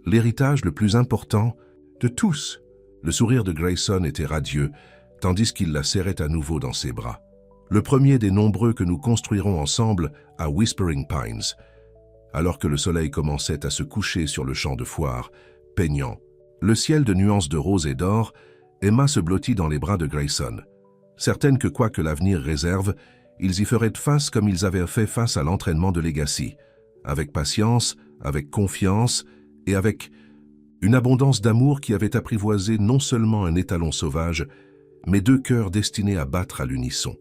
L'héritage le plus important de tous. Le sourire de Grayson était radieux, tandis qu'il la serrait à nouveau dans ses bras. Le premier des nombreux que nous construirons ensemble à Whispering Pines. Alors que le soleil commençait à se coucher sur le champ de foire, peignant le ciel de nuances de rose et d'or, Emma se blottit dans les bras de Grayson, certaine que quoi que l'avenir réserve, ils y feraient face comme ils avaient fait face à l'entraînement de Legacy, avec patience, avec confiance et avec une abondance d'amour qui avait apprivoisé non seulement un étalon sauvage, mais deux cœurs destinés à battre à l'unisson.